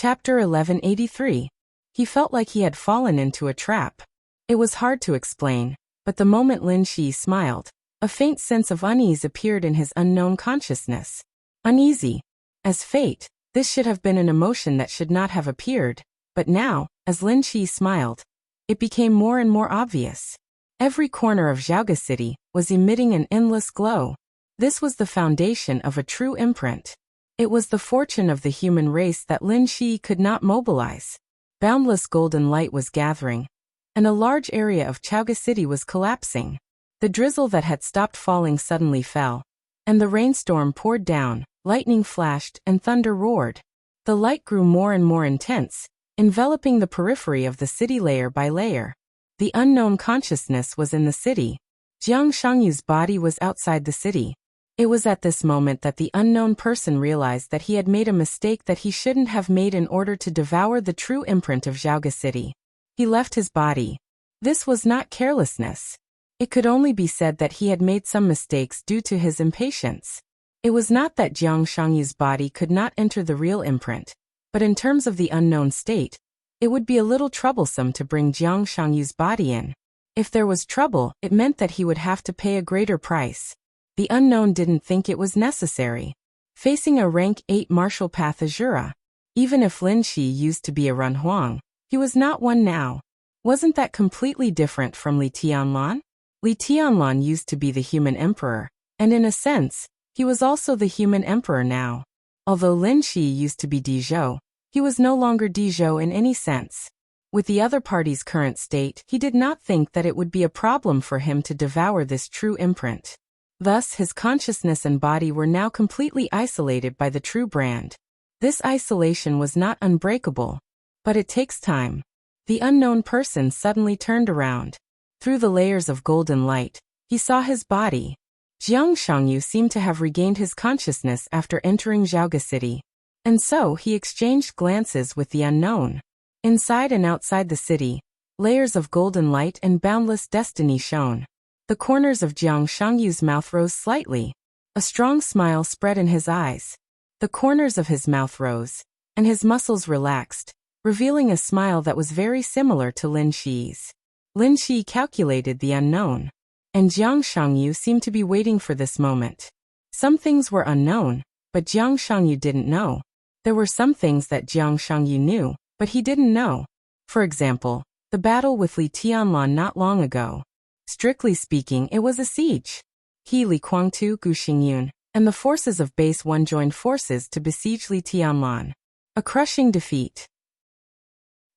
Chapter 1183. He felt like he had fallen into a trap. It was hard to explain, but the moment Lin Shi smiled, a faint sense of unease appeared in his unknown consciousness. Uneasy. As fate, this should have been an emotion that should not have appeared, but now, as Lin Shi smiled, it became more and more obvious. Every corner of Zhaoga City was emitting an endless glow. This was the foundation of a true imprint. It was the fortune of the human race that Lin Shi could not mobilize. Boundless golden light was gathering, and a large area of Zhaoga City was collapsing. The drizzle that had stopped falling suddenly fell, and the rainstorm poured down, lightning flashed, and thunder roared. The light grew more and more intense, enveloping the periphery of the city layer by layer. The unknown consciousness was in the city. Jiang Shangyu's body was outside the city. It was at this moment that the unknown person realized that he had made a mistake that he shouldn't have made in order to devour the true imprint of Zhaoga City. He left his body. This was not carelessness. It could only be said that he had made some mistakes due to his impatience. It was not that Jiang Shangyu's body could not enter the real imprint, but in terms of the unknown state, it would be a little troublesome to bring Jiang Shangyu's body in. If there was trouble, it meant that he would have to pay a greater price. The unknown didn't think it was necessary. Facing a rank 8 martial path Azura, even if Lin Shi used to be a Runhuang, he was not one now. Wasn't that completely different from Li Tianlan? Li Tianlan used to be the human emperor, and in a sense, he was also the human emperor now. Although Lin Shi used to be Dizhou, he was no longer Dizhou in any sense. With the other party's current state, he did not think that it would be a problem for him to devour this true imprint. Thus, his consciousness and body were now completely isolated by the true brand. This isolation was not unbreakable, but it takes time. The unknown person suddenly turned around. Through the layers of golden light, he saw his body. Jiang Shangyu seemed to have regained his consciousness after entering Zhaoga City, and so he exchanged glances with the unknown. Inside and outside the city, layers of golden light and boundless destiny shone. The corners of Jiang Shangyu's mouth rose slightly. A strong smile spread in his eyes. The corners of his mouth rose, and his muscles relaxed, revealing a smile that was very similar to Lin Shi's. Lin Shi calculated the unknown, and Jiang Shangyu seemed to be waiting for this moment. Some things were unknown, but Jiang Shangyu didn't know. There were some things that Jiang Shangyu knew, but he didn't know. For example, the battle with Li Tianlan not long ago. Strictly speaking, it was a siege. He, Li Guangtu, Gu Xingyun, and the forces of Base 1 joined forces to besiege Li Tianlan. A crushing defeat.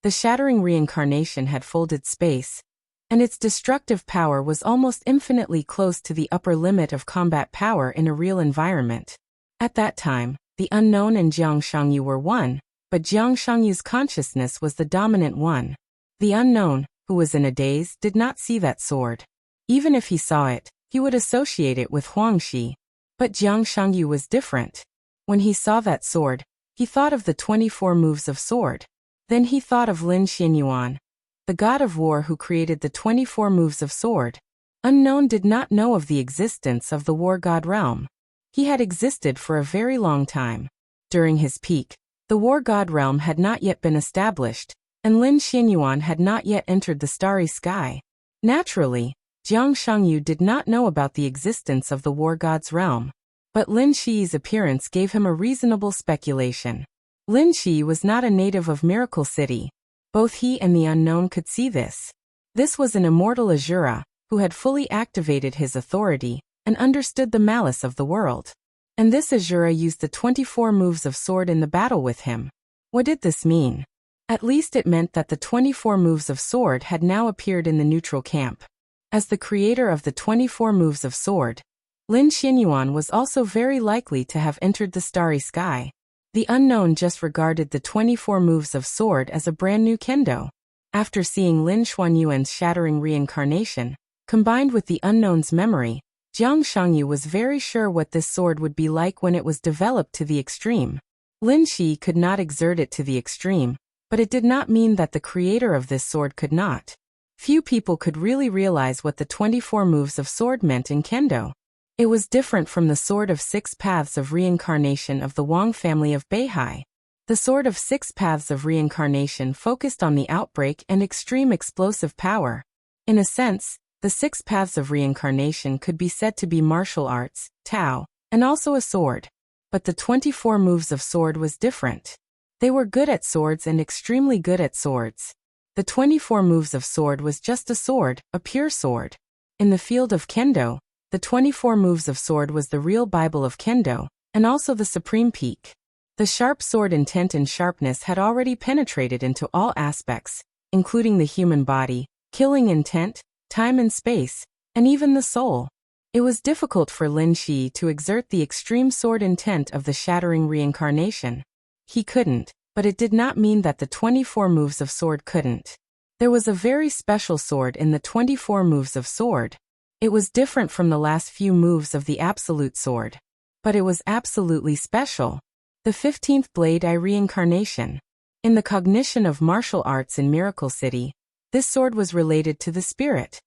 The shattering reincarnation had folded space, and its destructive power was almost infinitely close to the upper limit of combat power in a real environment. At that time, the unknown and Jiang Shangyu were one, but Jiang Shangyu's consciousness was the dominant one. The unknown, who was in a daze, did not see that sword. Even if he saw it, he would associate it with Huangxi. But Jiang Shangyu was different. When he saw that sword, he thought of the 24 moves of sword. Then he thought of Lin Xinyuan, the god of war who created the 24 moves of sword. Unknown did not know of the existence of the war god realm. He had existed for a very long time. During his peak, the war god realm had not yet been established, and Lin Xinyuan had not yet entered the starry sky. Naturally, Jiang Shangyu did not know about the existence of the war god's realm, but Lin Shi's appearance gave him a reasonable speculation. Lin Shi was not a native of Miracle City. Both he and the unknown could see this. This was an immortal Azura, who had fully activated his authority and understood the malice of the world. And this Azura used the 24 moves of sword in the battle with him. What did this mean? At least it meant that the 24 moves of sword had now appeared in the neutral camp. As the creator of the 24 moves of sword, Lin Xinyuan was also very likely to have entered the starry sky. The unknown just regarded the 24 moves of sword as a brand new kendo. After seeing Lin Xuanyuan's shattering reincarnation, combined with the unknown's memory, Jiang Shangyu was very sure what this sword would be like when it was developed to the extreme. Lin Shi could not exert it to the extreme, but it did not mean that the creator of this sword could not. Few people could really realize what the 24 moves of sword meant in kendo. It was different from the sword of 6 paths of reincarnation of the Wang family of Beihai. The Sword of Six Paths of Reincarnation focused on the outbreak and extreme explosive power. In a sense, the Six Paths of Reincarnation could be said to be martial arts, Tao, and also a sword. But the 24 moves of sword was different. They were good at swords and extremely good at swords. The 24 moves of sword was just a sword, a pure sword. In the field of Kendo, the 24 moves of sword was the real Bible of Kendo, and also the supreme peak. The sharp sword intent and sharpness had already penetrated into all aspects, including the human body, killing intent, time and space, and even the soul. It was difficult for Lin Shi to exert the extreme sword intent of the shattering reincarnation. He couldn't, but it did not mean that the 24 moves of sword couldn't. There was a very special sword in the 24 moves of sword. It was different from the last few moves of the absolute sword. But it was absolutely special. The 15th Blade Eye Reincarnation. In the cognition of martial arts in Miracle City, this sword was related to the spirit.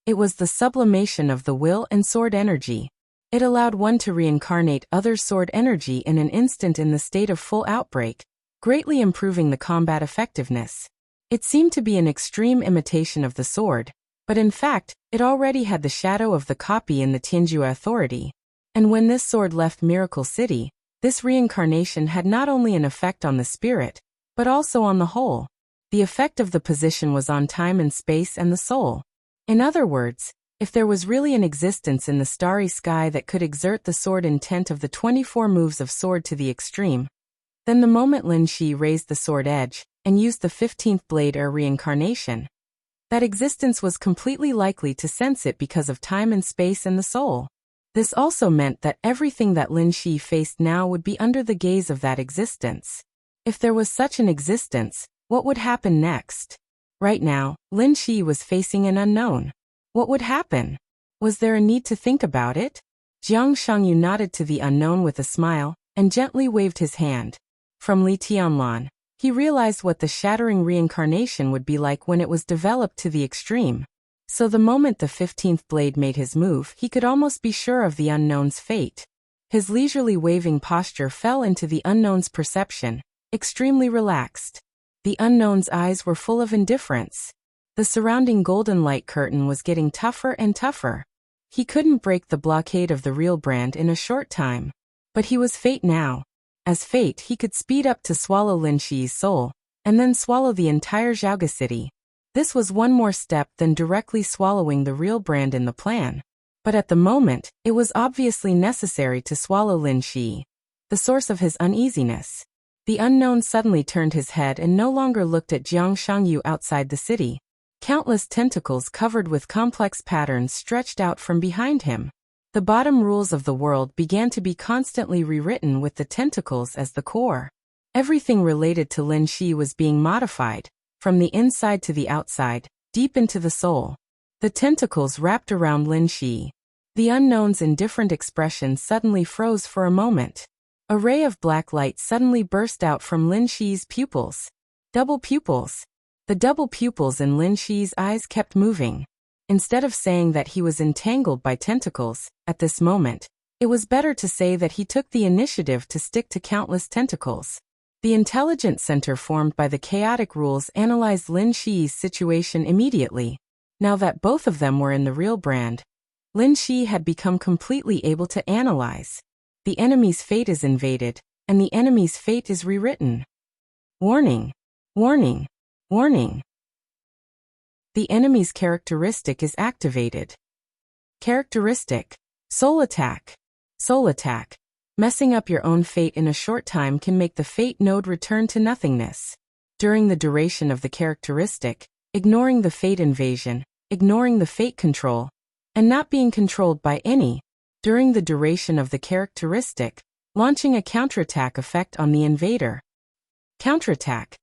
It was the sublimation of the will and sword energy. It allowed one to reincarnate other sword energy in an instant in the state of full outbreak, greatly improving the combat effectiveness. It seemed to be an extreme imitation of the sword, but in fact, it already had the shadow of the copy in the Tianjua authority. And when this sword left Miracle City, this reincarnation had not only an effect on the spirit, but also on the whole. The effect of the position was on time and space and the soul. In other words, if there was really an existence in the starry sky that could exert the sword intent of the 24 moves of sword to the extreme, then the moment Lin Shi raised the sword edge, and used the 15th Blade Air Reincarnation, that existence was completely likely to sense it because of time and space and the soul. This also meant that everything that Lin Shi faced now would be under the gaze of that existence. If there was such an existence, what would happen next? Right now, Lin Shi was facing an unknown. What would happen? Was there a need to think about it? Jiang Shangyu nodded to the unknown with a smile, and gently waved his hand. From Li Tianlan, he realized what the shattering reincarnation would be like when it was developed to the extreme. So the moment the 15th blade made his move, he could almost be sure of the unknown's fate. His leisurely waving posture fell into the unknown's perception, extremely relaxed. The unknown's eyes were full of indifference. The surrounding golden light curtain was getting tougher and tougher. He couldn't break the blockade of the real brand in a short time. But he was fate now. As fate, he could speed up to swallow Lin Shi's soul, and then swallow the entire Zhaoga city. This was one more step than directly swallowing the real brand in the plan. But at the moment, it was obviously necessary to swallow Lin Shi, the source of his uneasiness. The unknown suddenly turned his head and no longer looked at Jiang Shangyu outside the city. Countless tentacles covered with complex patterns stretched out from behind him. The bottom rules of the world began to be constantly rewritten with the tentacles as the core. Everything related to Lin Shi was being modified, from the inside to the outside, deep into the soul. The tentacles wrapped around Lin Shi. The unknown's indifferent expression suddenly froze for a moment. A ray of black light suddenly burst out from Lin Shi's pupils. Double pupils. The double pupils in Lin Shi's eyes kept moving. Instead of saying that he was entangled by tentacles, at this moment, it was better to say that he took the initiative to stick to countless tentacles. The intelligence center formed by the chaotic rules analyzed Lin Shi's situation immediately. Now that both of them were in the real brand, Lin Shi had become completely able to analyze. The enemy's fate is invaded, and the enemy's fate is rewritten. Warning! Warning! Warning! The enemy's characteristic is activated. Characteristic: Soul Attack. Soul Attack. Messing up your own fate in a short time can make the fate node return to nothingness. During the duration of the characteristic, ignoring the fate invasion, ignoring the fate control, and not being controlled by any. During the duration of the characteristic, launching a counterattack effect on the invader. Counterattack.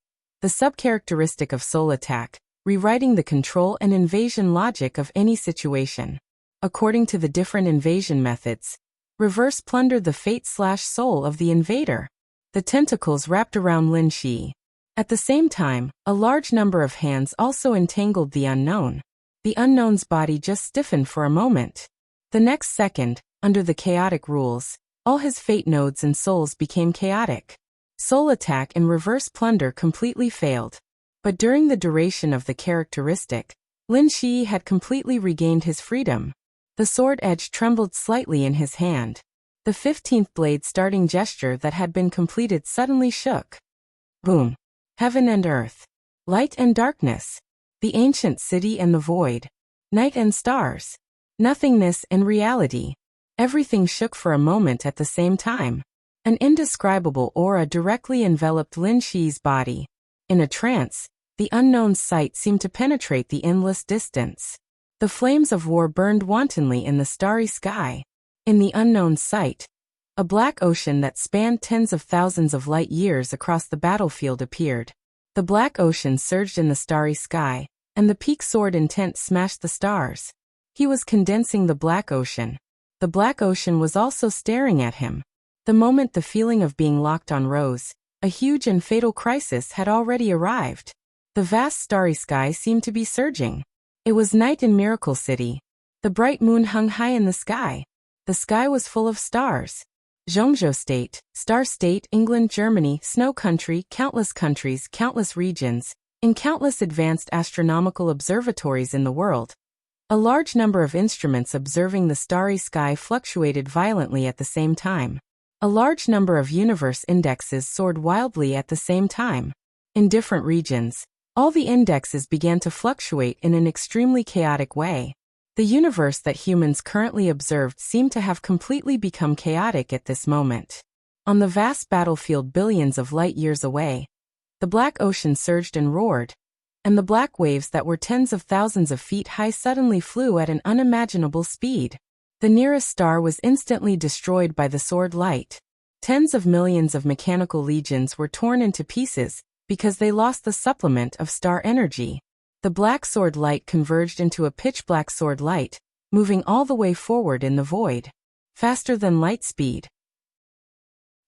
The subcharacteristic of Soul Attack, rewriting the control and invasion logic of any situation. According to the different invasion methods, reverse plunder the fate/soul of the invader. The tentacles wrapped around Lin Shi. At the same time, a large number of hands also entangled the unknown. The unknown's body just stiffened for a moment. The next second, under the chaotic rules, all his fate nodes and souls became chaotic. Soul attack and reverse plunder completely failed. But during the duration of the characteristic, Lin Shi had completely regained his freedom. The sword edge trembled slightly in his hand. The 15th blade starting gesture that had been completed suddenly shook. Boom. Heaven and earth. Light and darkness. The ancient city and the void. Night and stars. Nothingness and reality. Everything shook for a moment at the same time. An indescribable aura directly enveloped Lin Shi's body. In a trance, the unknown's sight seemed to penetrate the endless distance. The flames of war burned wantonly in the starry sky. In the unknown's sight, a black ocean that spanned tens of thousands of light years across the battlefield appeared. The black ocean surged in the starry sky, and the peak sword intent smashed the stars. He was condensing the black ocean. The black ocean was also staring at him. The moment the feeling of being locked on rose, a huge and fatal crisis had already arrived. The vast starry sky seemed to be surging. It was night in Miracle City. The bright moon hung high in the sky. The sky was full of stars. Zhongzhou State, Star State, England, Germany, Snow Country, countless countries, countless regions, in countless advanced astronomical observatories in the world. A large number of instruments observing the starry sky fluctuated violently at the same time. A large number of universe indexes soared wildly at the same time. In different regions, all the indexes began to fluctuate in an extremely chaotic way. The universe that humans currently observed seemed to have completely become chaotic at this moment. On the vast battlefield billions of light years away, the black ocean surged and roared, and the black waves that were tens of thousands of feet high suddenly flew at an unimaginable speed. The nearest star was instantly destroyed by the sword light. Tens of millions of mechanical legions were torn into pieces, because they lost the supplement of star energy. The black sword light converged into a pitch-black sword light, moving all the way forward in the void. Faster than light speed.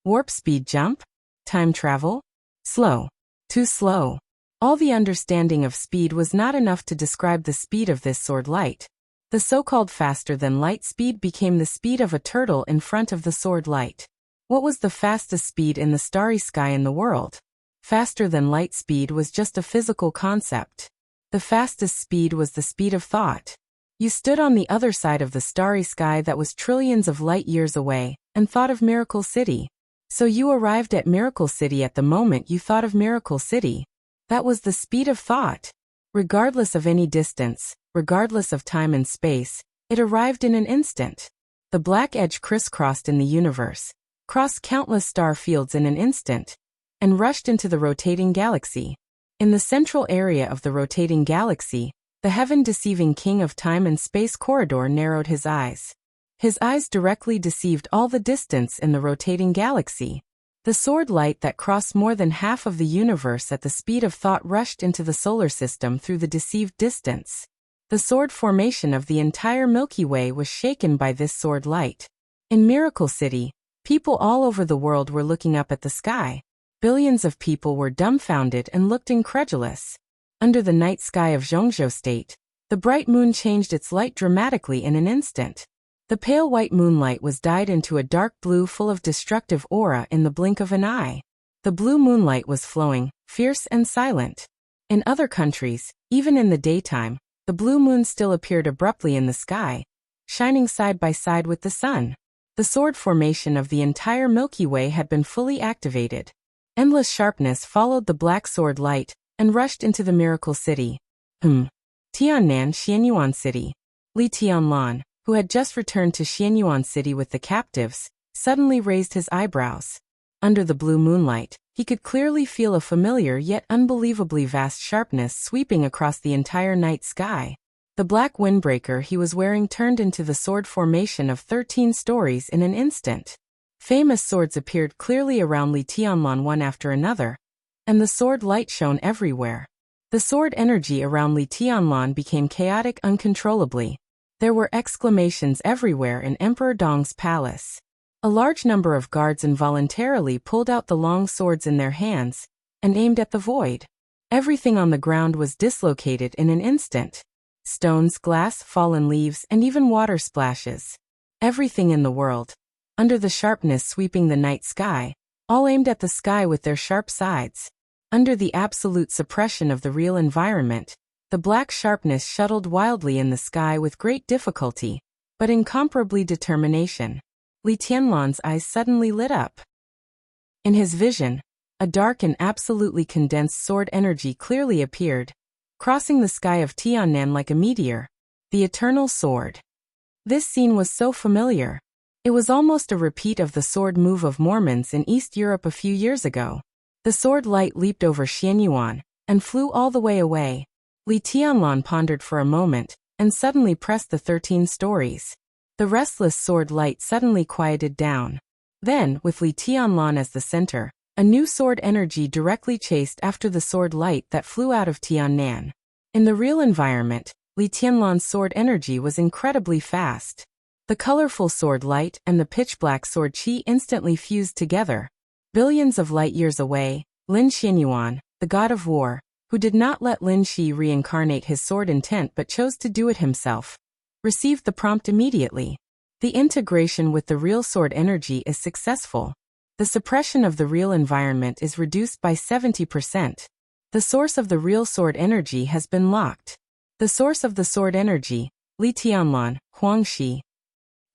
Warp speed jump? Time travel? Slow. Too slow. All the understanding of speed was not enough to describe the speed of this sword light. The so-called faster than light speed became the speed of a turtle in front of the sword light. What was the fastest speed in the starry sky in the world? Faster than light speed was just a physical concept. The fastest speed was the speed of thought. You stood on the other side of the starry sky that was trillions of light years away, and thought of Miracle City. So you arrived at Miracle City at the moment you thought of Miracle City. That was the speed of thought. Regardless of any distance, regardless of time and space, it arrived in an instant. The black edge crisscrossed in the universe, crossed countless star fields in an instant, and rushed into the rotating galaxy. In the central area of the rotating galaxy, the heaven-deceiving king of time and space corridor narrowed his eyes. His eyes directly deceived all the distance in the rotating galaxy. The sword light that crossed more than half of the universe at the speed of thought rushed into the solar system through the deceived distance. The sword formation of the entire Milky Way was shaken by this sword light. In Miracle City, people all over the world were looking up at the sky. Billions of people were dumbfounded and looked incredulous. Under the night sky of Zhongzhou State, the bright moon changed its light dramatically in an instant. The pale white moonlight was dyed into a dark blue full of destructive aura in the blink of an eye. The blue moonlight was flowing, fierce and silent. In other countries, even in the daytime, the blue moon still appeared abruptly in the sky, shining side by side with the sun. The sword formation of the entire Milky Way had been fully activated. Endless sharpness followed the black sword light, and rushed into the Miracle City. Tiannan Xianyuan City. Li Tianlan, who had just returned to Xianyuan City with the captives, suddenly raised his eyebrows. Under the blue moonlight, he could clearly feel a familiar yet unbelievably vast sharpness sweeping across the entire night sky. The black windbreaker he was wearing turned into the sword formation of 13 stories in an instant. Famous swords appeared clearly around Li Tianlan one after another, and the sword light shone everywhere. The sword energy around Li Tianlan became chaotic uncontrollably. There were exclamations everywhere in Emperor Dong's palace. A large number of guards involuntarily pulled out the long swords in their hands and aimed at the void. Everything on the ground was dislocated in an instant. Stones, glass, fallen leaves, and even water splashes. Everything in the world. Under the sharpness sweeping the night sky, all aimed at the sky with their sharp sides. Under the absolute suppression of the real environment, the black sharpness shuttled wildly in the sky with great difficulty, but incomparably determination. Li Tianlan's eyes suddenly lit up. In his vision, a dark and absolutely condensed sword energy clearly appeared, crossing the sky of Tiannan like a meteor. The eternal sword. This scene was so familiar. It was almost a repeat of the sword move of Mormons in East Europe a few years ago. The sword light leaped over Xianyuan and flew all the way away. Li Tianlan pondered for a moment and suddenly pressed the 13 stories. The restless sword light suddenly quieted down. Then, with Li Tianlan as the center, a new sword energy directly chased after the sword light that flew out of Tiannan. In the real environment, Li Tianlan's sword energy was incredibly fast. The colorful sword light and the pitch-black sword qi instantly fused together. Billions of light-years away, Lin Xianyuan, the god of war, who did not let Lin Shi reincarnate his sword intent but chose to do it himself, received the prompt immediately. The integration with the real sword energy is successful. The suppression of the real environment is reduced by 70%. The source of the real sword energy has been locked. The source of the sword energy, Li Tianlan, Huangxi,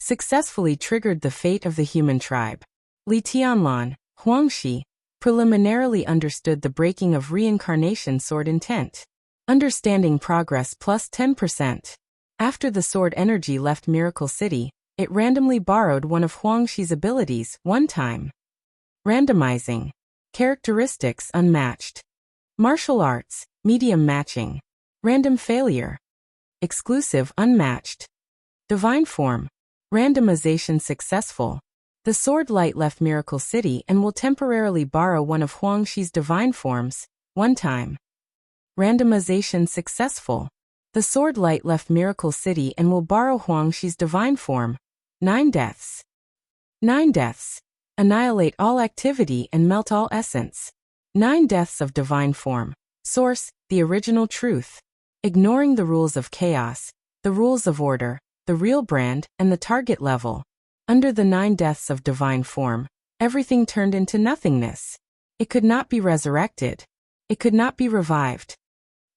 successfully triggered the fate of the human tribe. Li Tianlan, Huangxi, preliminarily understood the breaking of reincarnation sword intent. Understanding progress plus 10%. After the sword energy left Miracle City, it randomly borrowed one of Huangxi's abilities one time. Randomizing. Characteristics unmatched. Martial arts, medium matching. Random failure. Exclusive unmatched. Divine form. Randomization successful. The sword light left Miracle City and will temporarily borrow one of Huangxi's divine forms, one time. Randomization successful. The sword light left Miracle City and will borrow Huangxi's divine form. 9 deaths. 9 deaths. Annihilate all activity and melt all essence. 9 deaths of divine form. Source, the original truth. Ignoring the rules of chaos, the rules of order, the real brand, and the target level. Under the 9 deaths of divine form, everything turned into nothingness. It could not be resurrected. It could not be revived.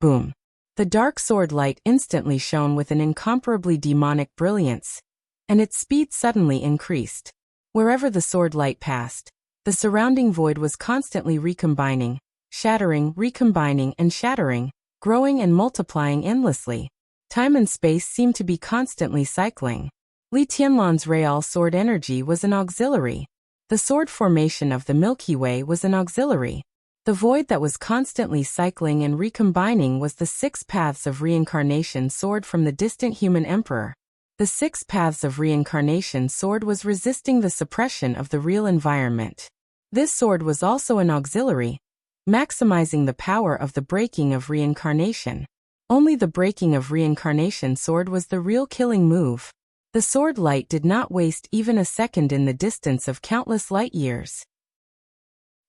Boom. The dark sword light instantly shone with an incomparably demonic brilliance, and its speed suddenly increased. Wherever the sword light passed, the surrounding void was constantly recombining, shattering, recombining, and shattering, growing and multiplying endlessly. Time and space seemed to be constantly cycling. Li Tianlan's real sword energy was an auxiliary. The sword formation of the Milky Way was an auxiliary. The void that was constantly cycling and recombining was the 6 paths of reincarnation sword from the distant human emperor. The 6 paths of reincarnation sword was resisting the suppression of the real environment. This sword was also an auxiliary, maximizing the power of the breaking of reincarnation. Only the breaking of reincarnation sword was the real killing move. The sword light did not waste even a second in the distance of countless light years.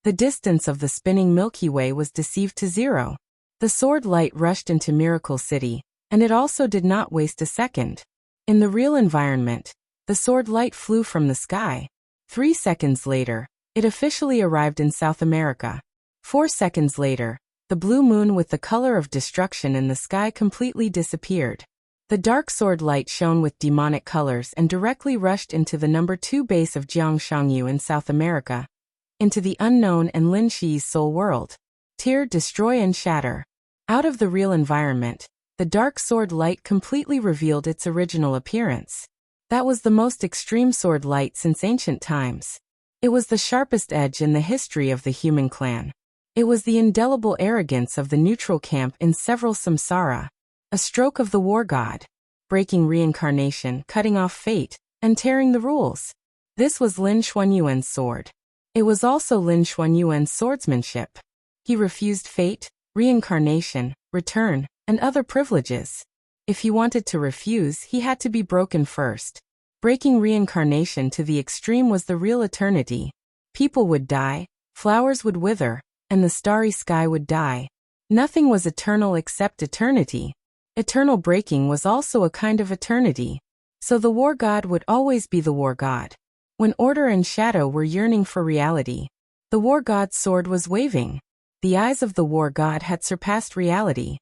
The distance of the spinning Milky Way was deceived to 0. The sword light rushed into Miracle City, and it also did not waste a second. In the real environment, the sword light flew from the sky. 3 seconds later, it officially arrived in South America. 4 seconds later, the blue moon with the color of destruction in the sky completely disappeared. The dark sword light shone with demonic colors and directly rushed into the number 2 base of Jiangshangyu in South America, into the unknown and Lin Shi's soul world. Tear, destroy and shatter. Out of the real environment, the dark sword light completely revealed its original appearance. That was the most extreme sword light since ancient times. It was the sharpest edge in the history of the human clan. It was the indelible arrogance of the neutral camp in several samsara. A stroke of the war god, breaking reincarnation, cutting off fate, and tearing the rules. This was Lin Xuanyuan's sword. It was also Lin Xuanyuan's swordsmanship. He refused fate, reincarnation, return, and other privileges. If he wanted to refuse, he had to be broken first. Breaking reincarnation to the extreme was the real eternity. People would die, flowers would wither, and the starry sky would die. Nothing was eternal except eternity. Eternal breaking was also a kind of eternity. So the war god would always be the war god. When order and shadow were yearning for reality, The war god's sword was waving. The eyes of the war god had surpassed reality.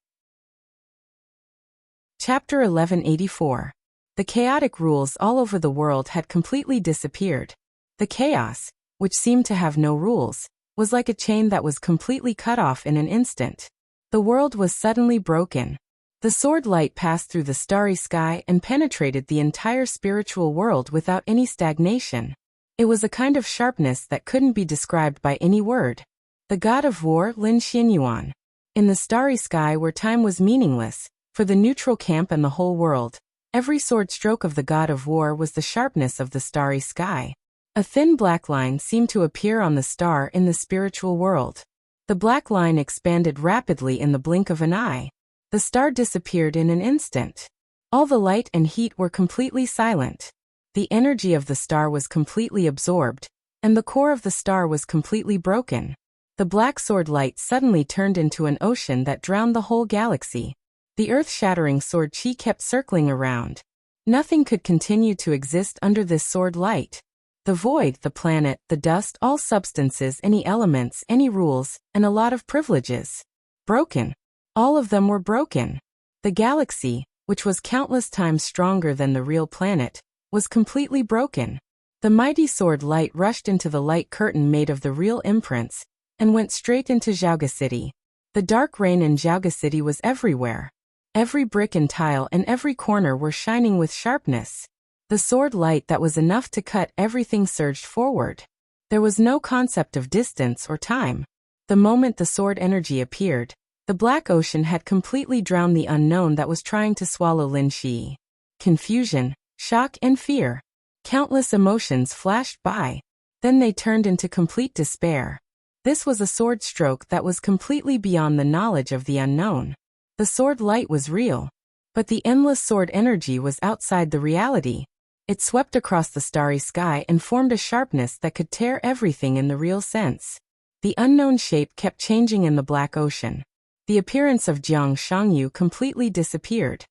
Chapter 1184. The chaotic rules all over the world had completely disappeared. The chaos, which seemed to have no rules, was like a chain that was completely cut off in an instant. The world was suddenly broken. The sword light passed through the starry sky and penetrated the entire spiritual world without any stagnation. It was a kind of sharpness that couldn't be described by any word. The god of war, Lin Xinyuan. In the starry sky where time was meaningless, for the neutral camp and the whole world, every sword stroke of the god of war was the sharpness of the starry sky. A thin black line seemed to appear on the star in the spiritual world. The black line expanded rapidly in the blink of an eye. The star disappeared in an instant. All the light and heat were completely silent. The energy of the star was completely absorbed, and the core of the star was completely broken. The black sword light suddenly turned into an ocean that drowned the whole galaxy. The earth-shattering sword chi kept circling around. Nothing could continue to exist under this sword light. The void, the planet, the dust, all substances, any elements, any rules, and a lot of privileges. Broken. All of them were broken. The galaxy, which was countless times stronger than the real planet, was completely broken. The mighty sword light rushed into the light curtain made of the real imprints, and went straight into Xiaoga City. The dark rain in Xiaoga City was everywhere. Every brick and tile and every corner were shining with sharpness. The sword light that was enough to cut everything surged forward. There was no concept of distance or time. The moment the sword energy appeared, the black ocean had completely drowned the unknown that was trying to swallow Lin Shi. Confusion, shock and fear. Countless emotions flashed by. Then they turned into complete despair. This was a sword stroke that was completely beyond the knowledge of the unknown. The sword light was real, but the endless sword energy was outside the reality. It swept across the starry sky and formed a sharpness that could tear everything in the real sense. The unknown shape kept changing in the black ocean. The appearance of Jiang Shangyu completely disappeared.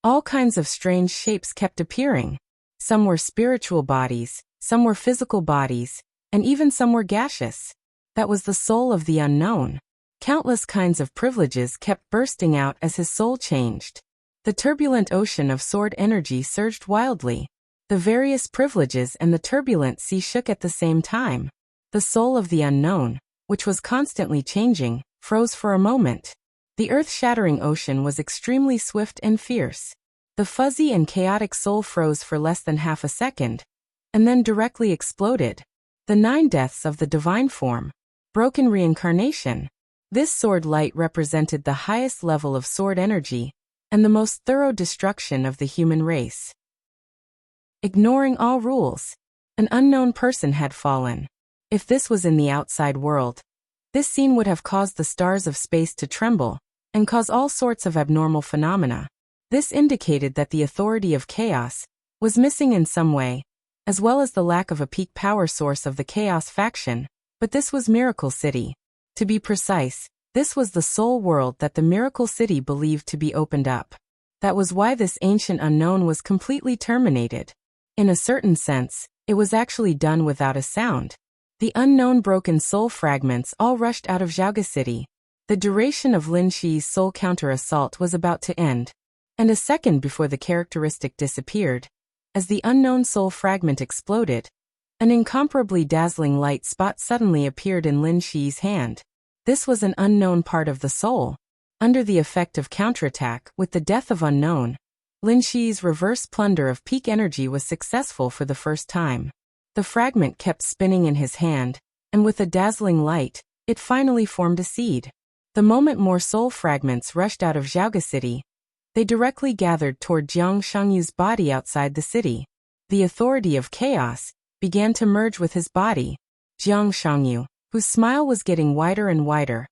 All kinds of strange shapes kept appearing. Some were spiritual bodies, some were physical bodies, and even some were gaseous. That was the soul of the unknown. Countless kinds of privileges kept bursting out as his soul changed. The turbulent ocean of sword energy surged wildly. The various privileges and the turbulent sea shook at the same time. The soul of the unknown, which was constantly changing, froze for a moment. The earth-shattering ocean was extremely swift and fierce. The fuzzy and chaotic soul froze for less than half a second, and then directly exploded. The 9 deaths of the divine form. Broken reincarnation. This sword light represented the highest level of sword energy, and the most thorough destruction of the human race. Ignoring all rules. An unknown person had fallen. If this was in the outside world, this scene would have caused the stars of space to tremble, and cause all sorts of abnormal phenomena. This indicated that the authority of chaos was missing in some way, as well as the lack of a peak power source of the chaos faction, but this was Miracle City. To be precise, this was the sole world that the Miracle City believed to be opened up. That was why this ancient unknown was completely terminated. In a certain sense, it was actually done without a sound. The unknown broken soul fragments all rushed out of Xiaoga City. The duration of Lin Shi's soul counter-assault was about to end, and a second before the characteristic disappeared, as the unknown soul fragment exploded, an incomparably dazzling light spot suddenly appeared in Lin Shi's hand. This was an unknown part of the soul. Under the effect of counterattack, with the death of unknown, Lin Shi's reverse plunder of peak energy was successful for the first time. The fragment kept spinning in his hand, and with a dazzling light, it finally formed a seed. The moment more soul fragments rushed out of Xiaoga City, they directly gathered toward Jiang Shangyu's body outside the city. The authority of chaos began to merge with his body. Jiang Shangyu, whose smile was getting wider and wider,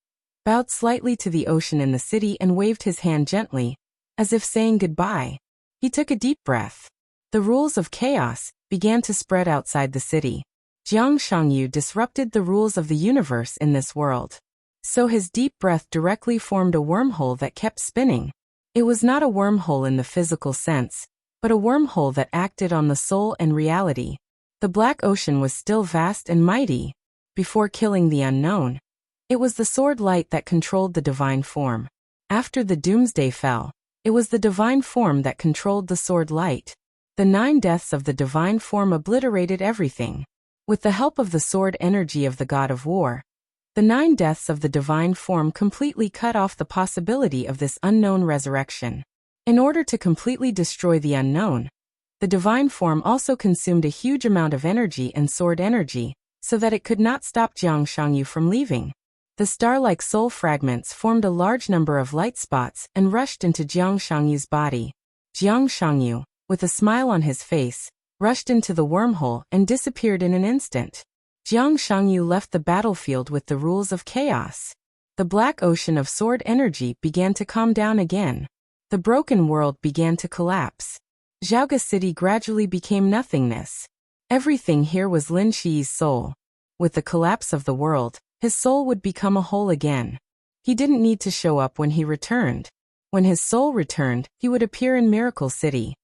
bowed slightly to the ocean in the city and waved his hand gently, as if saying goodbye. He took a deep breath. The rules of chaos began to spread outside the city. Jiang Shangyu disrupted the rules of the universe in this world. So his deep breath directly formed a wormhole that kept spinning. It was not a wormhole in the physical sense, but a wormhole that acted on the soul and reality. The black ocean was still vast and mighty. before killing the unknown. It was the sword light that controlled the divine form. After the doomsday fell, it was the divine form that controlled the sword light. The 9 deaths of the divine form obliterated everything. With the help of the sword energy of the god of war, the 9 deaths of the divine form completely cut off the possibility of this unknown resurrection. In order to completely destroy the unknown, the divine form also consumed a huge amount of energy and sword energy, so that it could not stop Jiang Shangyu from leaving. The star-like soul fragments formed a large number of light spots and rushed into Jiang Shangyu's body. Jiang Shangyu, with a smile on his face, rushed into the wormhole and disappeared in an instant. Jiang Shangyu left the battlefield with the rules of chaos. The black ocean of sword energy began to calm down again. The broken world began to collapse. Zhaoga City gradually became nothingness. Everything here was Lin Shi's soul. With the collapse of the world, his soul would become a whole again. He didn't need to show up when he returned. When his soul returned, he would appear in Miracle City.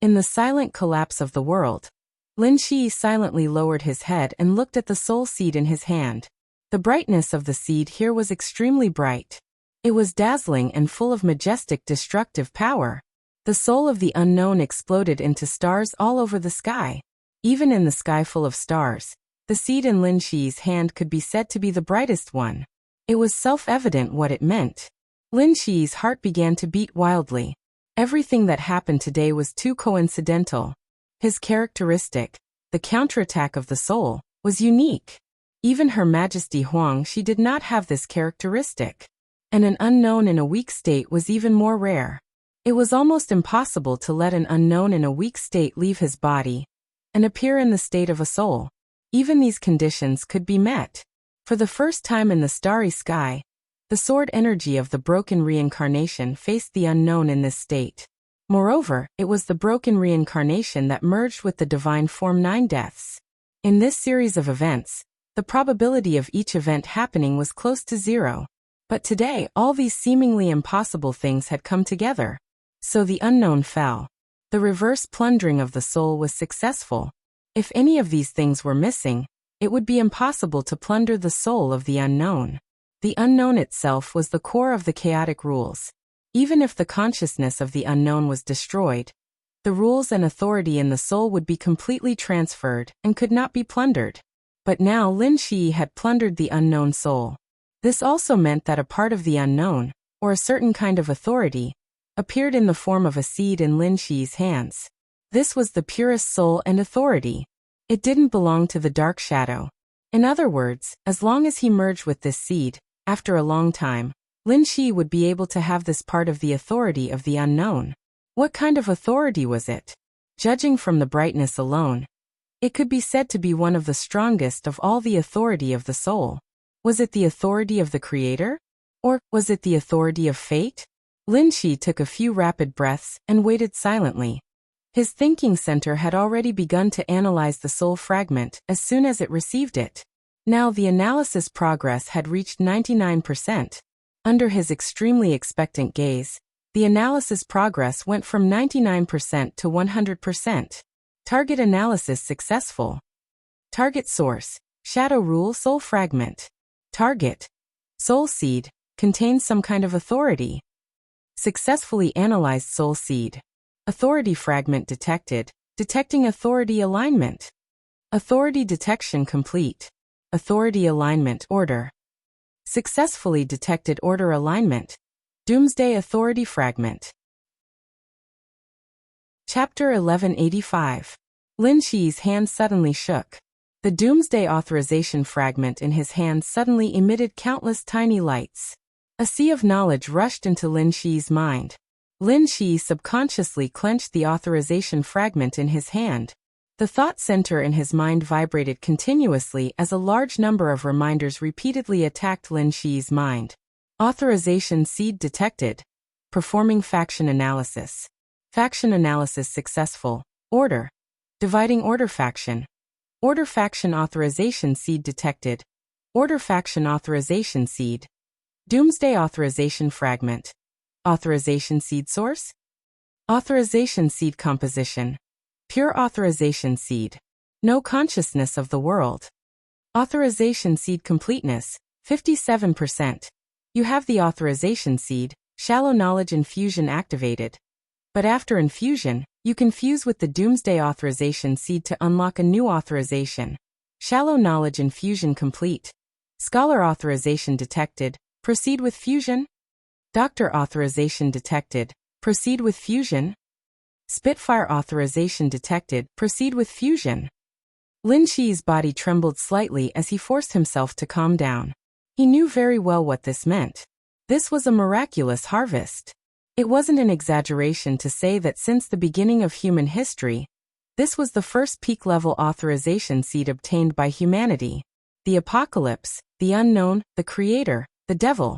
In the silent collapse of the world, Lin Shi silently lowered his head and looked at the soul seed in his hand. The brightness of the seed here was extremely bright. It was dazzling and full of majestic destructive power. The soul of the unknown exploded into stars all over the sky. Even in the sky full of stars, the seed in Lin Shi's hand could be said to be the brightest one. It was self-evident what it meant. Lin Shi's heart began to beat wildly. Everything that happened today was too coincidental. His characteristic, the counterattack of the soul, was unique. Even Her Majesty Huang Shi did not have this characteristic. And an unknown in a weak state was even more rare. It was almost impossible to let an unknown in a weak state leave his body and appear in the state of a soul. Even these conditions could be met. For the first time in the starry sky, the sword energy of the broken reincarnation faced the unknown in this state. Moreover, it was the broken reincarnation that merged with the divine form 9 deaths. In this series of events, the probability of each event happening was close to 0. But today, all these seemingly impossible things had come together. So the unknown fell. The reverse plundering of the soul was successful. If any of these things were missing, it would be impossible to plunder the soul of the unknown. The unknown itself was the core of the chaotic rules. Even if the consciousness of the unknown was destroyed, the rules and authority in the soul would be completely transferred and could not be plundered. But now Lin Shi had plundered the unknown soul. This also meant that a part of the unknown, or a certain kind of authority, appeared in the form of a seed in Lin Shi's hands. This was the purest soul and authority. It didn't belong to the dark shadow. In other words, as long as he merged with this seed, after a long time, Lin Shi would be able to have this part of the authority of the unknown. What kind of authority was it? Judging from the brightness alone, it could be said to be one of the strongest of all the authority of the soul. Was it the authority of the Creator? Or was it the authority of fate? Lin Shi took a few rapid breaths and waited silently. His thinking center had already begun to analyze the soul fragment as soon as it received it. Now the analysis progress had reached 99%. Under his extremely expectant gaze, the analysis progress went from 99% to 100%. Target analysis successful. Target source, Shadow Rule Soul Fragment. Target, Soul Seed, contains some kind of authority. Successfully analyzed Soul Seed. Authority fragment detected, detecting authority alignment. Authority detection complete. Authority alignment order. Successfully detected order alignment. Doomsday Authority Fragment. Chapter 1185. Lin Shi's hand suddenly shook. The Doomsday Authorization Fragment in his hand suddenly emitted countless tiny lights. A sea of knowledge rushed into Lin Shi's mind. Lin Shi subconsciously clenched the authorization fragment in his hand. The thought center in his mind vibrated continuously as a large number of reminders repeatedly attacked Lin Shi's mind. Authorization seed detected. Performing faction analysis. Faction analysis successful. Order. Dividing order faction. Order faction authorization seed detected. Order faction authorization seed. Doomsday authorization fragment. Authorization seed source. Authorization seed composition. Pure authorization seed. No consciousness of the world. Authorization seed completeness, 57%. You have the authorization seed, shallow knowledge infusion activated. But after infusion, you can fuse with the Doomsday authorization seed to unlock a new authorization. Shallow knowledge infusion complete. Scholar authorization detected. Proceed with fusion. Doctor authorization detected. Proceed with fusion. Spitfire authorization detected. Proceed with fusion. Lin Shi's body trembled slightly as he forced himself to calm down. He knew very well what this meant. This was a miraculous harvest. It wasn't an exaggeration to say that since the beginning of human history, this was the first peak-level authorization seed obtained by humanity. The apocalypse, the unknown, the creator, the devil.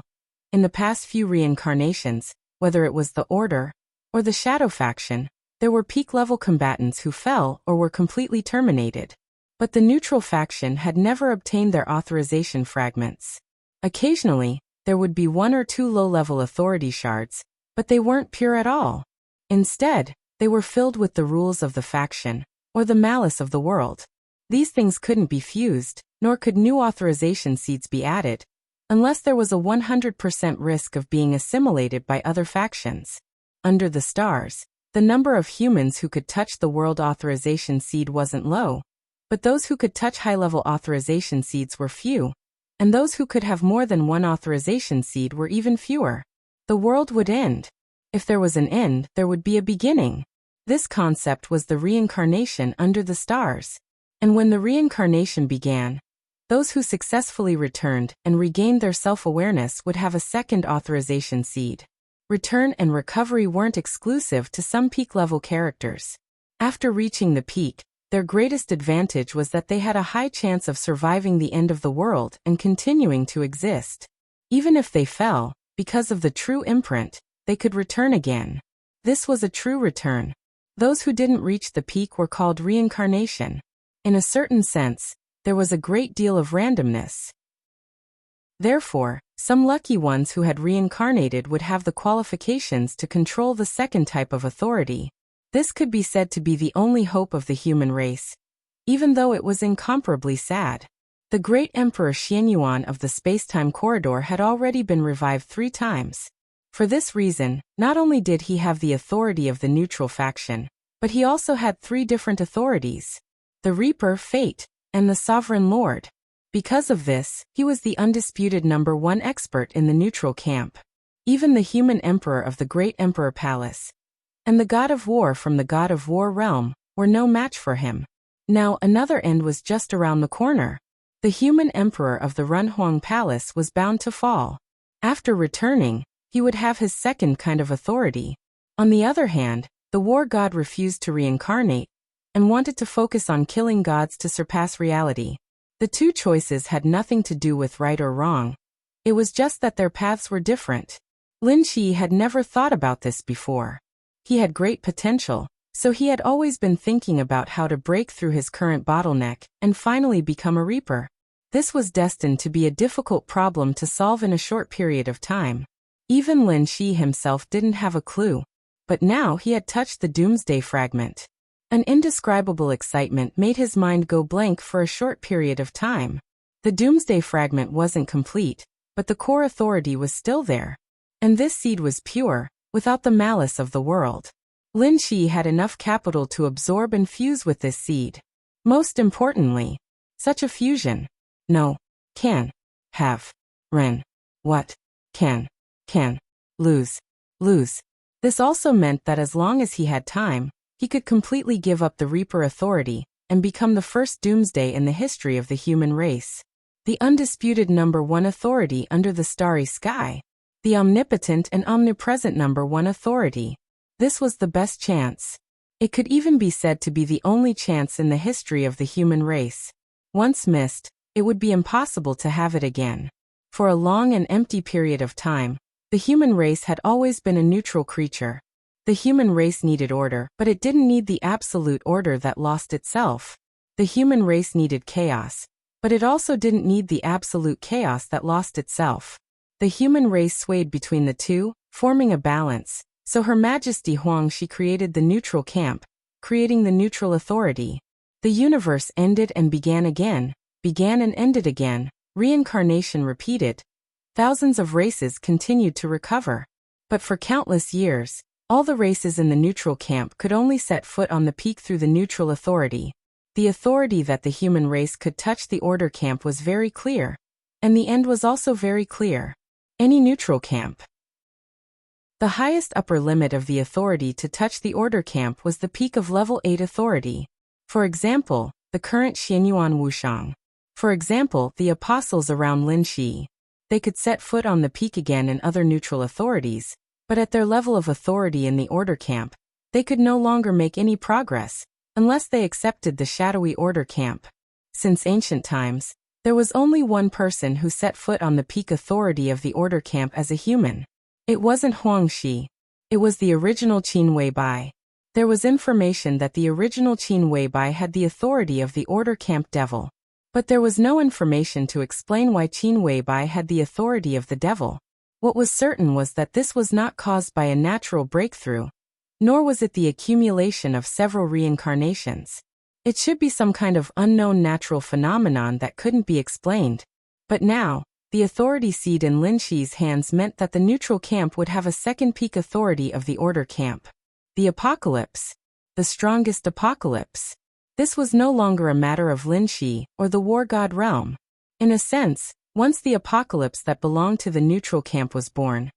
In the past few reincarnations, whether it was the Order or the Shadow faction, there were peak-level combatants who fell or were completely terminated. But the neutral faction had never obtained their authorization fragments. Occasionally, there would be one or two low-level authority shards, but they weren't pure at all. Instead, they were filled with the rules of the faction, or the malice of the world. These things couldn't be fused, nor could new authorization seeds be added, unless there was a 100% risk of being assimilated by other factions. Under the stars, the number of humans who could touch the world authorization seed wasn't low, but those who could touch high-level authorization seeds were few, and those who could have more than one authorization seed were even fewer. The world would end. If there was an end, there would be a beginning. This concept was the reincarnation under the stars. And when the reincarnation began, those who successfully returned and regained their self-awareness would have a second authorization seed. Return and recovery weren't exclusive to some peak-level characters. After reaching the peak, their greatest advantage was that they had a high chance of surviving the end of the world and continuing to exist. Even if they fell, because of the true imprint, they could return again. This was a true return. Those who didn't reach the peak were called reincarnation. In a certain sense, there was a great deal of randomness. Therefore, some lucky ones who had reincarnated would have the qualifications to control the second type of authority. This could be said to be the only hope of the human race, even though it was incomparably sad. The great Emperor Xianyuan of the space-time corridor had already been revived 3 times. For this reason, not only did he have the authority of the neutral faction, but he also had 3 different authorities: the Reaper, Fate, and the Sovereign Lord. Because of this, he was the undisputed #1 expert in the neutral camp. Even the human emperor of the Great Emperor Palace, and the God of War from the God of War realm, were no match for him. Now another end was just around the corner. The human emperor of the Runhuang Palace was bound to fall. After returning, he would have his second kind of authority. On the other hand, the war god refused to reincarnate, and wanted to focus on killing gods to surpass reality. The 2 choices had nothing to do with right or wrong. It was just that their paths were different. Lin Shi had never thought about this before. He had great potential, so he had always been thinking about how to break through his current bottleneck and finally become a Reaper. This was destined to be a difficult problem to solve in a short period of time. Even Lin Shi himself didn't have a clue. But now he had touched the Doomsday fragment. An indescribable excitement made his mind go blank for a short period of time. The Doomsday fragment wasn't complete, but the core authority was still there. And this seed was pure, without the malice of the world. Lin Shi had enough capital to absorb and fuse with this seed. Most importantly, such a fusion. No. Can. Have. Ren. What. Can. Lose. This also meant that as long as he had time, he could completely give up the Reaper authority and become the first Doomsday in the history of the human race. The undisputed #1 authority under the starry sky. The omnipotent and omnipresent #1 authority. This was the best chance. It could even be said to be the only chance in the history of the human race. Once missed, it would be impossible to have it again. For a long and empty period of time, the human race had always been a neutral creature. The human race needed order, but it didn't need the absolute order that lost itself. The human race needed chaos, but it also didn't need the absolute chaos that lost itself. The human race swayed between the two, forming a balance, so Her Majesty Huangshi created the neutral camp, creating the neutral authority. The universe ended and began again, began and ended again, reincarnation repeated. Thousands of races continued to recover. But for countless years, all the races in the neutral camp could only set foot on the peak through the neutral authority. The authority that the human race could touch the order camp was very clear. And the end was also very clear. Any neutral camp. The highest upper limit of the authority to touch the order camp was the peak of level 8 authority. For example, the current Xianyuan Wuxiang. For example, the apostles around Lin Shi. They could set foot on the peak again in other neutral authorities, but at their level of authority in the order camp, they could no longer make any progress, unless they accepted the shadowy order camp. Since ancient times, there was only one person who set foot on the peak authority of the order camp as a human. It wasn't Huang Shi. It was the original Qin Weibai. There was information that the original Qin Weibai had the authority of the order camp devil. But there was no information to explain why Qin Weibai had the authority of the devil. What was certain was that this was not caused by a natural breakthrough, nor was it the accumulation of several reincarnations. It should be some kind of unknown natural phenomenon that couldn't be explained. But now, the authority seed in Lin Shi's hands meant that the neutral camp would have a second peak authority of the order camp. The apocalypse. The strongest apocalypse. This was no longer a matter of Lin Shi or the war god realm. In a sense, once the apocalypse that belonged to the neutral camp was born,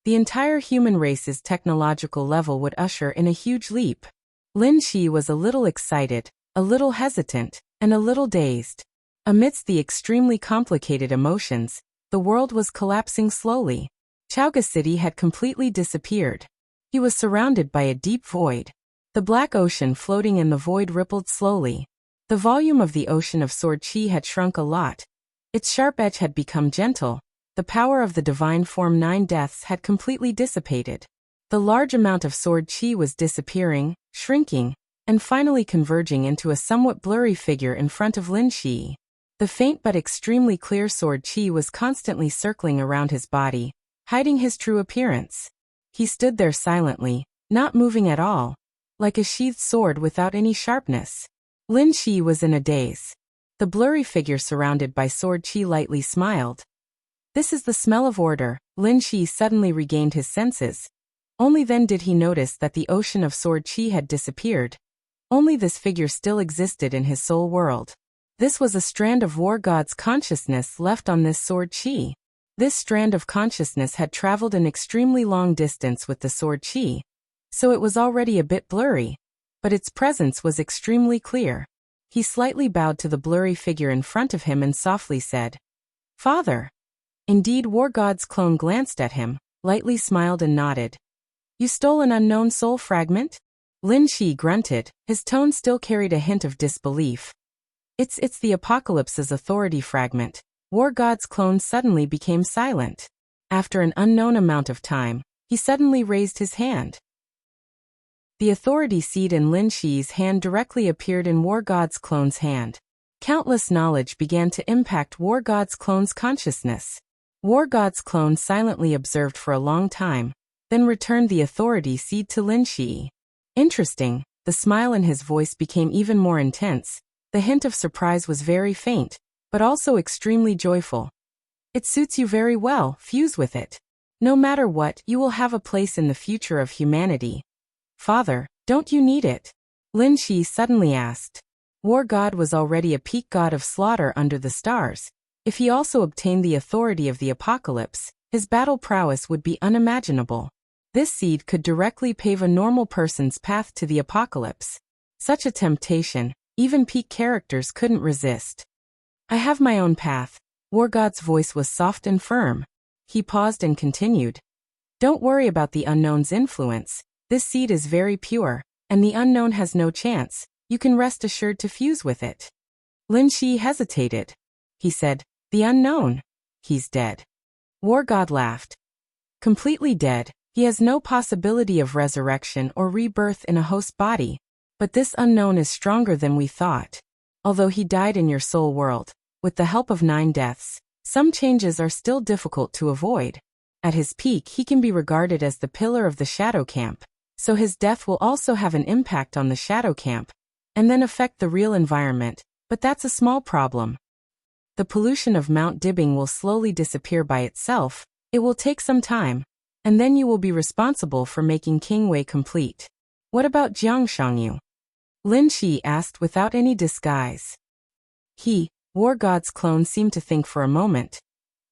the entire human race's technological level would usher in a huge leap. Lin Shi was a little excited, a little hesitant, and a little dazed. Amidst the extremely complicated emotions, the world was collapsing slowly. Chaoga City had completely disappeared. He was surrounded by a deep void. The black ocean floating in the void rippled slowly. The volume of the ocean of sword chi had shrunk a lot. Its sharp edge had become gentle. The power of the divine form 9 deaths had completely dissipated. The large amount of sword chi was disappearing, shrinking, and finally converging into a somewhat blurry figure in front of Lin Shi. The faint but extremely clear sword chi was constantly circling around his body, hiding his true appearance. He stood there silently, not moving at all, like a sheathed sword without any sharpness. Lin Shi was in a daze. The blurry figure surrounded by sword chi lightly smiled. This is the smell of order. Lin Shi suddenly regained his senses. Only then did he notice that the ocean of sword chi had disappeared. Only this figure still existed in his soul world. This was a strand of war god's consciousness left on this sword chi. This strand of consciousness had traveled an extremely long distance with the sword chi, so it was already a bit blurry, but its presence was extremely clear. He slightly bowed to the blurry figure in front of him and softly said, "Father." Indeed, war god's clone glanced at him, lightly smiled and nodded. "You stole an unknown soul fragment?" Lin Shi grunted, his tone still carried a hint of disbelief. It's the apocalypse's authority fragment." War god's clone suddenly became silent. After an unknown amount of time, he suddenly raised his hand. The authority seed in Lin Shi's hand directly appeared in war god's clone's hand. Countless knowledge began to impact war god's clone's consciousness. War god's clone silently observed for a long time, then returned the authority seed to Lin Shi. Interesting, the smile in his voice became even more intense. The hint of surprise was very faint, but also extremely joyful. "It suits you very well, fuse with it. No matter what, you will have a place in the future of humanity." "Father, don't you need it?" Lin Shi suddenly asked. War god was already a peak god of slaughter under the stars. If he also obtained the authority of the apocalypse, his battle prowess would be unimaginable. This seed could directly pave a normal person's path to the apocalypse. Such a temptation, even peak characters couldn't resist. "I have my own path." War god's voice was soft and firm. He paused and continued. "Don't worry about the unknown's influence. This seed is very pure, and the unknown has no chance. You can rest assured to fuse with it." Lin Shi hesitated. He said, "The unknown? He's dead." War god laughed. "Completely dead. He has no possibility of resurrection or rebirth in a host body. But this unknown is stronger than we thought. Although he died in your soul world, with the help of 9 deaths, some changes are still difficult to avoid. At his peak he can be regarded as the pillar of the shadow camp, so his death will also have an impact on the shadow camp, and then affect the real environment, but that's a small problem. The pollution of Mount Dibbing will slowly disappear by itself. It will take some time, and then you will be responsible for making Qingwei complete. What about Jiang Shangyu? Lin Shi asked without any disguise. War God's clone seemed to think for a moment.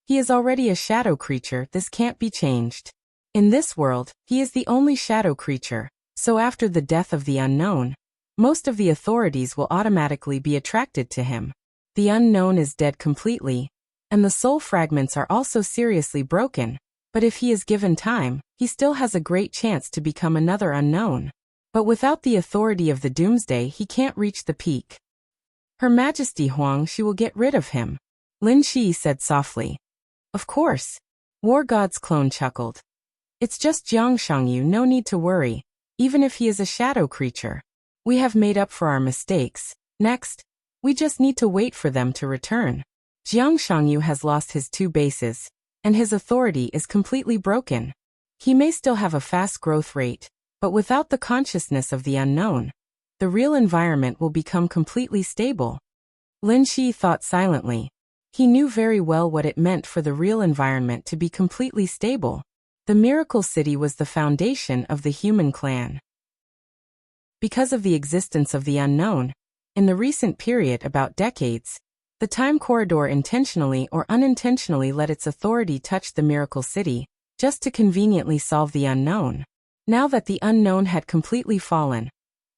He is already a shadow creature, this can't be changed. In this world, he is the only shadow creature, so after the death of the unknown, most of the authorities will automatically be attracted to him. The unknown is dead completely, and the soul fragments are also seriously broken, but if he is given time, he still has a great chance to become another unknown. But without the authority of the Doomsday, he can't reach the peak. Her Majesty Huang, she will get rid of him, Lin Shi said softly. Of course. War God's clone chuckled. It's just Jiang Shangyu, no need to worry, even if he is a shadow creature. We have made up for our mistakes. Next, we just need to wait for them to return. Jiang Shangyu has lost his 2 bases, and his authority is completely broken. He may still have a fast growth rate, but without the consciousness of the unknown, the real environment will become completely stable. Lin Shi thought silently. He knew very well what it meant for the real environment to be completely stable. The Miracle City was the foundation of the human clan. Because of the existence of the unknown, in the recent period, about decades, the time corridor intentionally or unintentionally let its authority touch the Miracle City, just to conveniently solve the unknown. Now that the unknown had completely fallen,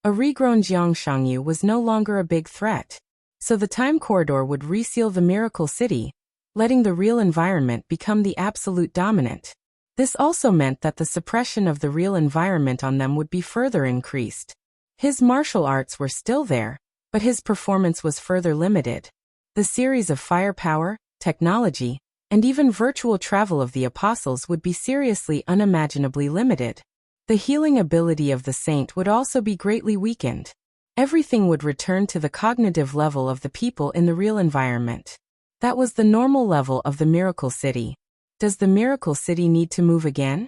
a regrown Jiang Shangyu was no longer a big threat. So the time corridor would reseal the Miracle City, letting the real environment become the absolute dominant. This also meant that the suppression of the real environment on them would be further increased. His martial arts were still there, but his performance was further limited. The series of firepower, technology, and even virtual travel of the apostles would be seriously unimaginably limited. The healing ability of the saint would also be greatly weakened. Everything would return to the cognitive level of the people in the real environment. That was the normal level of the Miracle City. Does the Miracle City need to move again?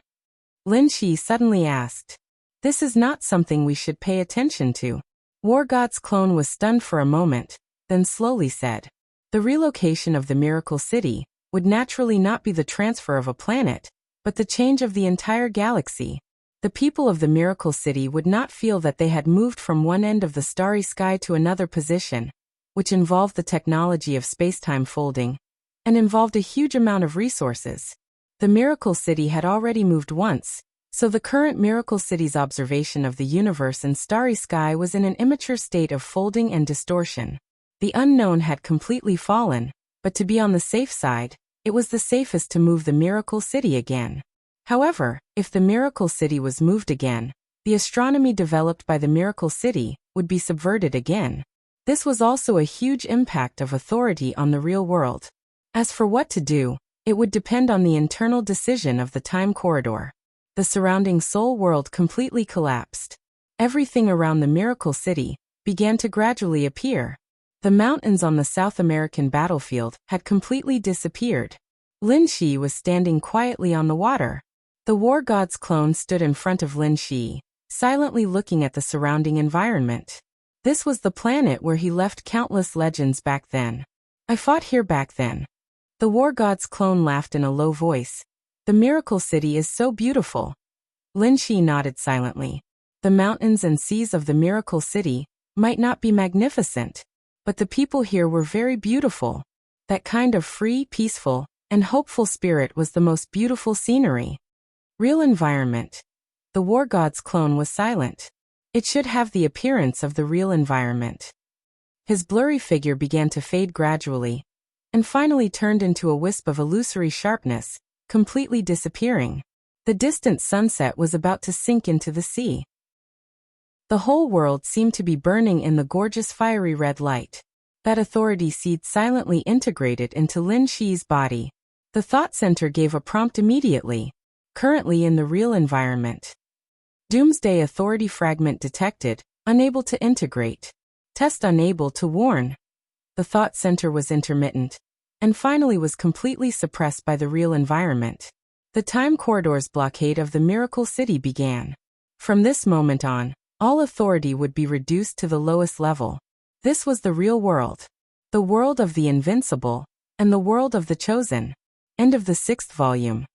Lin Shi suddenly asked. This is not something we should pay attention to. War God's clone was stunned for a moment, then slowly said. The relocation of the Miracle City would naturally not be the transfer of a planet, but the change of the entire galaxy. The people of the Miracle City would not feel that they had moved from one end of the starry sky to another position, which involved the technology of space-time folding, and involved a huge amount of resources. The Miracle City had already moved once, so the current Miracle City's observation of the universe and starry sky was in an immature state of folding and distortion. The unknown had completely fallen, but to be on the safe side, it was the safest to move the Miracle City again. However, if the Miracle City was moved again, the astronomy developed by the Miracle City would be subverted again. This was also a huge impact of authority on the real world. As for what to do, it would depend on the internal decision of the time corridor. The surrounding soul world completely collapsed. Everything around the Miracle City began to gradually appear. The mountains on the South American battlefield had completely disappeared. Lin Shi was standing quietly on the water. The War God's clone stood in front of Lin Shi, silently looking at the surrounding environment. This was the planet where he left countless legends back then. I fought here back then. The War God's clone laughed in a low voice. The Miracle City is so beautiful. Lin Shi nodded silently. The mountains and seas of the Miracle City might not be magnificent, but the people here were very beautiful. That kind of free, peaceful, and hopeful spirit was the most beautiful scenery. Real environment. The War God's clone was silent. It should have the appearance of the real environment. His blurry figure began to fade gradually, and finally turned into a wisp of illusory sharpness, completely disappearing. The distant sunset was about to sink into the sea. The whole world seemed to be burning in the gorgeous fiery red light. That authority seed silently integrated into Lin Shi's body. The thought center gave a prompt immediately. Currently in the real environment. Doomsday authority fragment detected, unable to integrate. Test unable to warn. The thought center was intermittent, and finally was completely suppressed by the real environment. The time corridor's blockade of the Miracle City began. From this moment on, all authority would be reduced to the lowest level. This was the real world. The world of the invincible, and the World of the Chosen. End of the 6th volume.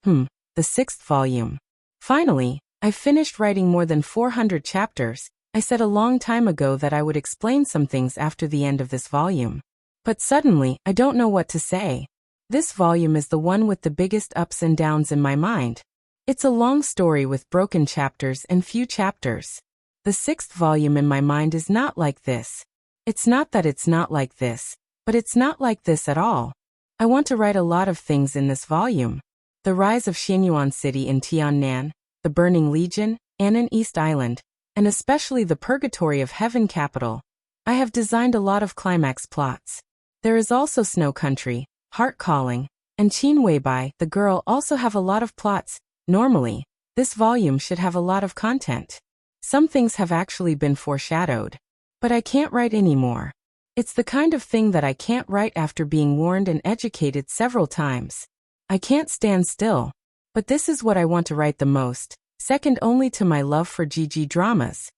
The 6th volume. Finally, I finished writing more than 400 chapters. I said a long time ago that I would explain some things after the end of this volume. But suddenly, I don't know what to say. This volume is the one with the biggest ups and downs in my mind. It's a long story with broken chapters and few chapters. The 6th volume in my mind is not like this. It's not that it's not like this, but it's not like this at all. I want to write a lot of things in this volume. The rise of Xianyuan City in Tiannan, the Burning Legion, Annan East Island, and especially the Purgatory of Heaven capital. I have designed a lot of climax plots. There is also Snow Country, Heart Calling, and Qin Weibai, the girl, also have a lot of plots. Normally, this volume should have a lot of content. Some things have actually been foreshadowed. But I can't write anymore. It's the kind of thing that I can't write after being warned and educated several times. I can't stand still. But this is what I want to write the most, second only to my love for GG dramas.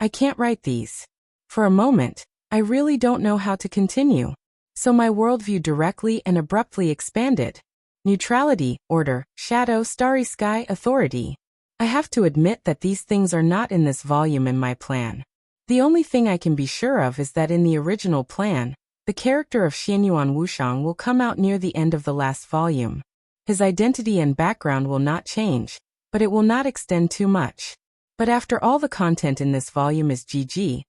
I can't write these. For a moment, I really don't know how to continue. So my worldview directly and abruptly expanded. Neutrality, order, shadow, starry sky, authority. I have to admit that these things are not in this volume in my plan. The only thing I can be sure of is that in the original plan, the character of Xianyuan Wuxiang will come out near the end of the last volume. His identity and background will not change, but it will not extend too much. But after all the content in this volume is GG,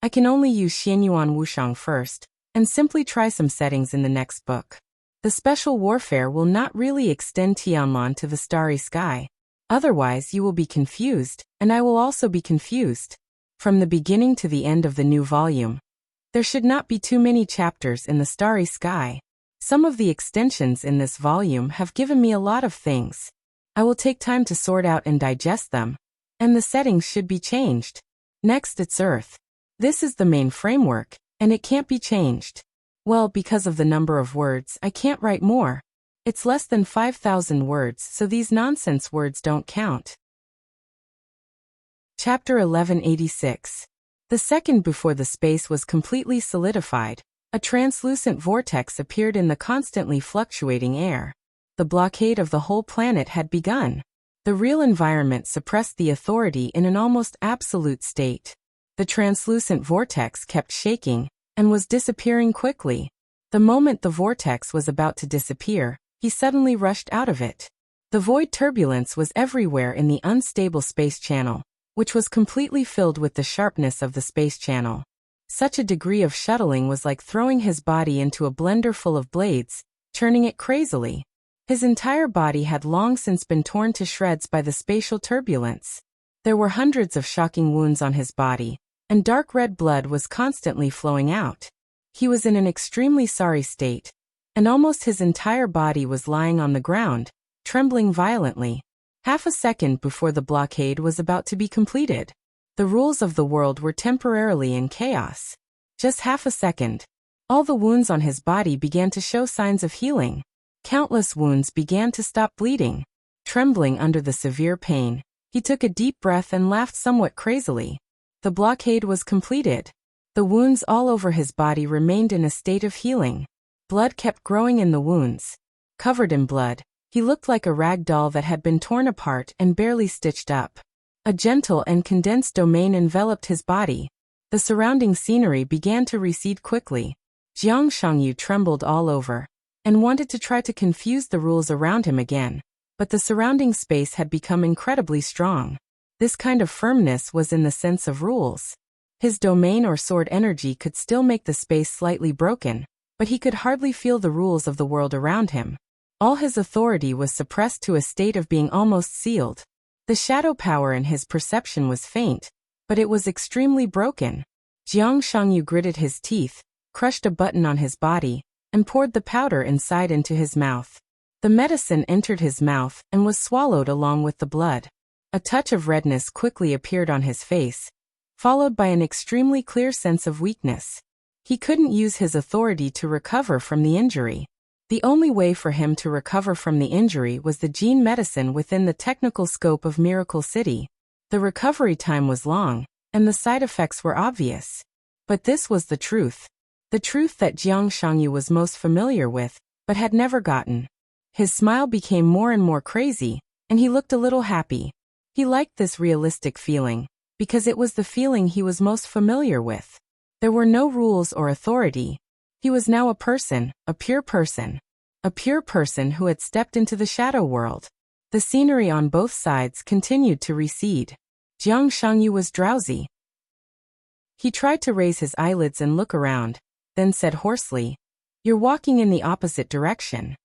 I can only use Xianyuan Wuxiang first, and simply try some settings in the next book. The special warfare will not really extend Tianlan to the starry sky. Otherwise you will be confused, and I will also be confused. From the beginning to the end of the new volume, there should not be too many chapters in the starry sky. Some of the extensions in this volume have given me a lot of things. I will take time to sort out and digest them. And the settings should be changed. Next, it's Earth. This is the main framework, and it can't be changed. Well, because of the number of words, I can't write more. It's less than 5,000 words, so these nonsense words don't count. Chapter 1186. The second before the space was completely solidified, a translucent vortex appeared in the constantly fluctuating air. The blockade of the whole planet had begun. The real environment suppressed the authority in an almost absolute state. The translucent vortex kept shaking, and was disappearing quickly. The moment the vortex was about to disappear, he suddenly rushed out of it. The void turbulence was everywhere in the unstable space channel, which was completely filled with the sharpness of the space channel. Such a degree of shuttling was like throwing his body into a blender full of blades, turning it crazily. His entire body had long since been torn to shreds by the spatial turbulence. There were hundreds of shocking wounds on his body, and dark red blood was constantly flowing out. He was in an extremely sorry state, and almost his entire body was lying on the ground, trembling violently. Half a second before the blockade was about to be completed, the rules of the world were temporarily in chaos. Just half a second. All the wounds on his body began to show signs of healing. Countless wounds began to stop bleeding. Trembling under the severe pain, he took a deep breath and laughed somewhat crazily. The blockade was completed. The wounds all over his body remained in a state of healing. Blood kept growing in the wounds. Covered in blood, he looked like a rag doll that had been torn apart and barely stitched up. A gentle and condensed domain enveloped his body. The surrounding scenery began to recede quickly. Jiang Shangyu trembled all over, and wanted to try to confuse the rules around him again, but the surrounding space had become incredibly strong. This kind of firmness was in the sense of rules. His domain or sword energy could still make the space slightly broken, but he could hardly feel the rules of the world around him. All his authority was suppressed to a state of being almost sealed. The shadow power in his perception was faint, but it was extremely broken. Jiang Shangyu gritted his teeth, crushed a button on his body, and poured the powder inside into his mouth. The medicine entered his mouth and was swallowed along with the blood. A touch of redness quickly appeared on his face, followed by an extremely clear sense of weakness. He couldn't use his authority to recover from the injury. The only way for him to recover from the injury was the gene medicine within the technical scope of Miracle City. The recovery time was long, and the side effects were obvious. But this was the truth. The truth that Jiang Shangyu was most familiar with, but had never gotten. His smile became more and more crazy, and he looked a little happy. He liked this realistic feeling, because it was the feeling he was most familiar with. There were no rules or authority. He was now a person, a pure person. A pure person who had stepped into the shadow world. The scenery on both sides continued to recede. Jiang Shangyu was drowsy. He tried to raise his eyelids and look around, then said hoarsely, "You're walking in the opposite direction."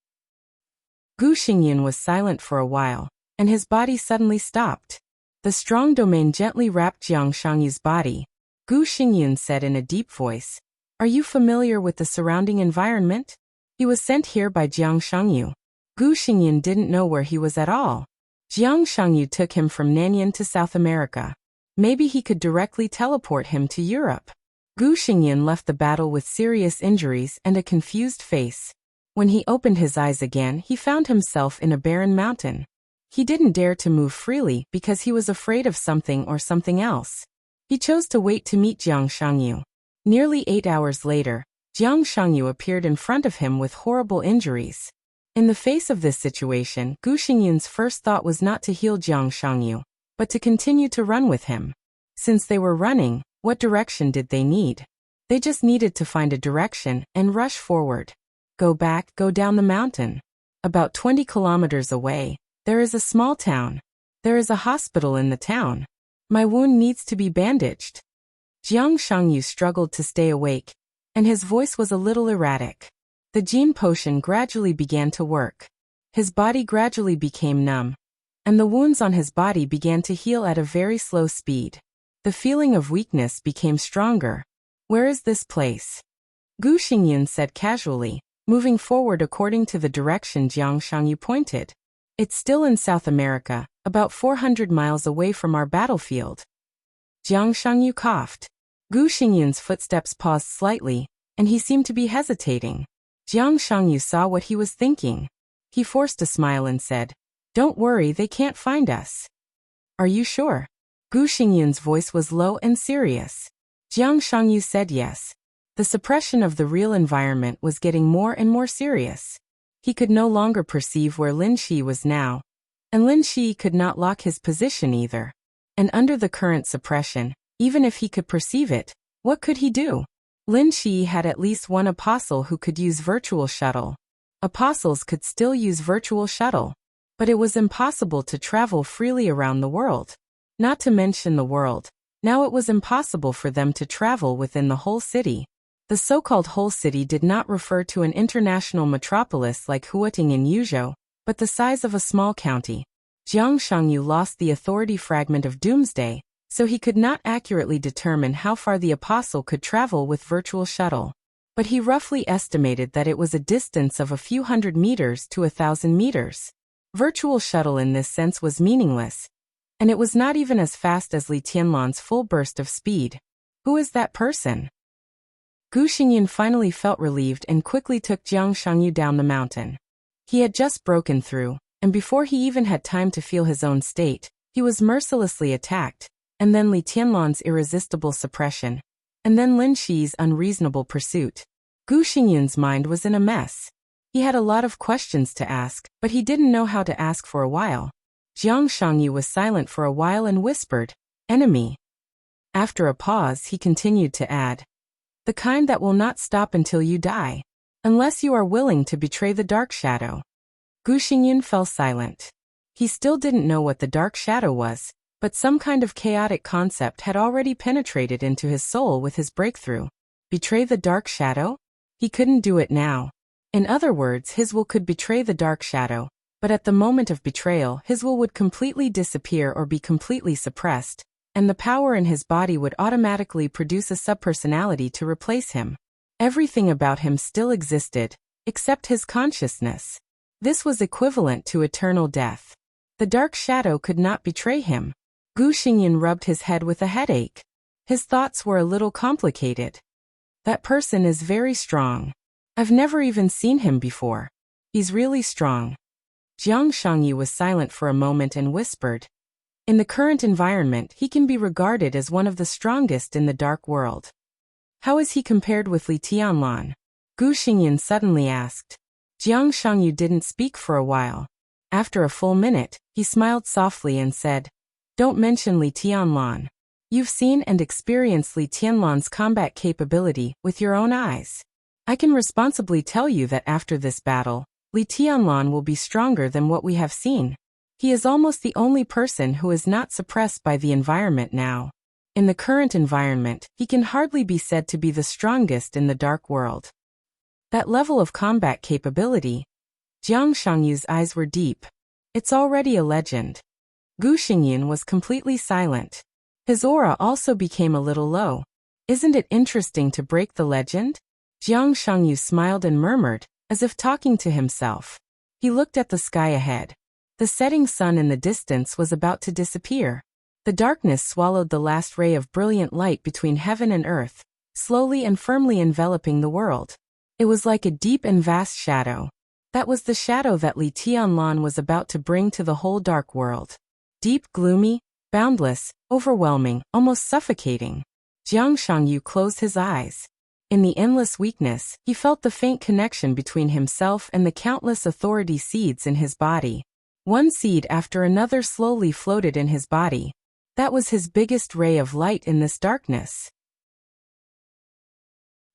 Gu Xingyun was silent for a while, and his body suddenly stopped. The strong domain gently wrapped Jiang Shangyu's body. Gu Xingyun said in a deep voice, "Are you familiar with the surrounding environment?" He was sent here by Jiang Shangyu. Gu Xingyun didn't know where he was at all. Jiang Shangyu took him from Nanyan to South America. Maybe he could directly teleport him to Europe. Gu Xingyun left the battle with serious injuries and a confused face. When he opened his eyes again, he found himself in a barren mountain. He didn't dare to move freely because he was afraid of something or something else. He chose to wait to meet Jiang Shangyu. Nearly 8 hours later, Jiang Shangyu appeared in front of him with horrible injuries. In the face of this situation, Gu Xingyun's first thought was not to heal Jiang Shangyu, but to continue to run with him. Since they were running, what direction did they need? They just needed to find a direction and rush forward. Go back, go down the mountain. About 20 kilometers away, there is a small town. There is a hospital in the town. My wound needs to be bandaged. Jiang Shangyu struggled to stay awake, and his voice was a little erratic. The gene potion gradually began to work. His body gradually became numb, and the wounds on his body began to heal at a very slow speed. The feeling of weakness became stronger. Where is this place? Gu Xingyun said casually, moving forward according to the direction Jiang Shangyu pointed. It's still in South America, about 400 miles away from our battlefield. Jiang Shangyu coughed. Gu Xingyun's footsteps paused slightly, and he seemed to be hesitating. Jiang Shangyu saw what he was thinking. He forced a smile and said, "Don't worry, they can't find us." "Are you sure?" Gu Xingyun's voice was low and serious. Jiang Shangyu said yes. The suppression of the real environment was getting more and more serious. He could no longer perceive where Lin Shi was now, and Lin Shi could not lock his position either. And under the current suppression, even if he could perceive it, what could he do? Lin Shi had at least one apostle who could use virtual shuttle. Apostles could still use virtual shuttle, but it was impossible to travel freely around the world. Not to mention the world. Now it was impossible for them to travel within the whole city. The so-called whole city did not refer to an international metropolis like Huating in Yuzhou, but the size of a small county. Jiang Shangyu lost the authority fragment of Doomsday, so he could not accurately determine how far the apostle could travel with virtual shuttle. But he roughly estimated that it was a distance of a few hundred meters to 1,000 meters. Virtual shuttle in this sense was meaningless, and it was not even as fast as Li Tianlan's full burst of speed. Who is that person? Gu Xingyun finally felt relieved and quickly took Jiang Shangyu down the mountain. He had just broken through, and before he even had time to feel his own state, he was mercilessly attacked, and then Li Tianlan's irresistible suppression, and then Lin Shi's unreasonable pursuit. Gu Xingyun's mind was in a mess. He had a lot of questions to ask, but he didn't know how to ask for a while. Jiang Shangyu was silent for a while and whispered, "Enemy." After a pause, he continued to add, "The kind that will not stop until you die. Unless you are willing to betray the dark shadow." Gu Xingyun fell silent. He still didn't know what the dark shadow was, but some kind of chaotic concept had already penetrated into his soul with his breakthrough. Betray the dark shadow? He couldn't do it now. In other words, his will could betray the dark shadow, but at the moment of betrayal, his will would completely disappear or be completely suppressed, and the power in his body would automatically produce a subpersonality to replace him. Everything about him still existed, except his consciousness. This was equivalent to eternal death. The dark shadow could not betray him. Gu Xingyun rubbed his head with a headache. His thoughts were a little complicated. That person is very strong. I've never even seen him before. He's really strong. Jiang Shangyu was silent for a moment and whispered, "In the current environment, he can be regarded as one of the strongest in the dark world." How is he compared with Li Tianlan? Gu Xingyan suddenly asked. Jiang Shangyu didn't speak for a while. After a full minute, he smiled softly and said, "Don't mention Li Tianlan. You've seen and experienced Li Tianlan's combat capability with your own eyes. I can responsibly tell you that after this battle, Li Tianlan will be stronger than what we have seen. He is almost the only person who is not suppressed by the environment now. In the current environment, he can hardly be said to be the strongest in the dark world." That level of combat capability. Jiang Shangyu's eyes were deep. It's already a legend. Gu Xingyan was completely silent. His aura also became a little low. Isn't it interesting to break the legend? Jiang Shangyu smiled and murmured, as if talking to himself. He looked at the sky ahead. The setting sun in the distance was about to disappear. The darkness swallowed the last ray of brilliant light between heaven and earth, slowly and firmly enveloping the world. It was like a deep and vast shadow. That was the shadow that Li Tianlan was about to bring to the whole dark world. Deep, gloomy, boundless, overwhelming, almost suffocating. Jiang Shangyu closed his eyes. In the endless weakness, he felt the faint connection between himself and the countless authority seeds in his body. One seed after another slowly floated in his body. That was his biggest ray of light in this darkness.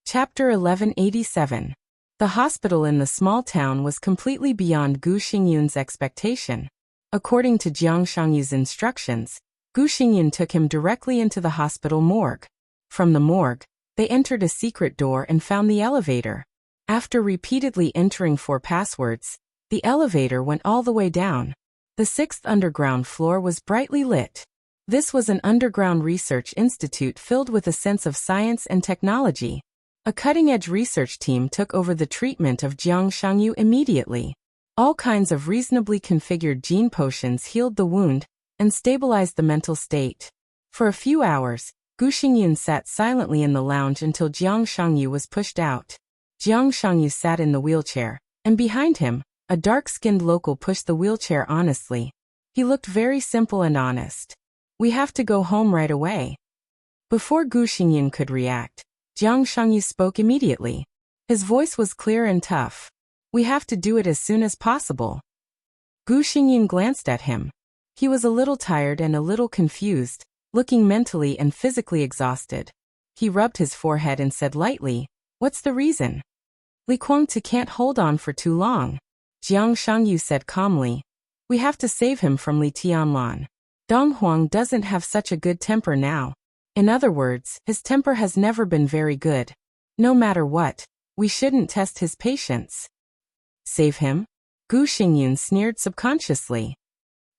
Chapter 1187. The hospital in the small town was completely beyond Gu Xingyun's expectation. According to Jiang Shangyu's instructions, Gu Xingyan took him directly into the hospital morgue. From the morgue, they entered a secret door and found the elevator. After repeatedly entering 4 passwords, the elevator went all the way down. The 6th underground floor was brightly lit. This was an underground research institute filled with a sense of science and technology. A cutting-edge research team took over the treatment of Jiang Shangyu immediately. All kinds of reasonably configured gene potions healed the wound and stabilized the mental state. For a few hours, Gu Xingyan sat silently in the lounge until Jiang Shangyu was pushed out. Jiang Shangyu sat in the wheelchair, and behind him, a dark-skinned local pushed the wheelchair honestly. He looked very simple and honest. "We have to go home right away." Before Gu Xingyan could react, Jiang Shangyu spoke immediately. His voice was clear and tough. "We have to do it as soon as possible." Gu Xingyan glanced at him. He was a little tired and a little confused, looking mentally and physically exhausted. He rubbed his forehead and said lightly, "What's the reason?" "Li Guangtu can't hold on for too long," Jiang Shangyu said calmly. "We have to save him from Li Tianlan. Dong Huang doesn't have such a good temper now. In other words, his temper has never been very good. No matter what, we shouldn't test his patience." "Save him?" Gu Xingyan sneered subconsciously.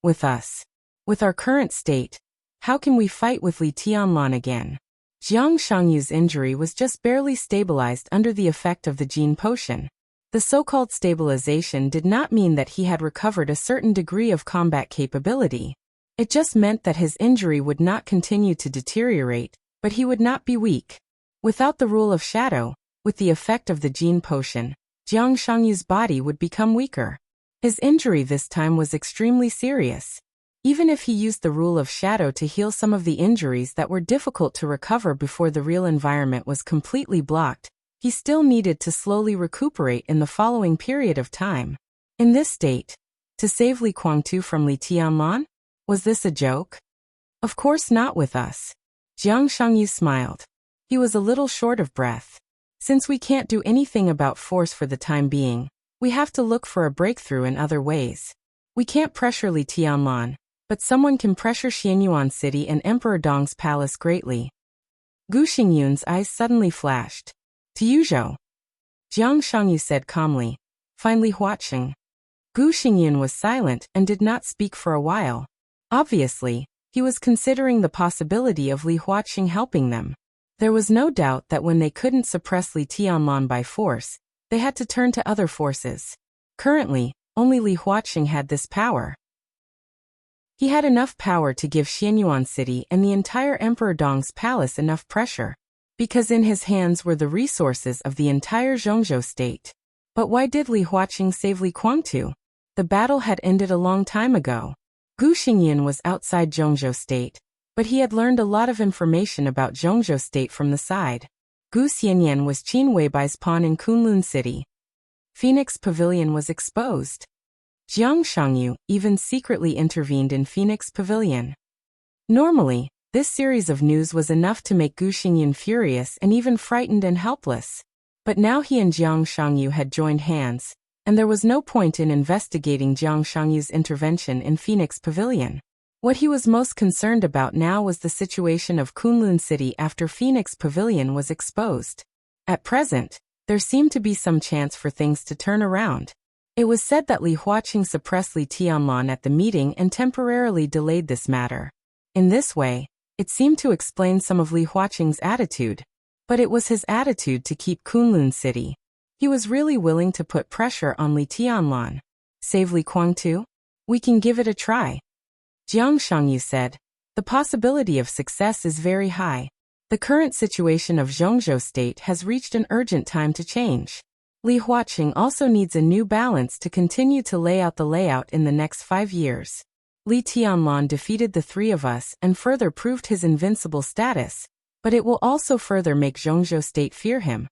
"With us. With our current state, how can we fight with Li Tianlan again?" Jiang Shangyu's injury was just barely stabilized under the effect of the gene potion. The so-called stabilization did not mean that he had recovered a certain degree of combat capability. It just meant that his injury would not continue to deteriorate, but he would not be weak. Without the rule of shadow, with the effect of the gene potion, Jiang Shangyu's body would become weaker. His injury this time was extremely serious. Even if he used the rule of shadow to heal some of the injuries that were difficult to recover before the real environment was completely blocked, he still needed to slowly recuperate in the following period of time. In this state, to save Li Guangtu from Li Tianlan? Was this a joke? Of course not with us. Jiang Shangyu smiled. He was a little short of breath. Since we can't do anything about force for the time being, we have to look for a breakthrough in other ways. We can't pressure Li Tianlan, but someone can pressure Xianyuan City and Emperor Dong's palace greatly. Gu Xingyun's eyes suddenly flashed. To Yuzhou. Jiang Shangyu said calmly. Find Li Huaqing. Gu Xingyan was silent and did not speak for a while. Obviously, he was considering the possibility of Li Huaqing helping them. There was no doubt that when they couldn't suppress Li Tianlan by force, they had to turn to other forces. Currently, only Li Huaqing had this power. He had enough power to give Xianyuan City and the entire Emperor Dong's palace enough pressure, because in his hands were the resources of the entire Zhongzhou state. But why did Li Huaqing save Li Guangtu? The battle had ended a long time ago. Gu Xingyan was outside Zhongzhou state, but he had learned a lot of information about Zhongzhou state from the side. Gu Xianyan was Qin Weibai's pawn in Kunlun City. Phoenix Pavilion was exposed. Jiang Shangyu even secretly intervened in Phoenix Pavilion. Normally, this series of news was enough to make Gu Xingyan furious and even frightened and helpless. But now he and Jiang Shangyu had joined hands, and there was no point in investigating Jiang Shangyu's intervention in Phoenix Pavilion. What he was most concerned about now was the situation of Kunlun City after Phoenix Pavilion was exposed. At present, there seemed to be some chance for things to turn around. It was said that Li Huaqing suppressed Li Tianlan at the meeting and temporarily delayed this matter. In this way, it seemed to explain some of Li Huaqing's attitude. But it was his attitude to keep Kunlun City. He was really willing to put pressure on Li Tianlan. Save Li Kuang too? We can give it a try. Jiang Shangyu said, the possibility of success is very high. The current situation of Zhongzhou State has reached an urgent time to change. Li Huaqing also needs a new balance to continue to lay out the layout in the next 5 years. Li Tianlan defeated the three of us and further proved his invincible status, but it will also further make Zhongzhou State fear him.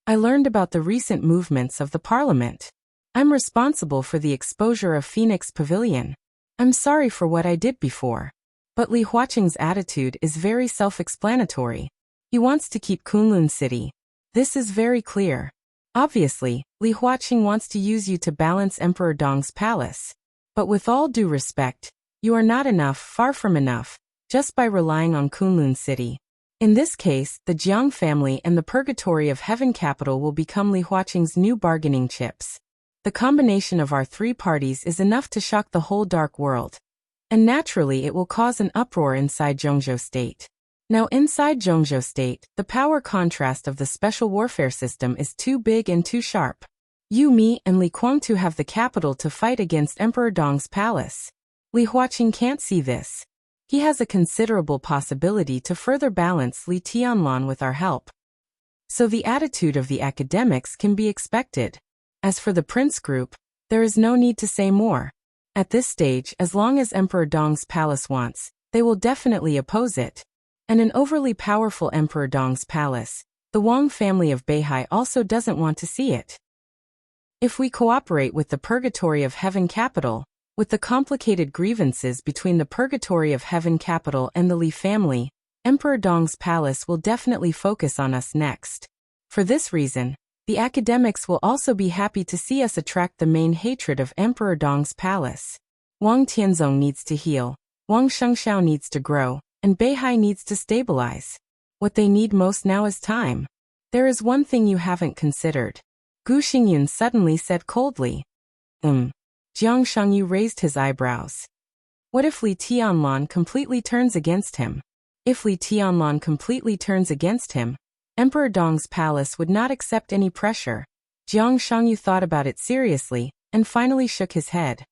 I learned about the recent movements of the parliament. I'm responsible for the exposure of Phoenix Pavilion. I'm sorry for what I did before. But Li Huaqing's attitude is very self-explanatory. He wants to keep Kunlun City. This is very clear. Obviously, Li Huaqing wants to use you to balance Emperor Dong's palace. But with all due respect, you are not enough, far from enough, just by relying on Kunlun City. In this case, the Jiang family and the Purgatory of Heaven capital will become Li Huaqing's new bargaining chips. The combination of our three parties is enough to shock the whole dark world. And naturally it will cause an uproar inside Zhongzhou State. Now inside Zhongzhou State, the power contrast of the special warfare system is too big and too sharp. You, me, and Li Kuangtu have the capital to fight against Emperor Dong's palace. Li Huaqing can't see this. He has a considerable possibility to further balance Li Tianlan with our help. So the attitude of the academics can be expected. As for the Prince Group, there is no need to say more. At this stage, as long as Emperor Dong's palace wants, they will definitely oppose it. And an overly powerful Emperor Dong's palace, the Wang family of Beihai also doesn't want to see it. If we cooperate with the Purgatory of Heaven capital, with the complicated grievances between the Purgatory of Heaven capital and the Li family, Emperor Dong's palace will definitely focus on us next. For this reason, the academics will also be happy to see us attract the main hatred of Emperor Dong's palace. Wang Tianzong needs to heal, Wang Shengxiao needs to grow, and Beihai needs to stabilize. What they need most now is time. There is one thing you haven't considered. Gu Xingyan suddenly said coldly. Jiang Shangyu raised his eyebrows. What if Li Tianlan completely turns against him? If Li Tianlan completely turns against him, Emperor Dong's palace would not accept any pressure. Jiang Shangyu thought about it seriously, and finally shook his head.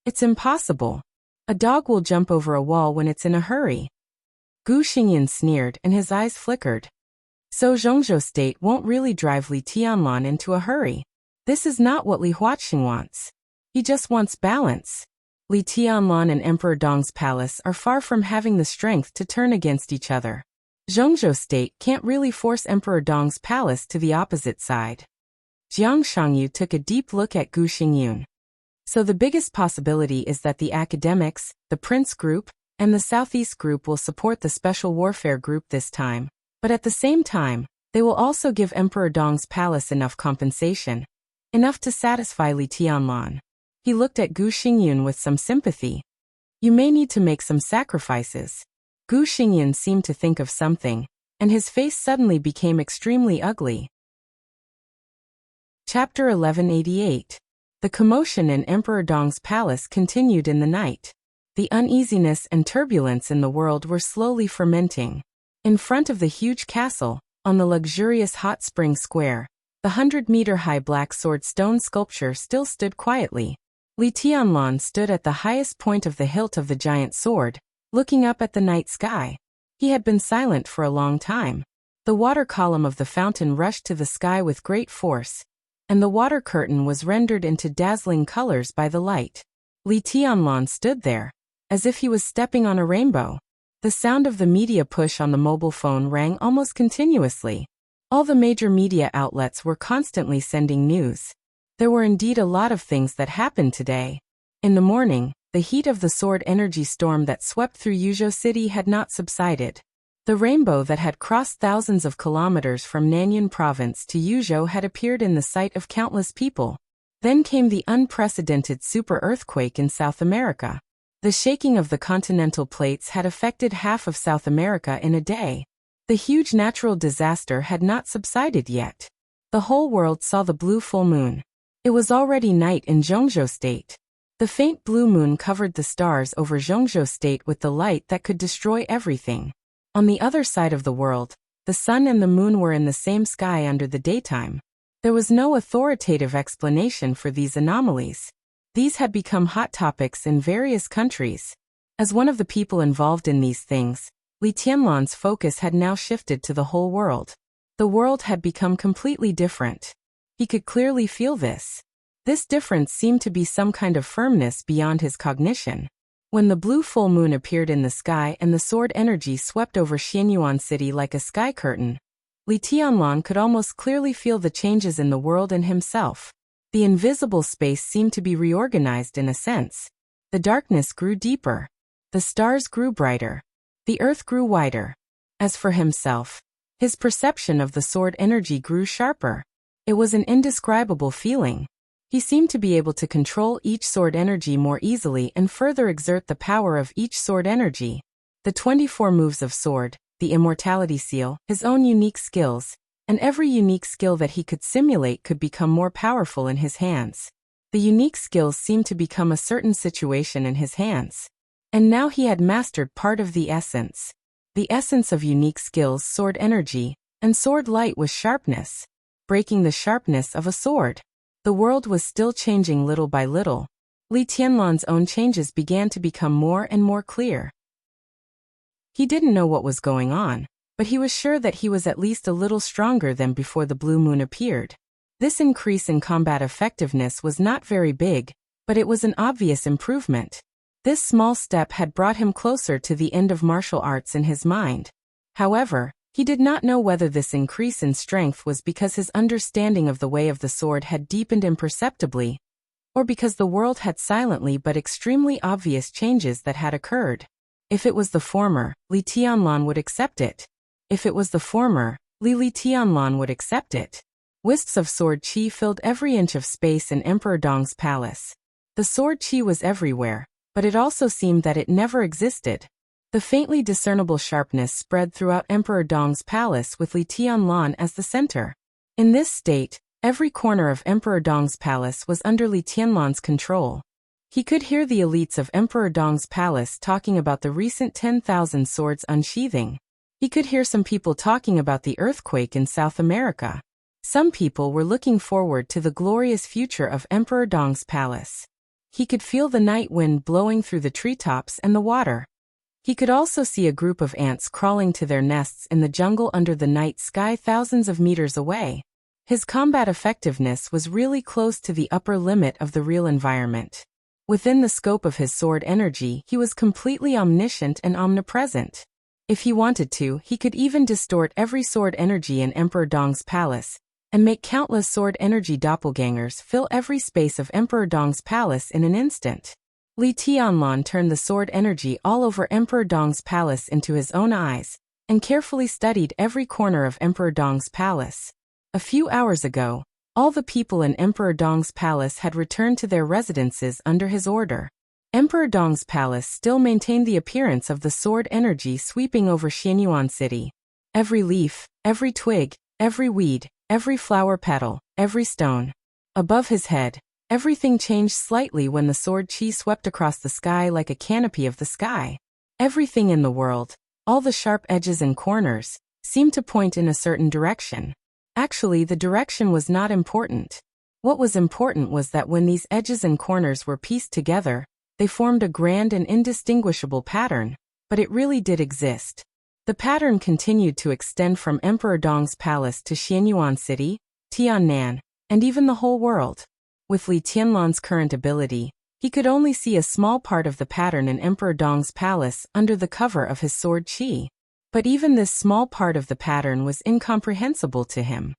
It's impossible. A dog will jump over a wall when it's in a hurry. Gu Xingyan sneered and his eyes flickered. So Zhongzhou State won't really drive Li Tianlan into a hurry. This is not what Li Huaqing wants. He just wants balance. Li Tianlan and Emperor Dong's palace are far from having the strength to turn against each other. Zhongzhou State can't really force Emperor Dong's palace to the opposite side. Jiang Shangyu took a deep look at Gu Xingyan. So the biggest possibility is that the academics, the Prince Group, and the Southeast Group will support the Special Warfare Group this time, but at the same time, they will also give Emperor Dong's palace enough compensation, enough to satisfy Li Tianlan. He looked at Gu Xingyan with some sympathy. You may need to make some sacrifices. Gu Xingyan seemed to think of something, and his face suddenly became extremely ugly. Chapter 1188. The commotion in Emperor Dong's palace continued in the night. The uneasiness and turbulence in the world were slowly fermenting. In front of the huge castle, on the luxurious hot spring square, the 100-meter-high black sword stone sculpture still stood quietly. Li Tianlan stood at the highest point of the hilt of the giant sword, looking up at the night sky. He had been silent for a long time. The water column of the fountain rushed to the sky with great force, and the water curtain was rendered into dazzling colors by the light. Li Tianlan stood there, as if he was stepping on a rainbow. The sound of the media push on the mobile phone rang almost continuously. All the major media outlets were constantly sending news. There were indeed a lot of things that happened today. In the morning, the heat of the sword energy storm that swept through Yuzhou City had not subsided. The rainbow that had crossed thousands of kilometers from Nanyuan province to Yuzhou had appeared in the sight of countless people. Then came the unprecedented super earthquake in South America. The shaking of the continental plates had affected half of South America in a day. The huge natural disaster had not subsided yet. The whole world saw the blue full moon. It was already night in Zhongzhou State. The faint blue moon covered the stars over Zhongzhou State with the light that could destroy everything. On the other side of the world, the sun and the moon were in the same sky under the daytime. There was no authoritative explanation for these anomalies. These had become hot topics in various countries. As one of the people involved in these things, Li Tianlan's focus had now shifted to the whole world. The world had become completely different. He could clearly feel this. This difference seemed to be some kind of firmness beyond his cognition. When the blue full moon appeared in the sky and the sword energy swept over Xianyuan City like a sky curtain, Li Tianlan could almost clearly feel the changes in the world and himself. The invisible space seemed to be reorganized in a sense. The darkness grew deeper. The stars grew brighter. The earth grew wider. As for himself, his perception of the sword energy grew sharper. It was an indescribable feeling. He seemed to be able to control each sword energy more easily and further exert the power of each sword energy. The 24 moves of sword, the immortality seal, his own unique skills, and every unique skill that he could simulate could become more powerful in his hands. The unique skills seemed to become a certain situation in his hands. And now he had mastered part of the essence. The essence of unique skills, sword energy, and sword light was sharpness. Breaking the sharpness of a sword. The world was still changing little by little. Li Tianlan's own changes began to become more and more clear. He didn't know what was going on, but he was sure that he was at least a little stronger than before the blue moon appeared. This increase in combat effectiveness was not very big, but it was an obvious improvement. This small step had brought him closer to the end of martial arts in his mind. However, he did not know whether this increase in strength was because his understanding of the way of the sword had deepened imperceptibly, or because the world had silently but extremely obvious changes that had occurred. If it was the former, Li Tianlan would accept it. If it was the former, Li Tianlan would accept it. Wisps of sword qi filled every inch of space in Emperor Dong's palace. The sword qi was everywhere, but it also seemed that it never existed. The faintly discernible sharpness spread throughout Emperor Dong's palace with Li Tianlan as the center. In this state, every corner of Emperor Dong's palace was under Li Tianlan's control. He could hear the elites of Emperor Dong's palace talking about the recent 10,000 swords unsheathing. He could hear some people talking about the earthquake in South America. Some people were looking forward to the glorious future of Emperor Dong's palace. He could feel the night wind blowing through the treetops and the water. He could also see a group of ants crawling to their nests in the jungle under the night sky thousands of meters away. His combat effectiveness was really close to the upper limit of the real environment. Within the scope of his sword energy, he was completely omniscient and omnipresent. If he wanted to, he could even distort every sword energy in Emperor Dong's palace, and make countless sword energy doppelgangers fill every space of Emperor Dong's palace in an instant. Li Tianlan turned the sword energy all over Emperor Dong's palace into his own eyes, and carefully studied every corner of Emperor Dong's palace. A few hours ago, all the people in Emperor Dong's palace had returned to their residences under his order. Emperor Dong's palace still maintained the appearance of the sword energy sweeping over Xianyuan City. Every leaf, every twig, every weed, every flower petal, every stone. Above his head, everything changed slightly when the sword qi swept across the sky like a canopy of the sky. Everything in the world, all the sharp edges and corners, seemed to point in a certain direction. Actually, the direction was not important. What was important was that when these edges and corners were pieced together, they formed a grand and indistinguishable pattern, but it really did exist. The pattern continued to extend from Emperor Dong's palace to Xianyuan City, Tiannan, and even the whole world. With Li Tianlan's current ability, he could only see a small part of the pattern in Emperor Dong's palace under the cover of his sword qi. But even this small part of the pattern was incomprehensible to him.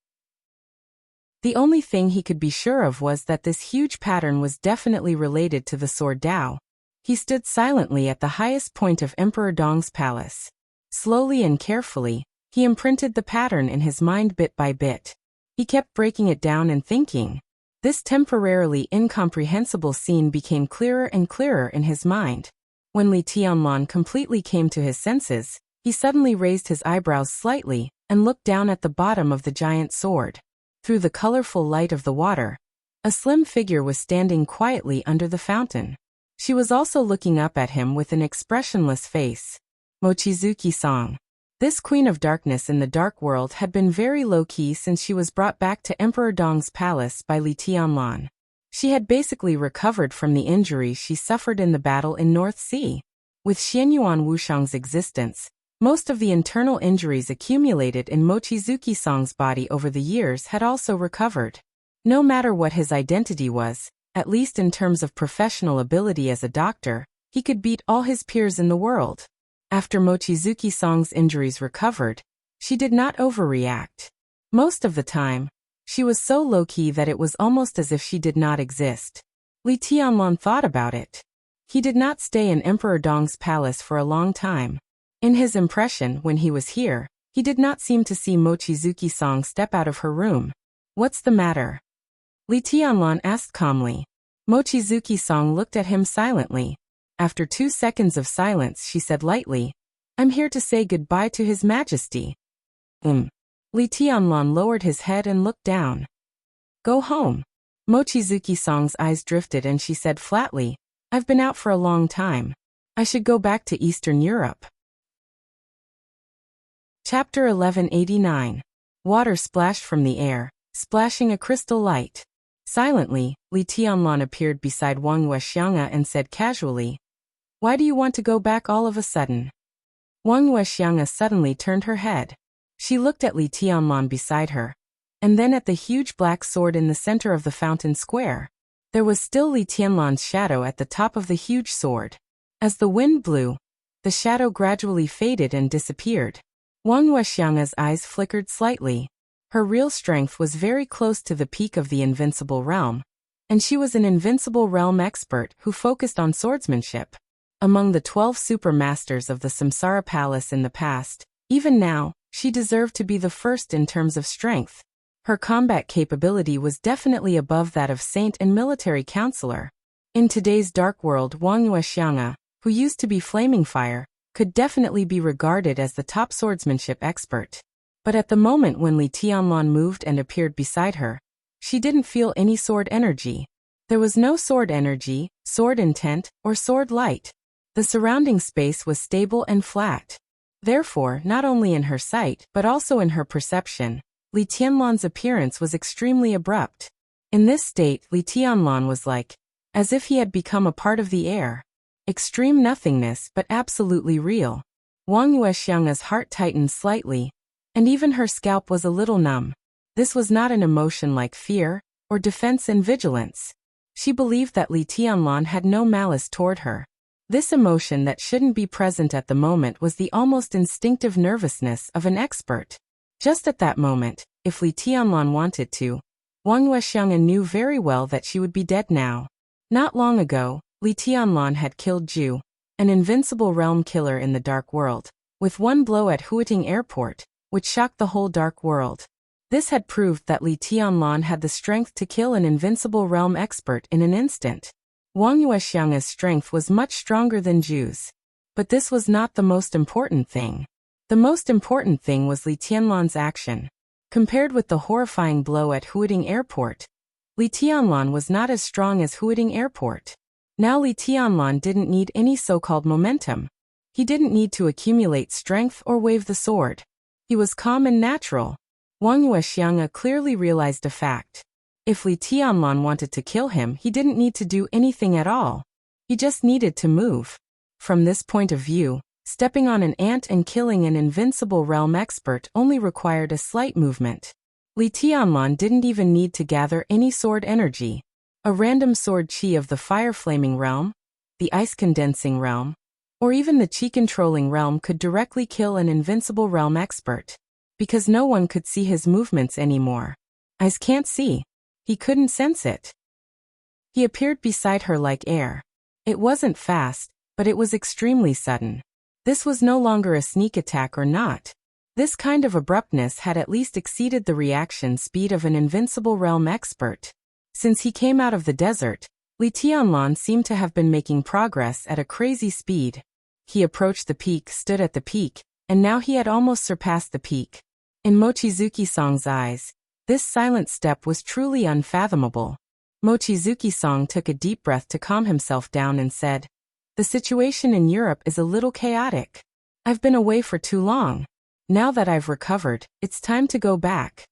The only thing he could be sure of was that this huge pattern was definitely related to the sword Dao. He stood silently at the highest point of Emperor Dong's palace. Slowly and carefully, he imprinted the pattern in his mind bit by bit. He kept breaking it down and thinking. This temporarily incomprehensible scene became clearer and clearer in his mind. When Li Tianlan completely came to his senses, he suddenly raised his eyebrows slightly and looked down at the bottom of the giant sword. Through the colorful light of the water, a slim figure was standing quietly under the fountain. She was also looking up at him with an expressionless face. Mochizuki-san. This queen of darkness in the dark world had been very low-key since she was brought back to Emperor Dong's palace by Li Tianlan. She had basically recovered from the injuries she suffered in the battle in North Sea. With Xianyuan Wuxiang's existence, most of the internal injuries accumulated in Mochizuki-san's body over the years had also recovered. No matter what his identity was, at least in terms of professional ability as a doctor, he could beat all his peers in the world. After Mochizuki-san's injuries recovered, she did not overreact. Most of the time, she was so low-key that it was almost as if she did not exist. Li Tianlan thought about it. He did not stay in Emperor Dong's palace for a long time. In his impression when he was here, he did not seem to see Mochizuki-san step out of her room. "What's the matter?" Li Tianlan asked calmly. Mochizuki-san looked at him silently. After 2 seconds of silence, she said lightly, "I'm here to say goodbye to His Majesty." Li Tianlan lowered his head and looked down. "Go home." Mochizuki-san's eyes drifted and she said flatly, "I've been out for a long time. I should go back to Eastern Europe." Chapter 1189. Water splashed from the air, splashing a crystal light. Silently, Li Tianlan appeared beside Wang Wuxiang and said casually, "Why do you want to go back all of a sudden?" Wang Wuxiang suddenly turned her head. She looked at Li Tianlan beside her, and then at the huge black sword in the center of the fountain square. There was still Li Tianlan's shadow at the top of the huge sword. As the wind blew, the shadow gradually faded and disappeared. Wang Wuxiang's eyes flickered slightly. Her real strength was very close to the peak of the invincible realm, and she was an invincible realm expert who focused on swordsmanship. Among the 12 super masters of the Samsara Palace in the past, even now, she deserved to be the first in terms of strength. Her combat capability was definitely above that of saint and military counselor. In today's dark world, Wang Wuxiang, who used to be Flaming Fire, could definitely be regarded as the top swordsmanship expert. But at the moment when Li Tianlan moved and appeared beside her, she didn't feel any sword energy. There was no sword energy, sword intent, or sword light. The surrounding space was stable and flat. Therefore, not only in her sight but also in her perception, Li Tianlan's appearance was extremely abrupt. In this state, Li Tianlan was like, as if he had become a part of the air. Extreme nothingness but absolutely real. Wang Wuxiang's heart tightened slightly, and even her scalp was a little numb. This was not an emotion like fear, or defense and vigilance. She believed that Li Tianlan had no malice toward her. This emotion that shouldn't be present at the moment was the almost instinctive nervousness of an expert. Just at that moment, if Li Tianlan wanted to, Wang Wuxiang knew very well that she would be dead now. Not long ago, Li Tianlan had killed Zhu, an invincible realm killer in the dark world, with one blow at Huiting Airport, which shocked the whole dark world. This had proved that Li Tianlan had the strength to kill an invincible realm expert in an instant. Wang Wuxiang's strength was much stronger than Zhu's. But this was not the most important thing. The most important thing was Li Tianlan's action. Compared with the horrifying blow at Huiting Airport, Li Tianlan was not as strong as Huiting Airport. Now Li Tianlan didn't need any so-called momentum. He didn't need to accumulate strength or wave the sword. He was calm and natural. Wang Wuxiang clearly realized a fact. If Li Tianlan wanted to kill him, he didn't need to do anything at all. He just needed to move. From this point of view, stepping on an ant and killing an invincible realm expert only required a slight movement. Li Tianlan didn't even need to gather any sword energy. A random sword chi of the fire-flaming realm, the ice-condensing realm, or even the chi-controlling realm could directly kill an invincible realm expert. Because no one could see his movements anymore. Eyes can't see. He couldn't sense it. He appeared beside her like air. It wasn't fast, but it was extremely sudden. This was no longer a sneak attack or not. This kind of abruptness had at least exceeded the reaction speed of an invincible realm expert. Since he came out of the desert, Li Tianlan seemed to have been making progress at a crazy speed. He approached the peak, stood at the peak, and now he had almost surpassed the peak. In Mochizuki-sang's eyes, this silent step was truly unfathomable. Mochizuki-sang took a deep breath to calm himself down and said, "The situation in Europe is a little chaotic. I've been away for too long. Now that I've recovered, it's time to go back."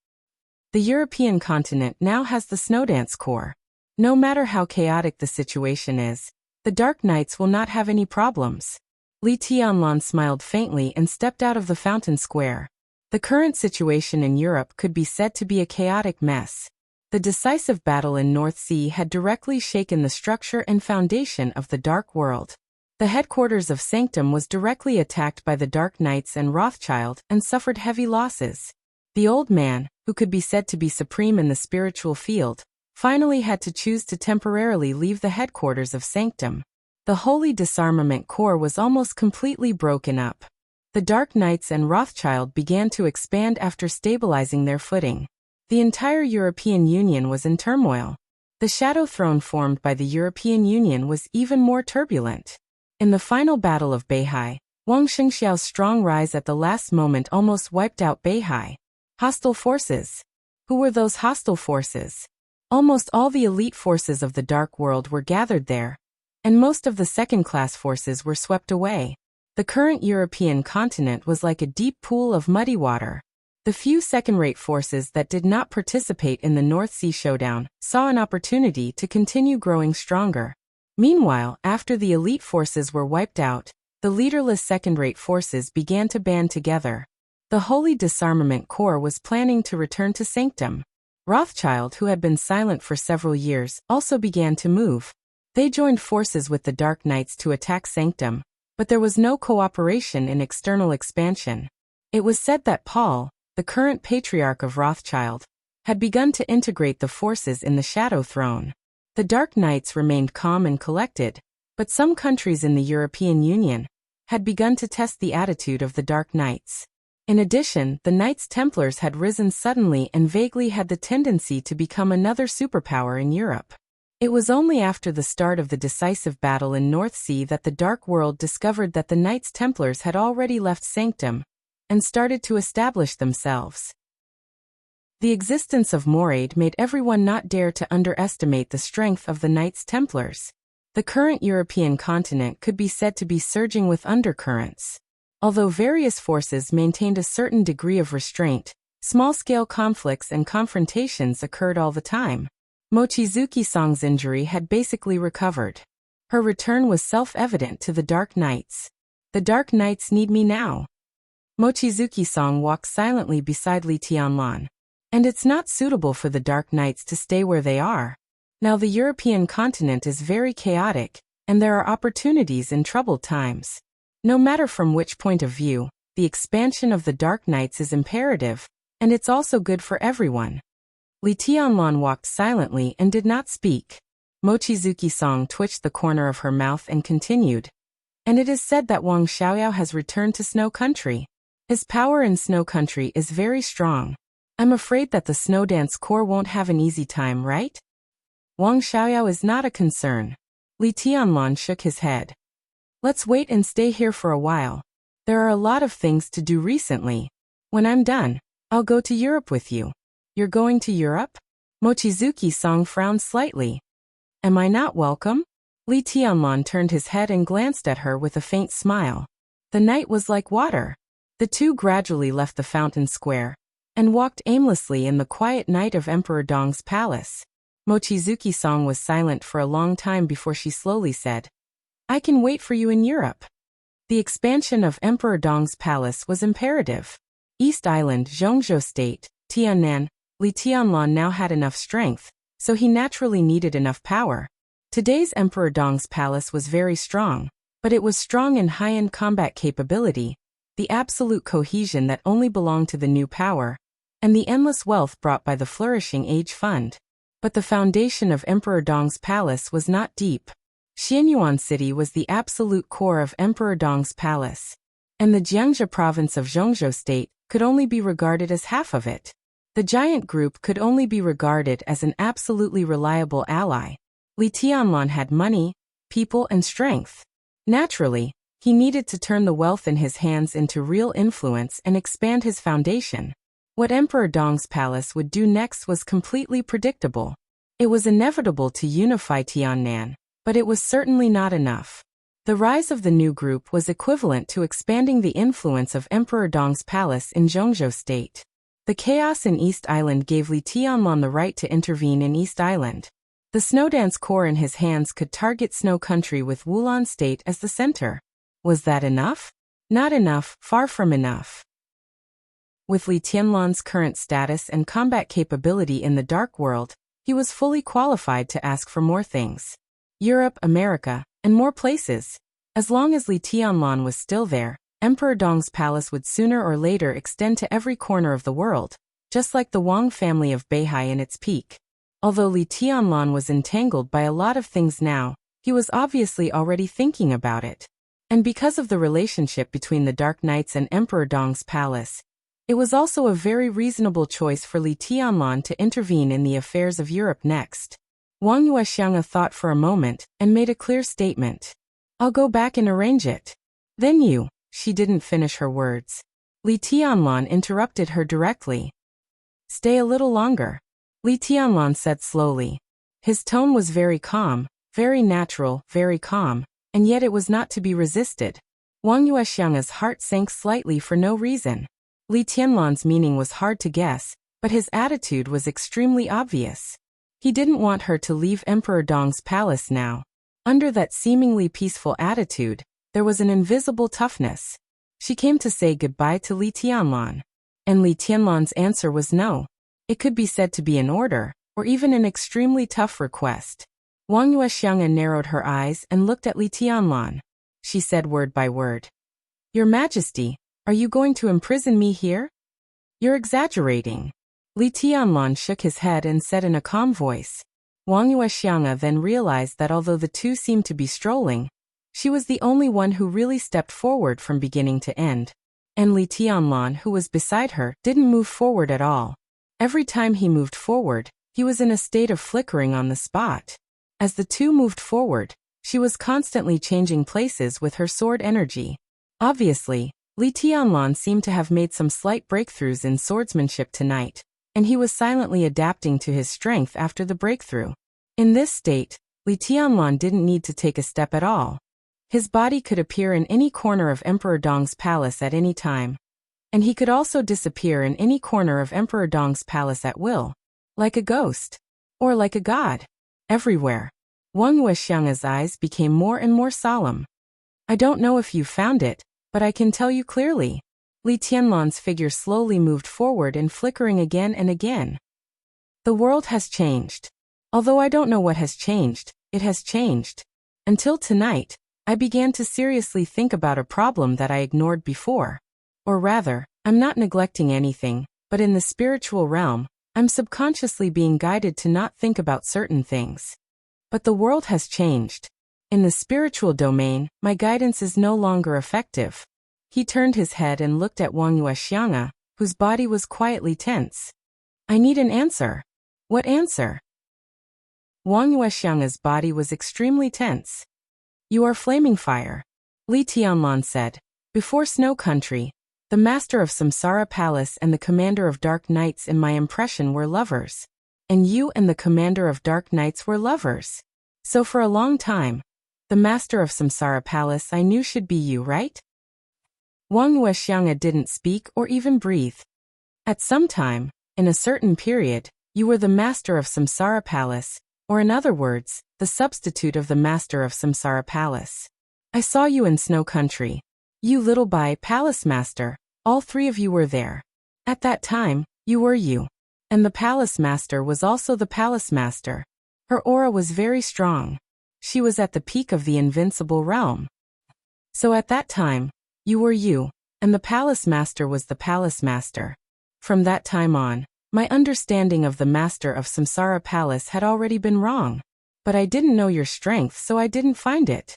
The European continent now has the Snowdance Corps. No matter how chaotic the situation is, the Dark Knights will not have any problems. Li Tianlan smiled faintly and stepped out of the fountain square. The current situation in Europe could be said to be a chaotic mess. The decisive battle in North Sea had directly shaken the structure and foundation of the Dark World. The headquarters of Sanctum was directly attacked by the Dark Knights and Rothschild and suffered heavy losses. The old man, who could be said to be supreme in the spiritual field, finally had to choose to temporarily leave the headquarters of Sanctum. The Holy Disarmament Corps was almost completely broken up. The Dark Knights and Rothschild began to expand after stabilizing their footing. The entire European Union was in turmoil. The Shadow Throne formed by the European Union was even more turbulent. In the final battle of Beihai, Wang Xingxiao's strong rise at the last moment almost wiped out Beihai. Hostile forces. Who were those hostile forces? Almost all the elite forces of the Dark World were gathered there, and most of the second-class forces were swept away. The current European continent was like a deep pool of muddy water. The few second-rate forces that did not participate in the North Sea showdown saw an opportunity to continue growing stronger. Meanwhile, after the elite forces were wiped out, the leaderless second-rate forces began to band together. The Holy Disarmament Corps was planning to return to Sanctum. Rothschild, who had been silent for several years, also began to move. They joined forces with the Dark Knights to attack Sanctum, but there was no cooperation in external expansion. It was said that Paul, the current patriarch of Rothschild, had begun to integrate the forces in the Shadow Throne. The Dark Knights remained calm and collected, but some countries in the European Union had begun to test the attitude of the Dark Knights. In addition, the Knights Templars had risen suddenly and vaguely had the tendency to become another superpower in Europe. It was only after the start of the decisive battle in North Sea that the Dark World discovered that the Knights Templars had already left Sanctum and started to establish themselves. The existence of Moraid made everyone not dare to underestimate the strength of the Knights Templars. The current European continent could be said to be surging with undercurrents. Although various forces maintained a certain degree of restraint, small-scale conflicts and confrontations occurred all the time. Mochizuki-sang's injury had basically recovered. Her return was self-evident to the Dark Knights. The Dark Knights need me now. Mochizuki-sang walked silently beside Li Tianlan. And it's not suitable for the Dark Knights to stay where they are. Now the European continent is very chaotic, and there are opportunities in troubled times. No matter from which point of view, the expansion of the Dark Knights is imperative, and it's also good for everyone. Li Tianlan walked silently and did not speak. Mochizuki-sang twitched the corner of her mouth and continued. And it is said that Wang Xiaoyao has returned to Snow Country. His power in Snow Country is very strong. I'm afraid that the Snowdance Corps won't have an easy time, right? Wang Xiaoyao is not a concern. Li Tianlan shook his head. Let's wait and stay here for a while. There are a lot of things to do recently. When I'm done, I'll go to Europe with you. You're going to Europe? Mochizuki-sang frowned slightly. Am I not welcome? Li Tianlan turned his head and glanced at her with a faint smile. The night was like water. The two gradually left the fountain square and walked aimlessly in the quiet night of Emperor Dong's palace. Mochizuki-sang was silent for a long time before she slowly said, I can wait for you in Europe. The expansion of Emperor Dong's palace was imperative. East Island, Zhongzhou State, Tiannan, Li Tianlan now had enough strength, so he naturally needed enough power. Today's Emperor Dong's palace was very strong. But it was strong in high-end combat capability, the absolute cohesion that only belonged to the new power, and the endless wealth brought by the flourishing age fund. But the foundation of Emperor Dong's palace was not deep. Xianyuan City was the absolute core of Emperor Dong's palace, and the Jiangxia province of Zhongzhou State could only be regarded as half of it. The giant group could only be regarded as an absolutely reliable ally. Li Tianlan had money, people, and strength. Naturally, he needed to turn the wealth in his hands into real influence and expand his foundation. What Emperor Dong's palace would do next was completely predictable. It was inevitable to unify Tiannan, but it was certainly not enough. The rise of the new group was equivalent to expanding the influence of Emperor Dong's palace in Zhongzhou State. The chaos in East Island gave Li Tianlan the right to intervene in East Island. The Snowdance Corps in his hands could target Snow Country with Wulan State as the center. Was that enough? Not enough, far from enough. With Li Tianlan's current status and combat capability in the Dark World, he was fully qualified to ask for more things. Europe, America, and more places. As long as Li Tianlan was still there, Emperor Dong's palace would sooner or later extend to every corner of the world, just like the Wang family of Beihai in its peak. Although Li Tianlan was entangled by a lot of things now, he was obviously already thinking about it. And because of the relationship between the Dark Knights and Emperor Dong's palace, it was also a very reasonable choice for Li Tianlan to intervene in the affairs of Europe next. Wang Yuexiang thought for a moment and made a clear statement. I'll go back and arrange it. Then she didn't finish her words. Li Tianlan interrupted her directly. Stay a little longer. Li Tianlan said slowly. His tone was very calm, very natural, very calm, and yet it was not to be resisted. Wang Yuexiang's heart sank slightly for no reason. Li Tianlan's meaning was hard to guess, but his attitude was extremely obvious. He didn't want her to leave Emperor Dong's palace now. Under that seemingly peaceful attitude, there was an invisible toughness. She came to say goodbye to Li Tianlan. And Li Tianlan's answer was no. It could be said to be an order, or even an extremely tough request. Wang Yuexiang narrowed her eyes and looked at Li Tianlan. She said word by word. Your Majesty, are you going to imprison me here? You're exaggerating. Li Tianlan shook his head and said in a calm voice. Wang Yuexiang then realized that although the two seemed to be strolling, she was the only one who really stepped forward from beginning to end. And Li Tianlan, who was beside her, didn't move forward at all. Every time he moved forward, he was in a state of flickering on the spot. As the two moved forward, she was constantly changing places with her sword energy. Obviously, Li Tianlan seemed to have made some slight breakthroughs in swordsmanship tonight, and he was silently adapting to his strength after the breakthrough. In this state, Li Tianlan didn't need to take a step at all. His body could appear in any corner of Emperor Dong's palace at any time, and he could also disappear in any corner of Emperor Dong's palace at will, like a ghost, or like a god, everywhere. Wang Yuexiang's eyes became more and more solemn. I don't know if you found it, but I can tell you clearly. Li Tianlan's figure slowly moved forward and flickering again and again. The world has changed. Although I don't know what has changed, it has changed. Until tonight, I began to seriously think about a problem that I ignored before. Or rather, I'm not neglecting anything, but in the spiritual realm, I'm subconsciously being guided to not think about certain things. But the world has changed. In the spiritual domain, my guidance is no longer effective. He turned his head and looked at Wang Yuexiang, whose body was quietly tense. I need an answer. What answer? Wang Yuexiang's body was extremely tense. You are flaming fire. Li Tianlan said. Before Snow Country, the master of Samsara Palace and the commander of Dark Knights in my impression were lovers. And you and the commander of Dark Knights were lovers. So for a long time, the master of Samsara Palace I knew should be you, right? Wang Yuexiang didn't speak or even breathe. At some time, in a certain period, you were the master of Samsara Palace, or in other words, the substitute of the master of Samsara Palace. I saw you in Snow Country. You little Bai Palace Master, all three of you were there. At that time, you were you. And the Palace Master was also the Palace Master. Her aura was very strong. She was at the peak of the invincible realm. So at that time, you were you, and the palace master was the palace master. From that time on, my understanding of the master of Samsara Palace had already been wrong. But I didn't know your strength, so I didn't find it.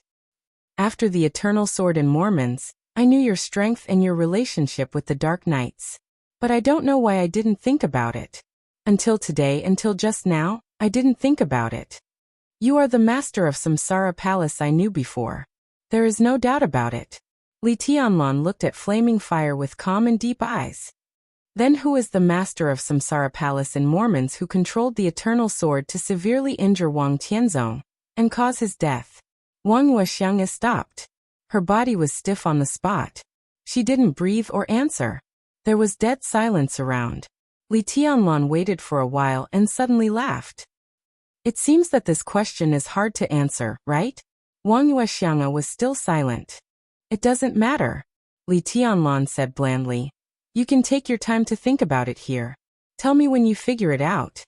After the Eternal Sword in Mormons, I knew your strength and your relationship with the Dark Knights. But I don't know why I didn't think about it. Until today, until just now, I didn't think about it. You are the master of Samsara Palace I knew before. There is no doubt about it. Li Tianlan looked at flaming fire with calm and deep eyes. Then who is the master of Samsara Palace in Mormons who controlled the Eternal Sword to severely injure Wang Tianzong and cause his death? Wang Wuxiang is stopped. Her body was stiff on the spot. She didn't breathe or answer. There was dead silence around. Li Tianlan waited for a while and suddenly laughed. It seems that this question is hard to answer, right? Wang Wuxiang was still silent. It doesn't matter, Li Tianlan said blandly. You can take your time to think about it here. Tell me when you figure it out.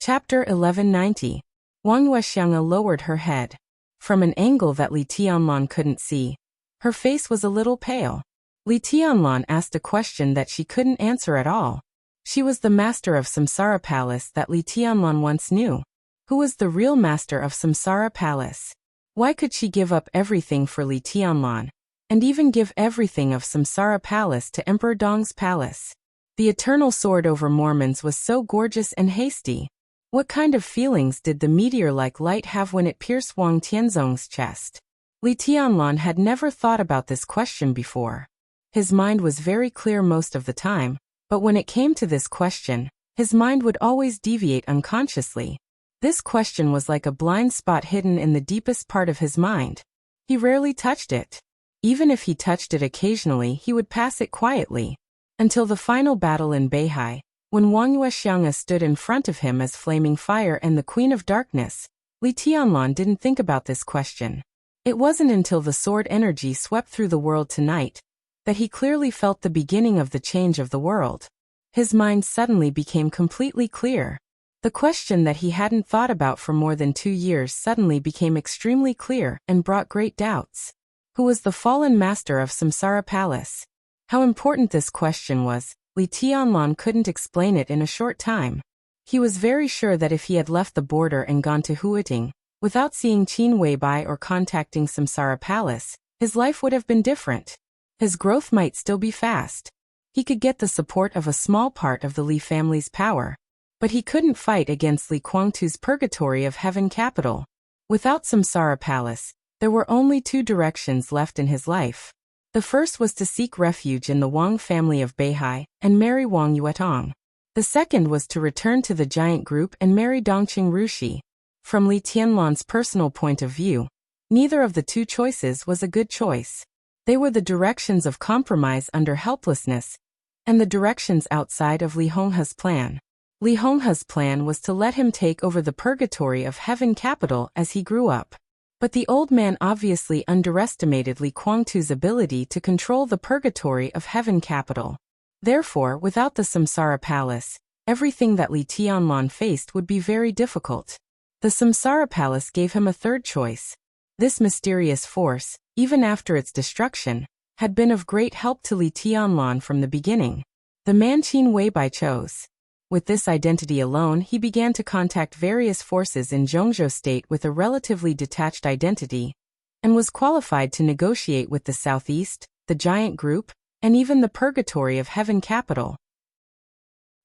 Chapter 1190. Wang Wuxiang lowered her head. From an angle that Li Tianlan couldn't see, her face was a little pale. Li Tianlan asked a question that she couldn't answer at all. She was the master of Samsara Palace that Li Tianlan once knew. Who was the real master of Samsara Palace? Why could she give up everything for Li Tianlan, and even give everything of Samsara Palace to Emperor Dong's palace? The Eternal Sword over Mormons was so gorgeous and hasty. What kind of feelings did the meteor-like light have when it pierced Wang Tianzong's chest? Li Tianlan had never thought about this question before. His mind was very clear most of the time, but when it came to this question, his mind would always deviate unconsciously. This question was like a blind spot hidden in the deepest part of his mind. He rarely touched it. Even if he touched it occasionally, he would pass it quietly. Until the final battle in Beihai, when Wang Wuxiang stood in front of him as Flaming Fire and the Queen of Darkness, Li Tianlan didn't think about this question. It wasn't until the sword energy swept through the world tonight that he clearly felt the beginning of the change of the world. His mind suddenly became completely clear. The question that he hadn't thought about for more than 2 years suddenly became extremely clear and brought great doubts. Who was the fallen master of Samsara Palace? How important this question was, Li Tianlan couldn't explain it in a short time. He was very sure that if he had left the border and gone to Huiting, without seeing Qin Weibai or contacting Samsara Palace, his life would have been different. His growth might still be fast. He could get the support of a small part of the Li family's power. But he couldn't fight against Li Guangtu's purgatory of heaven capital. Without Samsara Palace, there were only 2 directions left in his life. The first was to seek refuge in the Wang family of Beihai and marry Wang Yuetong. The second was to return to the giant group and marry Dongqing Rushi. From Li Tianlan's personal point of view, neither of the 2 choices was a good choice. They were the directions of compromise under helplessness, and the directions outside of Li Honghe's plan. Li Honghe's plan was to let him take over the purgatory of heaven capital as he grew up. But the old man obviously underestimated Li Guangtu's ability to control the purgatory of heaven capital. Therefore, without the Samsara Palace, everything that Li Tianlan faced would be very difficult. The Samsara Palace gave him a third choice. This mysterious force, even after its destruction, had been of great help to Li Tianlan from the beginning. The man Qin Weibai chose. With this identity alone, he began to contact various forces in Zhongzhou state with a relatively detached identity, and was qualified to negotiate with the Southeast, the giant group, and even the purgatory of heaven capital.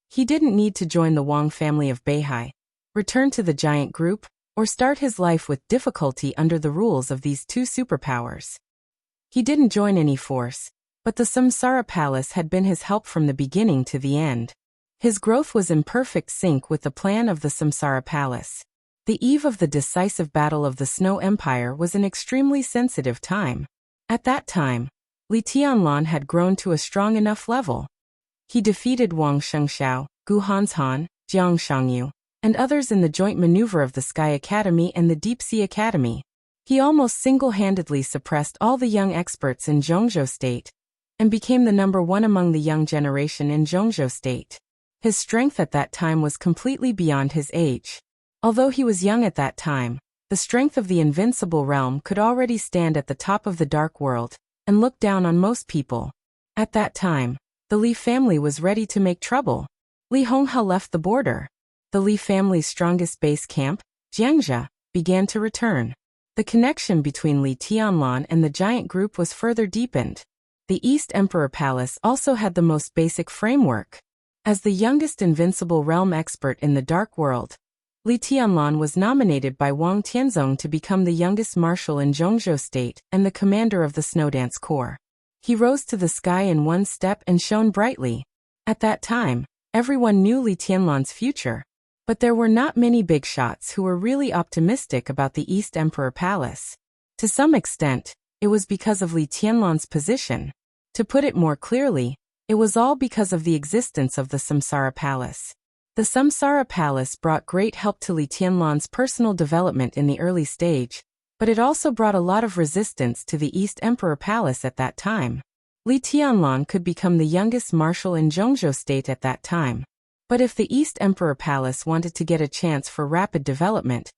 He didn't need to join the Wang family of Beihai, return to the giant group, or start his life with difficulty under the rules of these 2 superpowers. He didn't join any force, but the Samsara Palace had been his help from the beginning to the end. His growth was in perfect sync with the plan of the Samsara Palace. The eve of the decisive battle of the Snow Empire was an extremely sensitive time. At that time, Li Tianlan had grown to a strong enough level. He defeated Wang Shengxiao, Gu Hanshan, Jiang Shangyu, and others in the joint maneuver of the Sky Academy and the Deep Sea Academy. He almost single-handedly suppressed all the young experts in Zhongzhou state, and became the #1 among the young generation in Zhongzhou state. His strength at that time was completely beyond his age. Although he was young at that time, The strength of the invincible realm could already stand at the top of the dark world and look down on most people. At that time, the Li family was ready to make trouble. Li Honghe left the border. The Li family's strongest base camp, Jiangxia, began to return. The connection between Li Tianlan and the giant group was further deepened. The East Emperor Palace also had the most basic framework. As the youngest invincible realm expert in the dark world, Li Tianlan was nominated by Wang Tianzong to become the youngest marshal in Zhongzhou State and the commander of the Snowdance Corps. He rose to the sky in one step and shone brightly. At that time, everyone knew Li Tianlan's future. But there were not many big shots who were really optimistic about the East Emperor Palace. To some extent, it was because of Li Tianlan's position. To put it more clearly, it was all because of the existence of the Samsara Palace. The Samsara Palace brought great help to Li Tianlan's personal development in the early stage, but it also brought a lot of resistance to the East Emperor Palace at that time. Li Tianlan could become the youngest marshal in Zhongzhou State at that time. But if the East Emperor Palace wanted to get a chance for rapid development,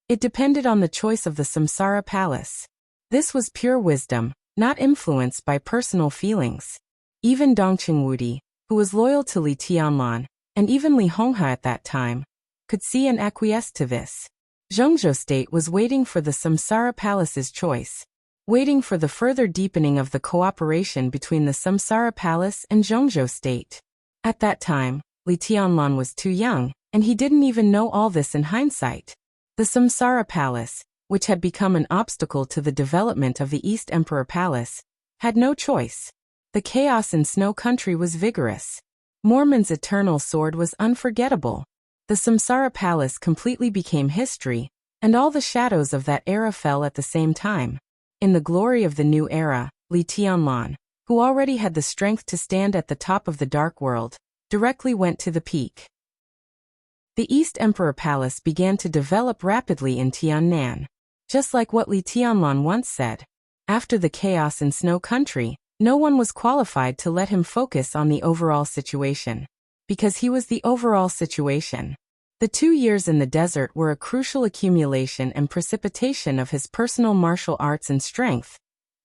it depended on the choice of the Samsara Palace. This was pure wisdom, not influenced by personal feelings. Even Dongqing Wudi, who was loyal to Li Tianlan, and even Li Honghe at that time, could see and acquiesce to this. Zhongzhou State was waiting for the Samsara Palace's choice, waiting for the further deepening of the cooperation between the Samsara Palace and Zhongzhou State. At that time, Li Tianlan was too young, and he didn't even know all this in hindsight. The Samsara Palace, which had become an obstacle to the development of the East Emperor Palace, had no choice. The chaos in Snow Country was vigorous. Mormon's eternal sword was unforgettable. The Samsara Palace completely became history, and all the shadows of that era fell at the same time. In the glory of the new era, Li Tianlan, who already had the strength to stand at the top of the dark world, directly went to the peak. The East Emperor Palace began to develop rapidly in Tiannan. Just like what Li Tianlan once said, after the chaos in Snow Country, no one was qualified to let him focus on the overall situation. Because he was the overall situation. The 2 years in the desert were a crucial accumulation and precipitation of his personal martial arts and strength,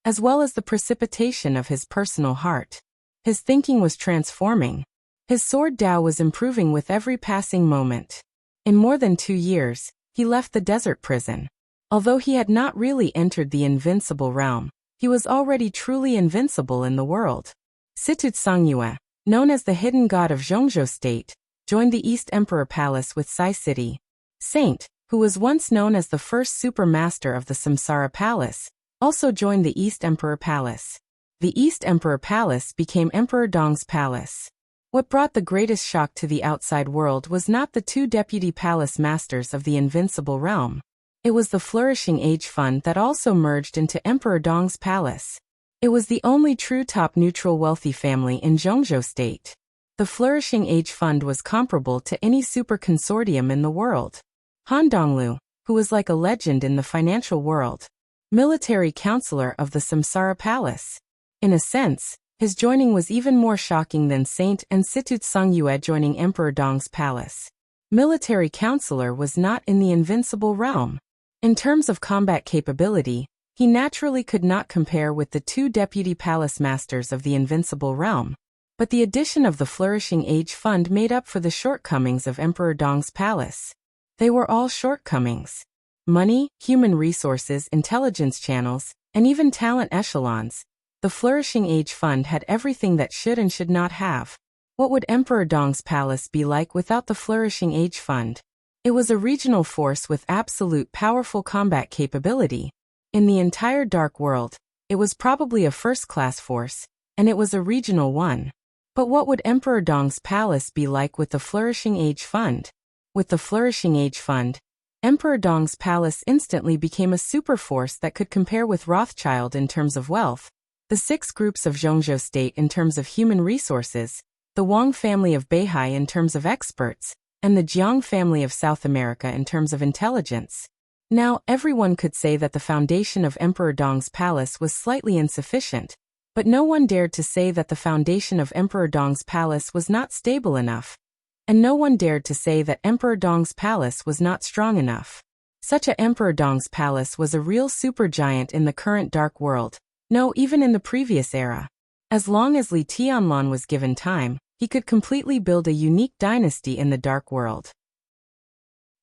as well as the precipitation of his personal heart. His thinking was transforming. His sword Dao was improving with every passing moment. In more than 2 years, he left the desert prison. Although he had not really entered the invincible realm, he was already truly invincible in the world. Situt Songyue, known as the hidden god of Zhongzhou State, joined the East Emperor Palace with Sai City. Saint, who was once known as the first super master of the Samsara Palace, also joined the East Emperor Palace. The East Emperor Palace became Emperor Dong's palace. What brought the greatest shock to the outside world was not the 2 deputy palace masters of the invincible realm. It was the Flourishing Age Fund that also merged into Emperor Dong's palace. It was the only true top neutral wealthy family in Zhongzhou State. The Flourishing Age Fund was comparable to any super consortium in the world. Han Donglu, who was like a legend in the financial world, military counselor of the Samsara Palace. In a sense, his joining was even more shocking than Saint and Situt Songyue joining Emperor Dong's palace. Military counselor was not in the invincible realm. In terms of combat capability, he naturally could not compare with the 2 deputy palace masters of the invincible realm. But the addition of the Flourishing Age Fund made up for the shortcomings of Emperor Dong's palace. They were all shortcomings. Money, human resources, intelligence channels, and even talent echelons. The Flourishing Age Fund had everything that should and should not have. What would Emperor Dong's palace be like without the Flourishing Age Fund? It was a regional force with absolute powerful combat capability. In the entire dark world, it was probably a first-class force, and it was a regional one. But what would Emperor Dong's palace be like with the Flourishing Age Fund? With the Flourishing Age Fund, Emperor Dong's palace instantly became a super force that could compare with Rothschild in terms of wealth, the 6 groups of Zhongzhou State in terms of human resources, the Wang family of Beihai in terms of experts, and the Jiang family of South America in terms of intelligence. Now, everyone could say that the foundation of Emperor Dong's palace was slightly insufficient, but no one dared to say that the foundation of Emperor Dong's palace was not stable enough, and no one dared to say that Emperor Dong's palace was not strong enough. Such a Emperor Dong's palace was a real supergiant in the current dark world. No, even in the previous era. As long as Li Tianlan was given time, he could completely build a unique dynasty in the dark world.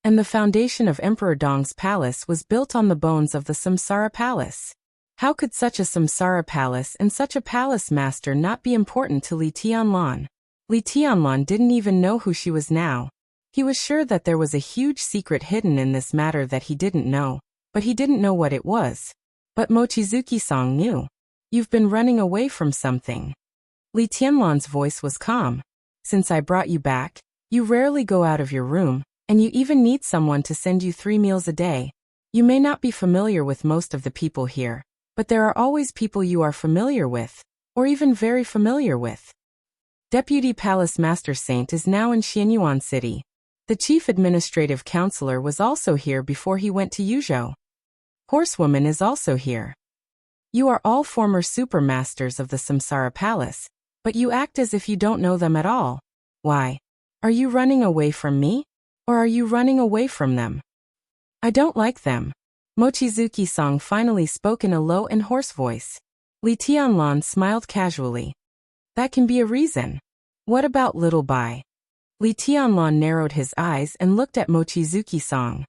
And the foundation of Emperor Dong's palace was built on the bones of the Samsara Palace. How could such a Samsara Palace and such a palace master not be important to Li Tianlan? Li Tianlan didn't even know who she was now. He was sure that there was a huge secret hidden in this matter that he didn't know, but he didn't know what it was. But Mochizuki-san knew. You've been running away from something. Li Tianlan's voice was calm. Since I brought you back, you rarely go out of your room, and you even need someone to send you 3 meals a day. You may not be familiar with most of the people here, but there are always people you are familiar with, or even very familiar with. Deputy Palace Master Saint is now in Xianyuan City. The chief administrative counselor was also here before he went to Yuzhou. Horsewoman is also here. You are all former supermasters of the Samsara Palace, but you act as if you don't know them at all. Why? Are you running away from me? Or are you running away from them? I don't like them. Mochizuki-san finally spoke in a low and hoarse voice. Li Tianlan smiled casually. That can be a reason. What about Little Bai? Li Tianlan narrowed his eyes and looked at Mochizuki-san.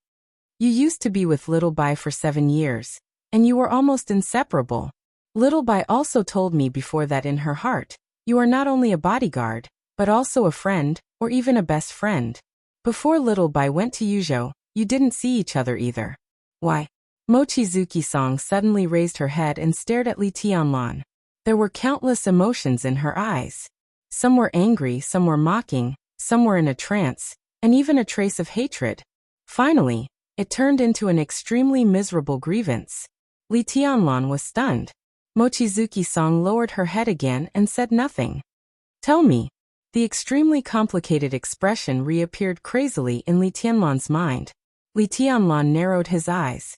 You used to be with Little Bai for 7 years, and you were almost inseparable. Little Bai also told me before that in her heart, you are not only a bodyguard, but also a friend, or even a best friend. Before Little Bai went to Yuzhou, you didn't see each other either. Why? Mochizuki-san suddenly raised her head and stared at Li Tianlan. There were countless emotions in her eyes. Some were angry, some were mocking, some were in a trance, and even a trace of hatred. Finally, it turned into an extremely miserable grievance. Li Tianlan was stunned. Mochizuki-san lowered her head again and said nothing. Tell me. The extremely complicated expression reappeared crazily in Li Tianlan's mind. Li Tianlan narrowed his eyes.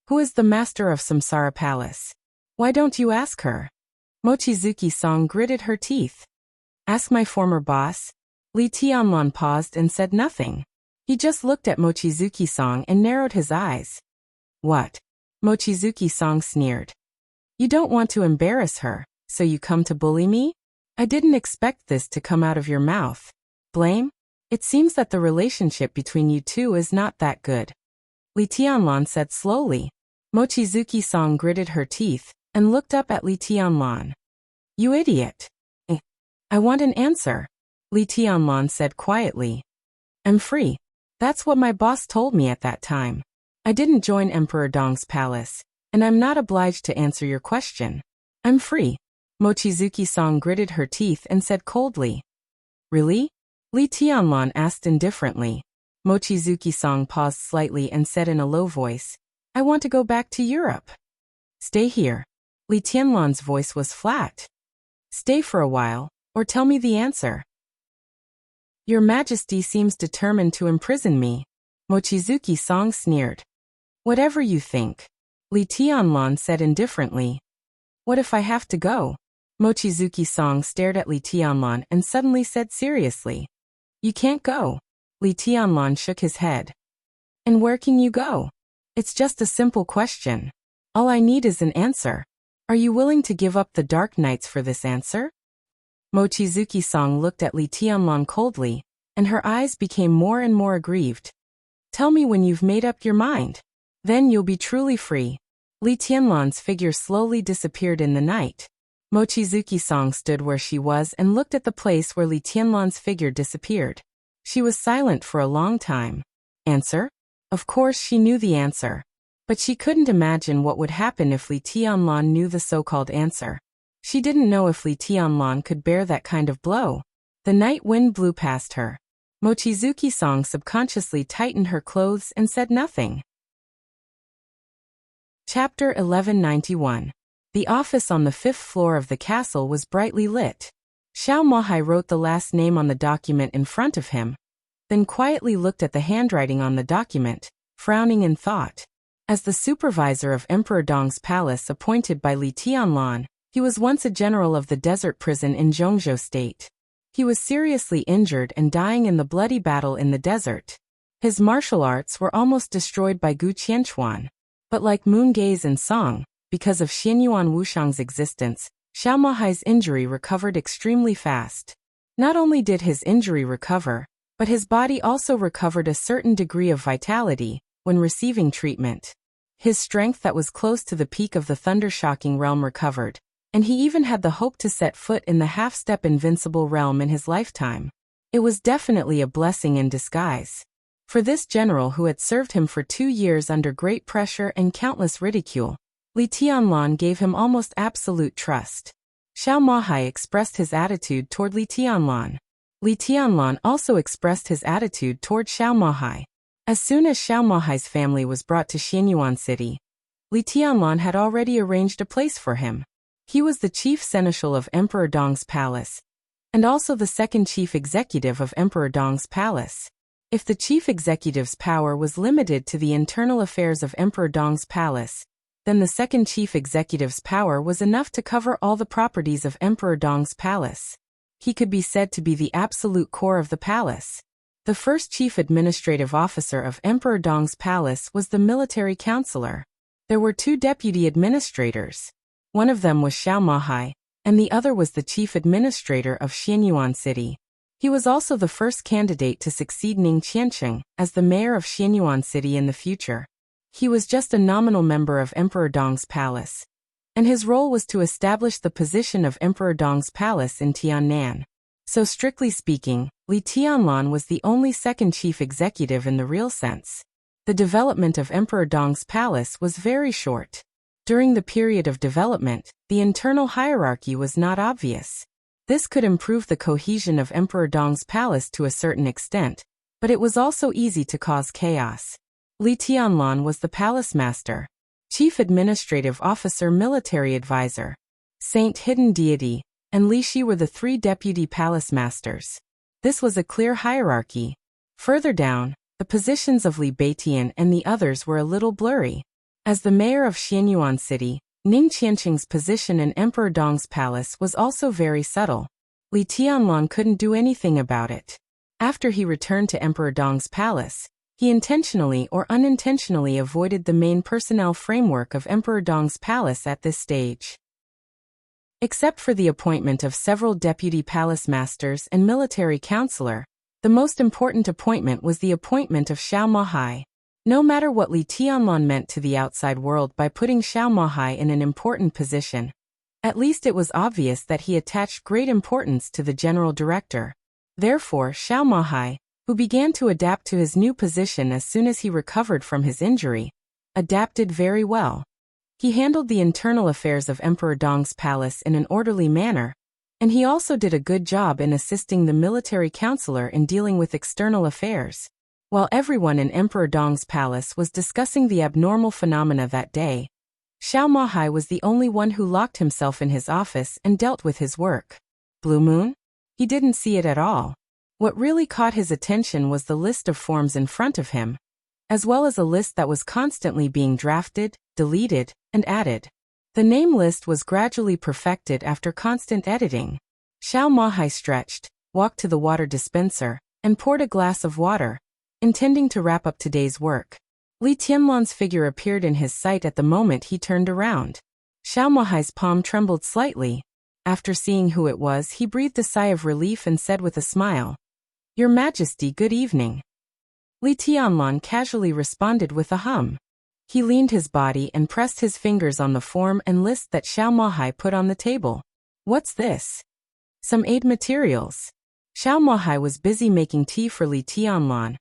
Who is the master of Samsara Palace? Why don't you ask her? Mochizuki-san gritted her teeth. Ask my former boss? Li Tianlan paused and said nothing. He just looked at Mochizuki-san and narrowed his eyes. What? Mochizuki-san sneered. You don't want to embarrass her, so you come to bully me? I didn't expect this to come out of your mouth. Blame? It seems that the relationship between you two is not that good. Li Tianlan said slowly. Mochizuki-san gritted her teeth and looked up at Li Tianlan. You idiot. I want an answer. Li Tianlan said quietly. I'm free. That's what my boss told me at that time. I didn't join Emperor Dong's palace, and I'm not obliged to answer your question. I'm free. Mochizuki-san gritted her teeth and said coldly. Really? Li Tianlan asked indifferently. Mochizuki-san paused slightly and said in a low voice, I want to go back to Europe. Stay here. Li Tianlan's voice was flat. Stay for a while, or tell me the answer. Your Majesty seems determined to imprison me. Mochizuki-san sneered. Whatever you think. Li Tianlan said indifferently. What if I have to go? Mochizuki-san stared at Li Tianlan and suddenly said seriously. You can't go. Li Tianlan shook his head. And where can you go? It's just a simple question. All I need is an answer. Are you willing to give up the Dark Knights for this answer? Mochizuki-san looked at Li Tianlan coldly, and her eyes became more and more aggrieved. Tell me when you've made up your mind. Then you'll be truly free. Li Tianlan's figure slowly disappeared in the night. Mochizuki-san stood where she was and looked at the place where Li Tianlan's figure disappeared. She was silent for a long time. Answer? Of course she knew the answer. But she couldn't imagine what would happen if Li Tianlan knew the so-called answer. She didn't know if Li Tianlan could bear that kind of blow. The night wind blew past her. Mochizuki-san subconsciously tightened her clothes and said nothing. Chapter 1191. The office on the 5th floor of the castle was brightly lit. Xiao Mahai wrote the last name on the document in front of him, then quietly looked at the handwriting on the document, frowning in thought. As the supervisor of Emperor Dong's palace appointed by Li Tianlan, he was once a general of the desert prison in Zhongzhou State. He was seriously injured and dying in the bloody battle in the desert. His martial arts were almost destroyed by Gu Qianchuan. But like Moon Gaze and Song, because of Xianyuan Wuxiang's existence, Xiao Mahai's injury recovered extremely fast. Not only did his injury recover, but his body also recovered a certain degree of vitality when receiving treatment. His strength that was close to the peak of the thunder-shocking realm recovered, and he even had the hope to set foot in the half-step invincible realm in his lifetime. It was definitely a blessing in disguise. For this general who had served him for 2 years under great pressure and countless ridicule, Li Tianlan gave him almost absolute trust. Xiao Mahai expressed his attitude toward Li Tianlan. Li Tianlan also expressed his attitude toward Xiao Mahai. As soon as Xiao Mahai's family was brought to Xianyuan City, Li Tianlan had already arranged a place for him. He was the chief seneschal of Emperor Dong's palace, and also the second chief executive of Emperor Dong's palace. If the chief executive's power was limited to the internal affairs of Emperor Dong's palace, then the second chief executive's power was enough to cover all the properties of Emperor Dong's palace. He could be said to be the absolute core of the palace. The first chief administrative officer of Emperor Dong's palace was the military counselor. There were 2 deputy administrators. One of them was Xiao Mahai, and the other was the chief administrator of Xianyuan City. He was also the first candidate to succeed Ning Qiancheng as the mayor of Xianyuan City in the future. He was just a nominal member of Emperor Dong's palace, and his role was to establish the position of Emperor Dong's palace in Tiannan. So strictly speaking, Li Tianlan was the only second chief executive in the real sense. The development of Emperor Dong's palace was very short. During the period of development, the internal hierarchy was not obvious. This could improve the cohesion of Emperor Dong's palace to a certain extent, but it was also easy to cause chaos. Li Tianlan was the palace master, chief administrative officer, military advisor, saint, hidden deity, and Li Shi were the 3 deputy palace masters. This was a clear hierarchy. Further down, the positions of Li Beitian and the others were a little blurry. As the mayor of Xianyuan City, Ning Qiancheng's position in Emperor Dong's palace was also very subtle. Li Tianlan couldn't do anything about it. After he returned to Emperor Dong's palace, he intentionally or unintentionally avoided the main personnel framework of Emperor Dong's palace at this stage. Except for the appointment of several deputy palace masters and military counselor, the most important appointment was the appointment of Xiao Mahai. No matter what Li Tianlan meant to the outside world by putting Xiao Mahai in an important position, at least it was obvious that he attached great importance to the general director. Therefore, Xiao Mahai, who began to adapt to his new position as soon as he recovered from his injury, adapted very well. He handled the internal affairs of Emperor Dong's palace in an orderly manner, and he also did a good job in assisting the military counselor in dealing with external affairs. While everyone in Emperor Dong's palace was discussing the abnormal phenomena that day, Xiao Mahai was the only one who locked himself in his office and dealt with his work. Blue Moon? He didn't see it at all. What really caught his attention was the list of forms in front of him, as well as a list that was constantly being drafted, deleted, and added. The name list was gradually perfected after constant editing. Xiao Mahai stretched, walked to the water dispenser, and poured a glass of water, intending to wrap up today's work. Li Tianlan's figure appeared in his sight at the moment he turned around. Xiao Mahai's palm trembled slightly. After seeing who it was, he breathed a sigh of relief and said with a smile, "Your Majesty, good evening." Li Tianlan casually responded with a hum. He leaned his body and pressed his fingers on the form and list that Xiao Mahai put on the table. "What's this?" "Some aid materials." Xiao Mahai was busy making tea for Li Tianlan,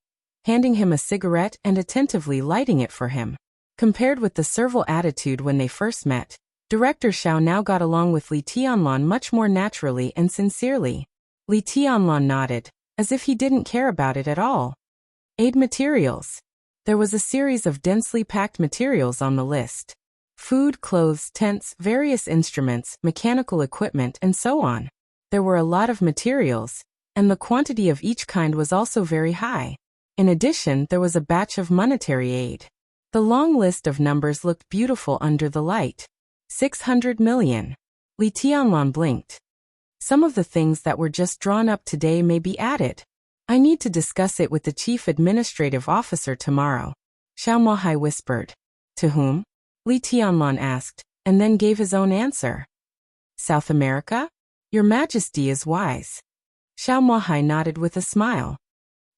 handing him a cigarette and attentively lighting it for him. Compared with the servile attitude when they first met, Director Xiao now got along with Li Tianlan much more naturally and sincerely. Li Tianlan nodded, as if he didn't care about it at all. Aid materials. There was a series of densely packed materials on the list. Food, clothes, tents, various instruments, mechanical equipment, and so on. There were a lot of materials, and the quantity of each kind was also very high. In addition, there was a batch of monetary aid. The long list of numbers looked beautiful under the light. 600 million. Li Tianlan blinked. Some of the things that were just drawn up today may be added. I need to discuss it with the chief administrative officer tomorrow, Xiao Mohai whispered. To whom? Li Tianlan asked, and then gave his own answer. South America? Your Majesty is wise. Xiao Mohai nodded with a smile.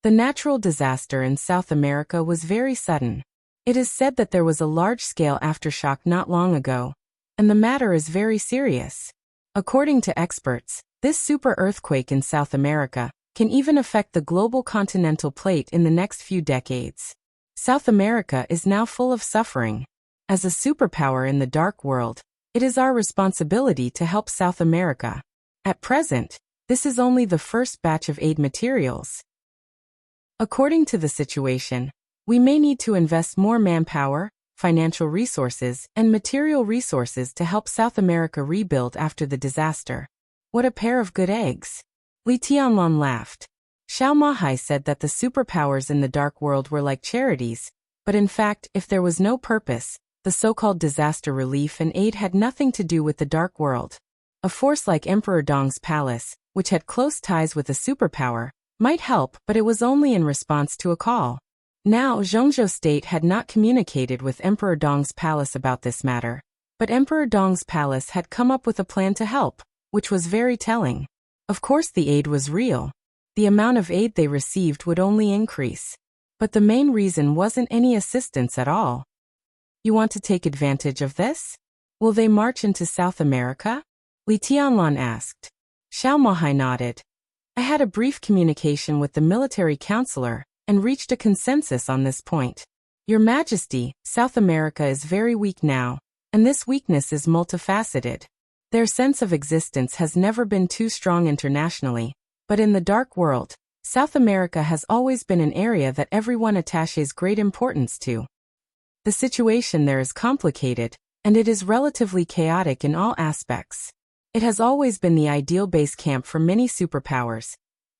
The natural disaster in South America was very sudden. It is said that there was a large-scale aftershock not long ago, and the matter is very serious. According to experts, this super earthquake in South America can even affect the global continental plate in the next few decades. South America is now full of suffering. As a superpower in the dark world, it is our responsibility to help South America. At present, this is only the first batch of aid materials. According to the situation, we may need to invest more manpower, financial resources, and material resources to help South America rebuild after the disaster. What a pair of good eggs. Li Tianlan laughed. Xiao Mohai said that the superpowers in the dark world were like charities, but in fact, if there was no purpose, the so-called disaster relief and aid had nothing to do with the dark world. A force like Emperor Dong's palace, which had close ties with a superpower, might help, but it was only in response to a call. Now, Zhongzhou State had not communicated with Emperor Dong's palace about this matter, but Emperor Dong's palace had come up with a plan to help, which was very telling. Of course the aid was real. The amount of aid they received would only increase. But the main reason wasn't any assistance at all. You want to take advantage of this? Will they march into South America? Li Tianlan asked. Xiao Mohai nodded. I had a brief communication with the military counselor and reached a consensus on this point. Your Majesty, South America is very weak now, and this weakness is multifaceted. Their sense of existence has never been too strong internationally, but in the dark world, South America has always been an area that everyone attaches great importance to. The situation there is complicated, and it is relatively chaotic in all aspects. It has always been the ideal base camp for many superpowers,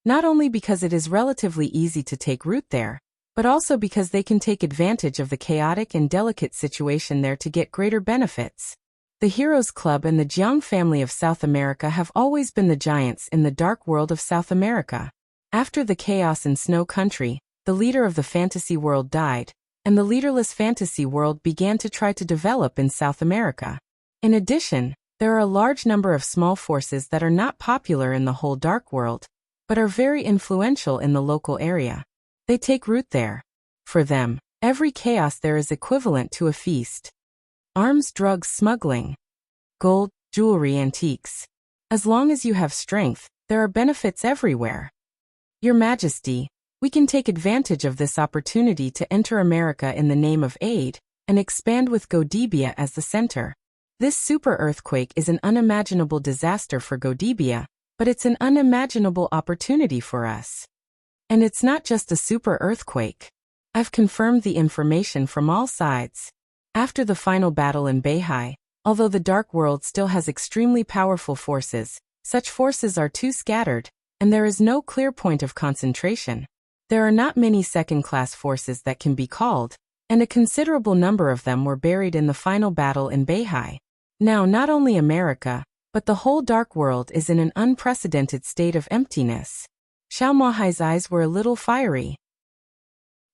not only because it is relatively easy to take root there, but also because they can take advantage of the chaotic and delicate situation there to get greater benefits. The Heroes Club and the Jiang family of South America have always been the giants in the dark world of South America. After the chaos in Snow Country, the leader of the fantasy world died, and the leaderless fantasy world began to try to develop in South America. In addition, there are a large number of small forces that are not popular in the whole dark world, but are very influential in the local area. They take root there. For them, every chaos there is equivalent to a feast. Arms, drugs, smuggling, gold, jewelry, antiques. As long as you have strength, there are benefits everywhere. Your Majesty, we can take advantage of this opportunity to enter America in the name of aid, and expand with Godibia as the center. This super earthquake is an unimaginable disaster for Godibia, but it's an unimaginable opportunity for us. And it's not just a super earthquake. I've confirmed the information from all sides. After the final battle in Beihai, although the dark world still has extremely powerful forces, such forces are too scattered, and there is no clear point of concentration. There are not many second-class forces that can be called, and a considerable number of them were buried in the final battle in Beihai. Now not only America, but the whole dark world is in an unprecedented state of emptiness. Xiao Mohai's eyes were a little fiery.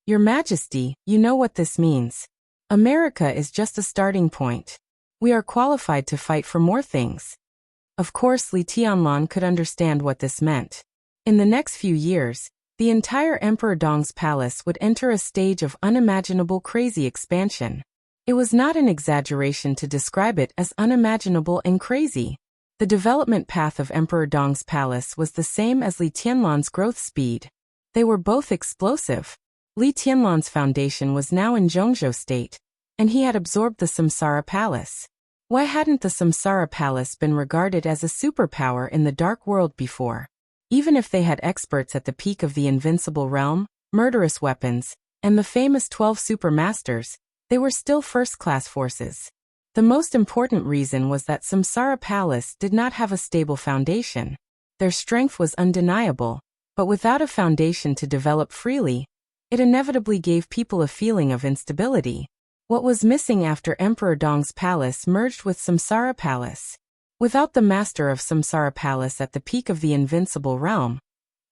Your Majesty, you know what this means. America is just a starting point. We are qualified to fight for more things. Of course, Li Tianlan could understand what this meant. In the next few years, the entire Emperor Dong's palace would enter a stage of unimaginable crazy expansion. It was not an exaggeration to describe it as unimaginable and crazy. The development path of Emperor Dong's palace was the same as Li Tianlan's growth speed. They were both explosive. Li Tianlan's foundation was now in Zhongzhou State, and he had absorbed the Samsara Palace. Why hadn't the Samsara Palace been regarded as a superpower in the dark world before? Even if they had experts at the peak of the invincible realm, murderous weapons, and the famous 12 supermasters, they were still first-class forces. The most important reason was that Samsara Palace did not have a stable foundation. Their strength was undeniable, but without a foundation to develop freely, it inevitably gave people a feeling of instability. What was missing after Emperor Dong's palace merged with Samsara Palace? Without the master of Samsara Palace at the peak of the invincible realm,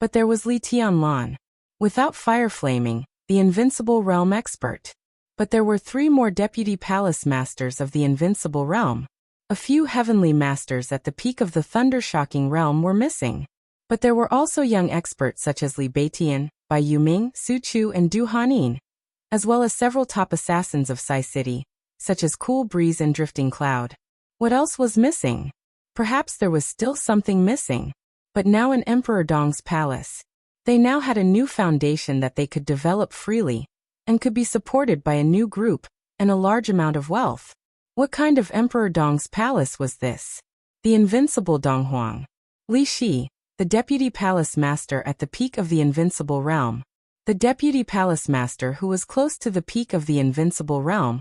But there was Li Tianlan. Without fire flaming, the invincible realm expert. But there were 3 more deputy palace masters of the invincible realm. A few heavenly masters at the peak of the thunder-shocking realm were missing. But there were also young experts such as Li Beitian, Bai Yuming, Su Chu and Du Hanin, as well as several top assassins of Sai City, such as Cool Breeze and Drifting Cloud. What else was missing? Perhaps there was still something missing. But now in Emperor Dong's palace, they now had a new foundation that they could develop freely, and could be supported by a new group, and a large amount of wealth. What kind of Emperor Dong's palace was this? The invincible Donghuang. Li Shi, the deputy palace master at the peak of the invincible realm. The deputy palace master who was close to the peak of the invincible realm.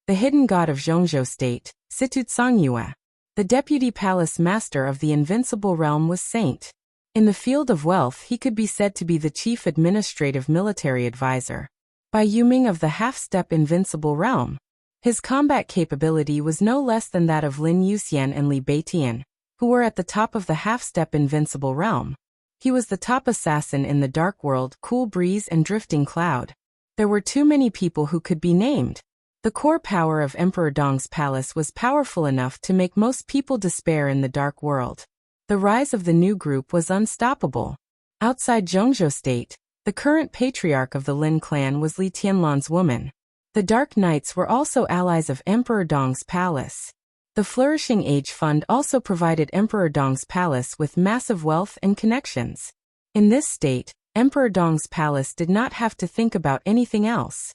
The hidden god of Zhongzhou state, Situt Songyue. The deputy palace master of the invincible realm was Saint. In the field of wealth he could be said to be the chief administrative military advisor. Bai Yuming of the half-step invincible realm. His combat capability was no less than that of Lin Yuxian and Li Beitian, who were at the top of the half-step invincible realm. He was the top assassin in the Dark World, Cool Breeze and Drifting Cloud. There were too many people who could be named. The core power of Emperor Dong's palace was powerful enough to make most people despair in the Dark World. The rise of the new group was unstoppable. Outside Zhongzhou state, the current patriarch of the Lin clan was Li Tianlan's woman. The Dark Knights were also allies of Emperor Dong's palace. The Flourishing Age Fund also provided Emperor Dong's palace with massive wealth and connections. In this state, Emperor Dong's palace did not have to think about anything else.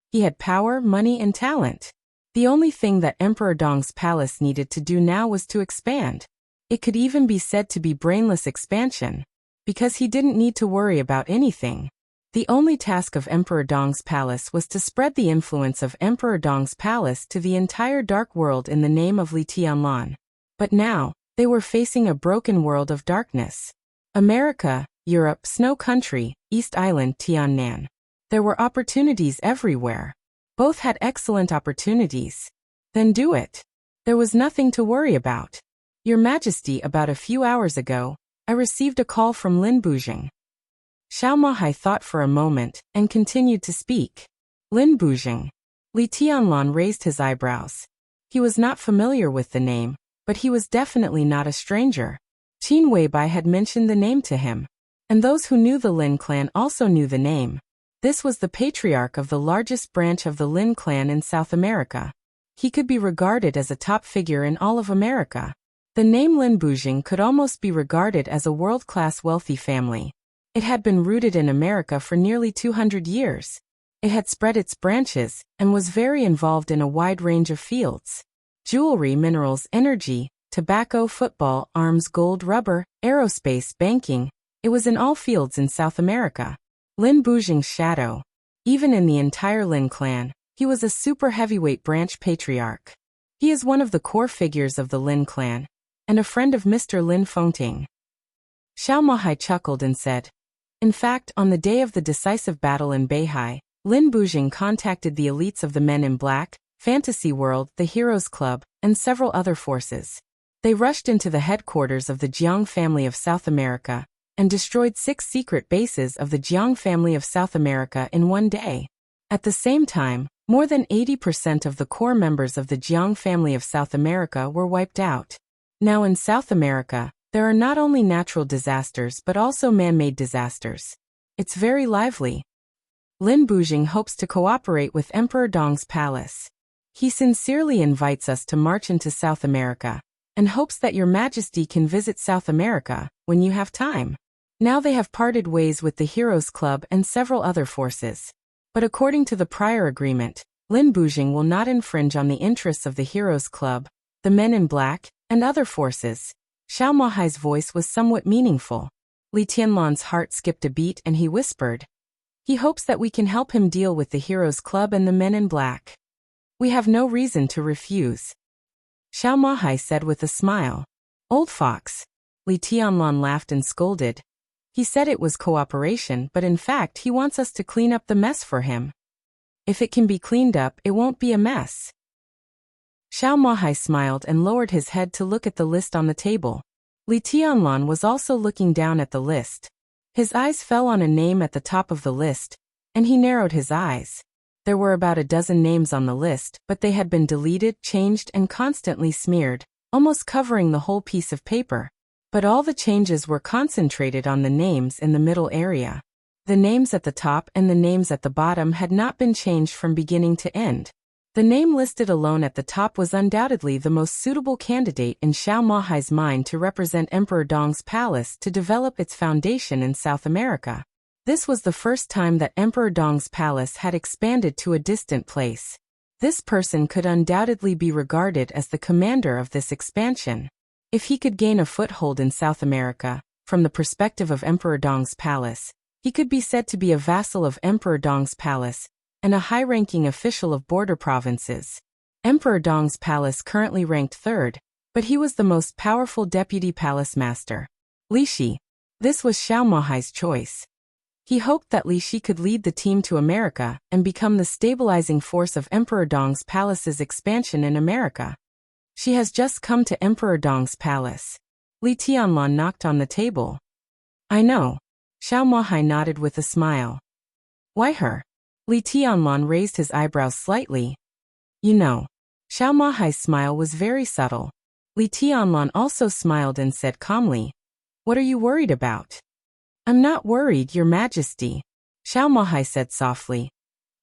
He had power, money, and talent. The only thing that Emperor Dong's palace needed to do now was to expand. It could even be said to be brainless expansion, because he didn't need to worry about anything. The only task of Emperor Dong's palace was to spread the influence of Emperor Dong's palace to the entire Dark World in the name of Li Tianlan. But now, they were facing a broken world of darkness. America, Europe, Snow Country, East Island, Tiannan. There were opportunities everywhere. Both had excellent opportunities. Then do it. There was nothing to worry about. Your Majesty, about a few hours ago, I received a call from Lin Bujing. Xiao Mahai thought for a moment, and continued to speak. Lin Bujing. Li Tianlan raised his eyebrows. He was not familiar with the name, but he was definitely not a stranger. Qin Weibai had mentioned the name to him. And those who knew the Lin clan also knew the name. This was the patriarch of the largest branch of the Lin clan in South America. He could be regarded as a top figure in all of America. The name Lin Bujing could almost be regarded as a world-class wealthy family. It had been rooted in America for nearly 200 years. It had spread its branches, and was very involved in a wide range of fields. Jewelry, minerals, energy, tobacco, football, arms, gold, rubber, aerospace, banking. It was in all fields in South America. Lin Bujing's shadow. Even in the entire Lin clan, he was a super heavyweight branch patriarch. He is one of the core figures of the Lin clan, and a friend of Mr. Lin Fengting. Xiao Mahai chuckled and said, in fact, on the day of the decisive battle in Beihai, Lin Bujing contacted the elites of the Men in Black, Fantasy World, the Heroes Club, and several other forces. They rushed into the headquarters of the Jiang family of South America, and destroyed 6 secret bases of the Jiang family of South America in one day. At the same time, more than 80% of the core members of the Jiang family of South America were wiped out. Now in South America, there are not only natural disasters but also man-made disasters. It's very lively. Lin Bujing hopes to cooperate with Emperor Dong's palace. He sincerely invites us to march into South America, and hopes that your Majesty can visit South America when you have time. Now they have parted ways with the Heroes Club and several other forces. But according to the prior agreement, Lin Bujing will not infringe on the interests of the Heroes Club, the Men in Black, and other forces. Xiao Mahai's voice was somewhat meaningful. Li Tianlan's heart skipped a beat and he whispered. He hopes that we can help him deal with the Heroes Club and the Men in Black. We have no reason to refuse. Xiao Mahai said with a smile. Old fox. Li Tianlan laughed and scolded. He said it was cooperation, but in fact he wants us to clean up the mess for him. If it can be cleaned up, it won't be a mess. Xiao Mahai smiled and lowered his head to look at the list on the table. Li Tianlan was also looking down at the list. His eyes fell on a name at the top of the list, and he narrowed his eyes. There were about a dozen names on the list, but they had been deleted, changed, and constantly smeared, almost covering the whole piece of paper. But all the changes were concentrated on the names in the middle area. The names at the top and the names at the bottom had not been changed from beginning to end. The name listed alone at the top was undoubtedly the most suitable candidate in Xiao Mahai's mind to represent Emperor Dong's palace to develop its foundation in South America. This was the first time that Emperor Dong's palace had expanded to a distant place. This person could undoubtedly be regarded as the commander of this expansion. If he could gain a foothold in South America, from the perspective of Emperor Dong's palace, he could be said to be a vassal of Emperor Dong's palace, and a high-ranking official of border provinces. Emperor Dong's palace currently ranked third, but he was the most powerful deputy palace master. Li Shi. This was Xiao Mahai's choice. He hoped that Li Shi could lead the team to America and become the stabilizing force of Emperor Dong's palace's expansion in America. She has just come to Emperor Dong's palace. Li Tianlan knocked on the table. I know. Xiao Mahai nodded with a smile. Why her? Li Tianlan raised his eyebrows slightly. You know. Xiao Mahai's smile was very subtle. Li Tianlan also smiled and said calmly, What are you worried about? I'm not worried, Your Majesty. Xiao Mahai said softly.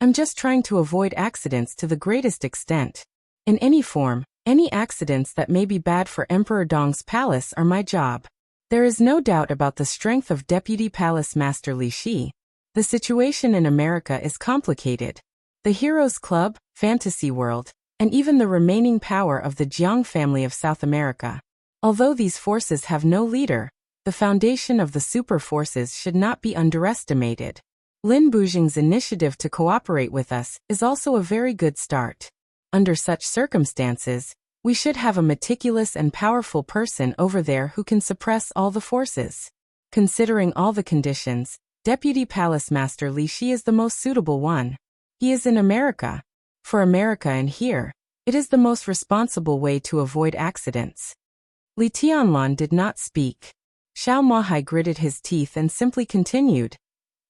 I'm just trying to avoid accidents to the greatest extent. In any form, any accidents that may be bad for Emperor Dong's palace are my job. There is no doubt about the strength of Deputy Palace Master Li Shi. The situation in America is complicated. The Heroes Club, Fantasy World, and even the remaining power of the Jiang family of South America. Although these forces have no leader, the foundation of the super forces should not be underestimated. Lin Bujing's initiative to cooperate with us is also a very good start. Under such circumstances, we should have a meticulous and powerful person over there who can suppress all the forces. Considering all the conditions, Deputy Palace Master Li Shi is the most suitable one. He is in America. For America and here, it is the most responsible way to avoid accidents. Li Tianlan did not speak. Xiao Mahai gritted his teeth and simply continued.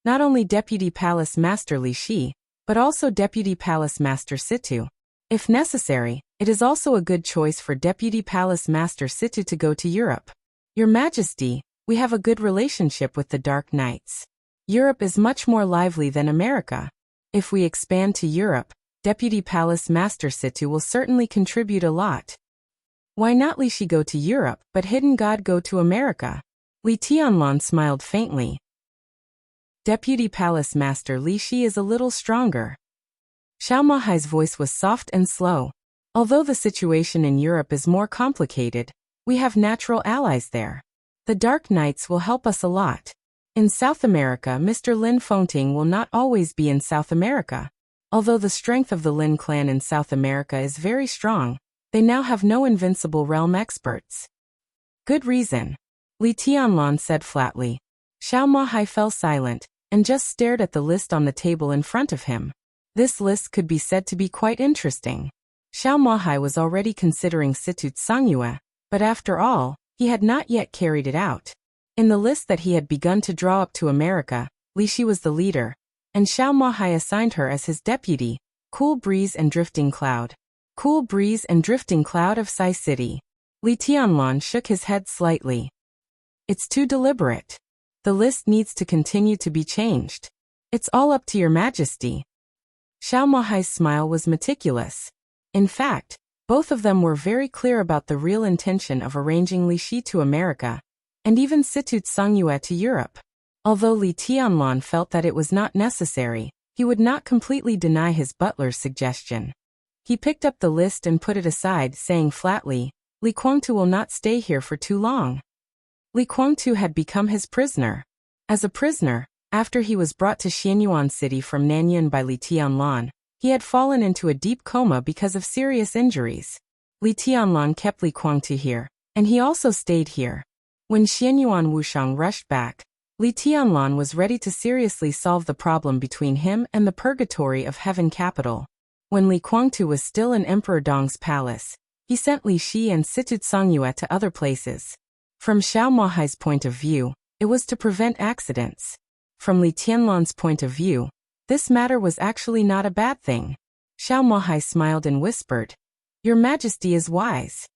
Not only Deputy Palace Master Li Shi, but also Deputy Palace Master Situ. If necessary, it is also a good choice for Deputy Palace Master Situ to go to Europe. Your Majesty, we have a good relationship with the Dark Knights. Europe is much more lively than America. If we expand to Europe, Deputy Palace Master Situ will certainly contribute a lot. Why not Li Shi go to Europe, but Hidden God go to America? Li Tianlan smiled faintly. Deputy Palace Master Li Shi is a little stronger. Xiao Mahai's voice was soft and slow. Although the situation in Europe is more complicated, we have natural allies there. The Dark Knights will help us a lot. In South America, Mr. Lin Fengting will not always be in South America. Although the strength of the Lin clan in South America is very strong, they now have no invincible realm experts. Good reason. Li Tianlan said flatly. Xiao Mahai fell silent, and just stared at the list on the table in front of him. This list could be said to be quite interesting. Xiao Mahai was already considering Situ Tsangyue, but after all, he had not yet carried it out. In the list that he had begun to draw up to America, Li Shi was the leader, and Xiao Mahai assigned her as his deputy, Cool Breeze and Drifting Cloud. Cool Breeze and Drifting Cloud of Sai City. Li Tianlan shook his head slightly. It's too deliberate. The list needs to continue to be changed. It's all up to Your Majesty. Xiao Mahai's smile was meticulous. In fact, both of them were very clear about the real intention of arranging Li Shi to America, and even Situ Tsangyue to Europe. Although Li Tianlan felt that it was not necessary, he would not completely deny his butler's suggestion. He picked up the list and put it aside, saying flatly, Li Guangtu will not stay here for too long. Li Guangtu had become his prisoner. As a prisoner, after he was brought to Xianyuan City from Nanyuan by Li Tianlan, he had fallen into a deep coma because of serious injuries. Li Tianlan kept Li Guangtu here, and he also stayed here. When Xianyuan Wushang rushed back, Li Tianlan was ready to seriously solve the problem between him and the Purgatory of Heaven capital. When Li Guangtu was still in Emperor Dong's palace, he sent Li Shi and Situ Tsangyue to other places. From Xiao Mahai's point of view, it was to prevent accidents. From Li Tianlan's point of view, this matter was actually not a bad thing. Xiao Mahai smiled and whispered, "Your Majesty is wise."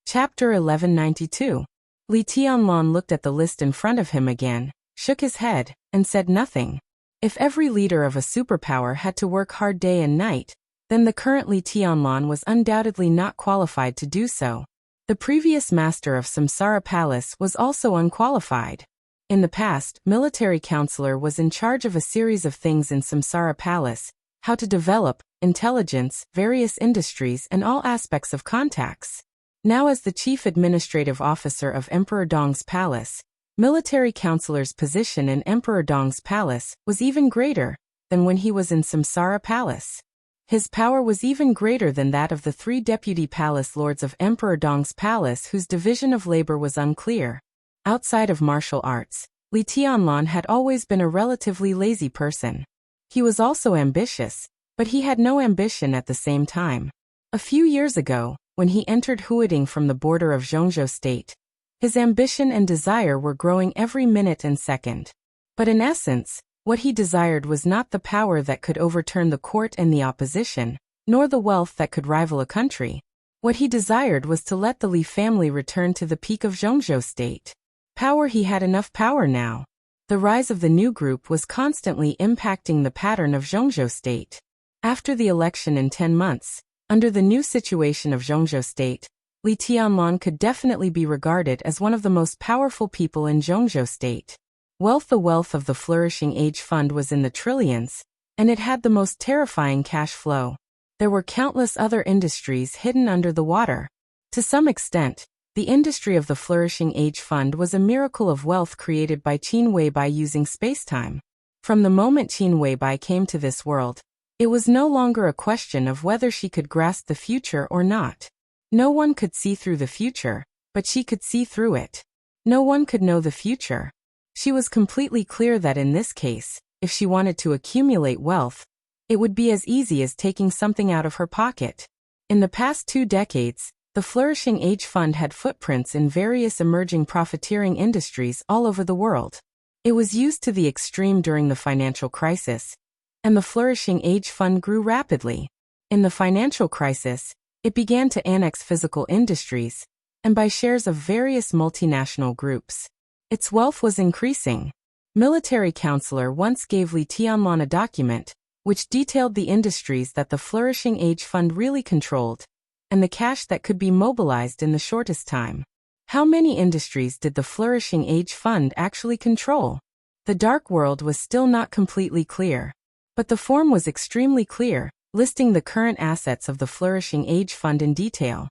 Chapter 1192. Li Tianlan looked at the list in front of him again, shook his head, and said nothing. If every leader of a superpower had to work hard day and night, then the current Li Tianlan was undoubtedly not qualified to do so. The previous master of Samsara Palace was also unqualified. In the past, military counselor was in charge of a series of things in Samsara Palace, how to develop, intelligence, various industries and all aspects of contacts. Now as the chief administrative officer of Emperor Dong's palace, military counselor's position in Emperor Dong's palace was even greater than when he was in Samsara Palace. His power was even greater than that of the 3 deputy palace lords of Emperor Dong's palace whose division of labor was unclear. Outside of martial arts, Li Tianlan had always been a relatively lazy person. He was also ambitious, but he had no ambition at the same time. A few years ago, when he entered Huading from the border of Zhongzhou state, his ambition and desire were growing every minute and second. But in essence, what he desired was not the power that could overturn the court and the opposition, nor the wealth that could rival a country. What he desired was to let the Li family return to the peak of Zhongzhou state. Power. He had enough power now. The rise of the new group was constantly impacting the pattern of Zhongzhou state. After the election in 10 months, under the new situation of Zhongzhou state, Li Tianlan could definitely be regarded as one of the most powerful people in Zhongzhou state. The wealth of the Flourishing Age Fund was in the trillions, and it had the most terrifying cash flow. There were countless other industries hidden under the water. To some extent, the industry of the Flourishing Age Fund was a miracle of wealth created by Qin Weibai using spacetime. From the moment Qin Weibai came to this world, it was no longer a question of whether she could grasp the future or not. No one could see through the future, but she could see through it. No one could know the future. She was completely clear that in this case, if she wanted to accumulate wealth, it would be as easy as taking something out of her pocket. In the past 2 decades, the Flourishing Age Fund had footprints in various emerging profiteering industries all over the world. It was used to the extreme during the financial crisis, and the Flourishing Age Fund grew rapidly. In the financial crisis, it began to annex physical industries, and buy shares of various multinational groups. Its wealth was increasing. Military counselor once gave Li Tianlan a document, which detailed the industries that the Flourishing Age Fund really controlled, and the cash that could be mobilized in the shortest time. How many industries did the Flourishing Age Fund actually control? The dark world was still not completely clear. But the form was extremely clear, listing the current assets of the Flourishing Age Fund in detail.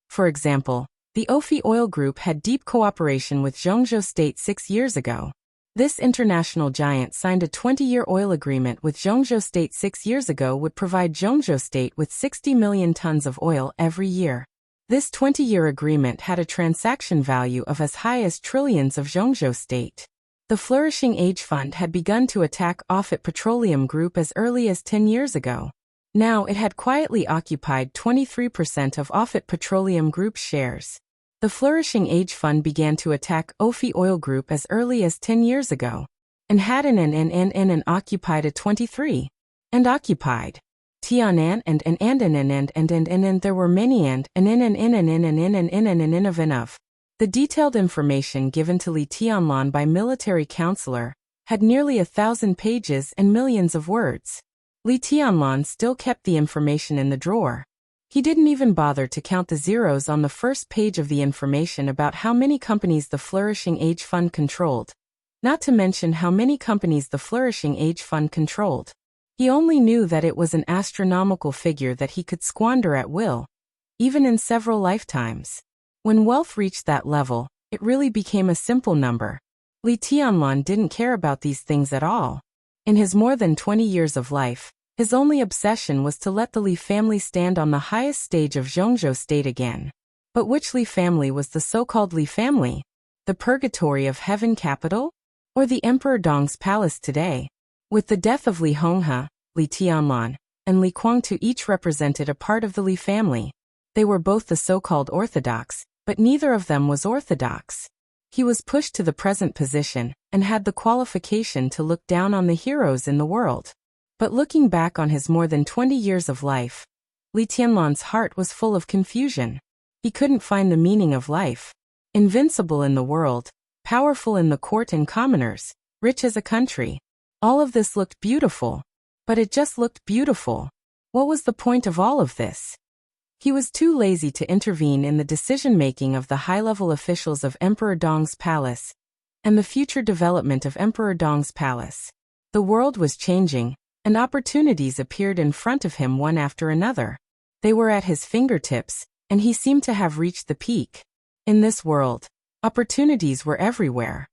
For example, the Ofi Oil Group had deep cooperation with Zhongzhou State 6 years ago. This international giant signed a 20-year oil agreement with Zhongzhou State 6 years ago would provide Zhongzhou State with 60 million tons of oil every year. This 20-year agreement had a transaction value of as high as trillions of Zhongzhou State. The Flourishing Age Fund had begun to attack Offutt Petroleum Group as early as 10 years ago. Now it had quietly occupied 23% of Offutt Petroleum Group's shares. The Flourishing Age Fund began to attack Ofi Oil Group as early as 10 years ago, and had an occupied a 23, and occupied. Tianan and there were many and of. The detailed information given to Li Tianlan by military counselor had nearly 1,000 pages and millions of words. Li Tianlan still kept the information in the drawer. He didn't even bother to count the zeros on the first page of the information about how many companies the Flourishing Age Fund controlled, not to mention how many companies the Flourishing Age Fund controlled. He only knew that it was an astronomical figure that he could squander at will, even in several lifetimes. When wealth reached that level, it really became a simple number. Li Tianlan didn't care about these things at all. In his more than 20 years of life, his only obsession was to let the Li family stand on the highest stage of Zhongzhou state again. But which Li family was the so-called Li family? The purgatory of heaven capital? Or the Emperor Dong's palace today? With the death of Li Honghe, Li Tianlan, and Li Guangtu each represented a part of the Li family. They were both the so-called orthodox, but neither of them was orthodox. He was pushed to the present position, and had the qualification to look down on the heroes in the world. But looking back on his more than 20 years of life, Li Tianlan's heart was full of confusion. He couldn't find the meaning of life. Invincible in the world, powerful in the court and commoners, rich as a country. All of this looked beautiful. But it just looked beautiful. What was the point of all of this? He was too lazy to intervene in the decision-making of the high-level officials of Emperor Dong's palace and the future development of Emperor Dong's palace. The world was changing, and opportunities appeared in front of him one after another. They were at his fingertips, and he seemed to have reached the peak. In this world, opportunities were everywhere.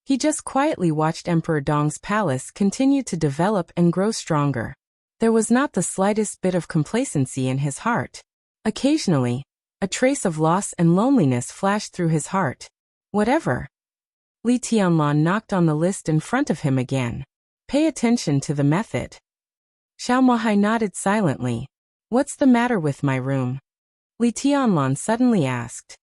He just quietly watched Emperor Dong's palace continue to develop and grow stronger. There was not the slightest bit of complacency in his heart. Occasionally, a trace of loss and loneliness flashed through his heart. Whatever. Li Tianlan knocked on the list in front of him again. Pay attention to the method. Xiao Mahai nodded silently. What's the matter with my room? Li Tianlan suddenly asked.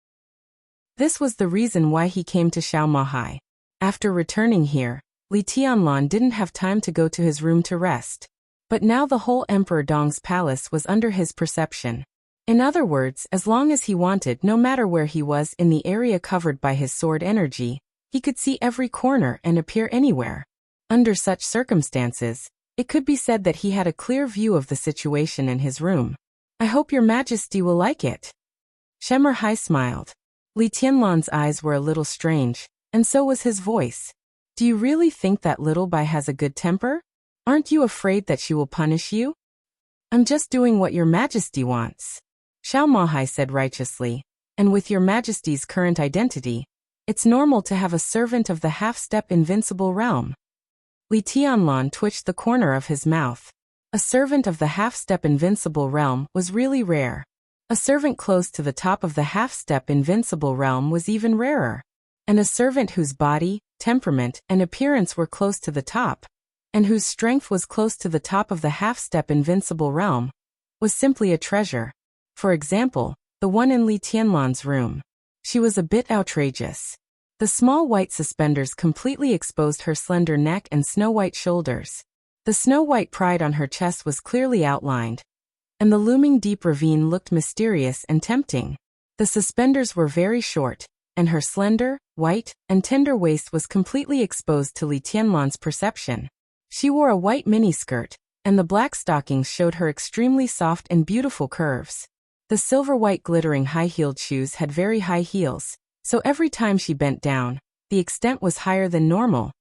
This was the reason why he came to Xiao Mahai. After returning here, Li Tianlan didn't have time to go to his room to rest. But now the whole Emperor Dong's palace was under his perception. In other words, as long as he wanted, no matter where he was in the area covered by his sword energy, he could see every corner and appear anywhere. Under such circumstances, it could be said that he had a clear view of the situation in his room. I hope your majesty will like it. Shemmer Hai smiled. Li Tianlan's eyes were a little strange, and so was his voice. Do you really think that little Bai has a good temper? Aren't you afraid that she will punish you? I'm just doing what your majesty wants. Xiao Mahai said righteously, and with your majesty's current identity, it's normal to have a servant of the half-step invincible realm. Li Tianlan twitched the corner of his mouth. A servant of the half-step invincible realm was really rare. A servant close to the top of the half-step invincible realm was even rarer. And a servant whose body, temperament, and appearance were close to the top, and whose strength was close to the top of the half-step invincible realm, was simply a treasure. For example, the one in Li Tianlan's room. She was a bit outrageous. The small white suspenders completely exposed her slender neck and snow-white shoulders. The snow-white pride on her chest was clearly outlined, and the looming deep ravine looked mysterious and tempting. The suspenders were very short, and her slender, white, and tender waist was completely exposed to Li Tianlan's perception. She wore a white miniskirt, and the black stockings showed her extremely soft and beautiful curves. The silver-white glittering high-heeled shoes had very high heels, so every time she bent down, the extent was higher than normal,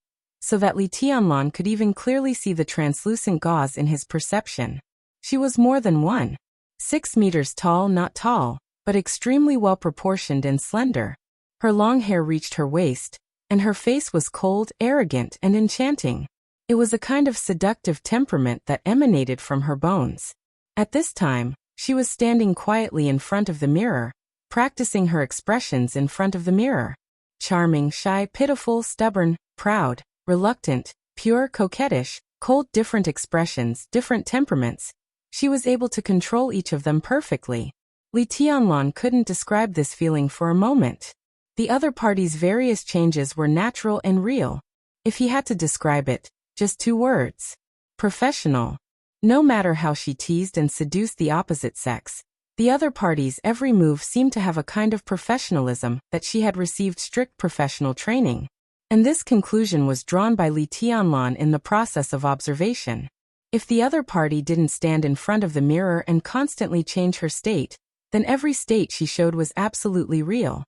so that Li Tianlan could even clearly see the translucent gauze in his perception. She was more than 1.6 meters tall, not tall, but extremely well-proportioned and slender. Her long hair reached her waist, and her face was cold, arrogant, and enchanting. It was a kind of seductive temperament that emanated from her bones. At this time, she was standing quietly in front of the mirror, practicing her expressions in front of the mirror. Charming, shy, pitiful, stubborn, proud, reluctant, pure, coquettish, cold, different expressions, different temperaments. She was able to control each of them perfectly. Li Tianlan couldn't describe this feeling for a moment. The other party's various changes were natural and real. If he had to describe it, just 2 words. Professional. No matter how she teased and seduced the opposite sex, the other party's every move seemed to have a kind of professionalism that she had received strict professional training. And this conclusion was drawn by Li Tianlan in the process of observation. If the other party didn't stand in front of the mirror and constantly change her state, then every state she showed was absolutely real.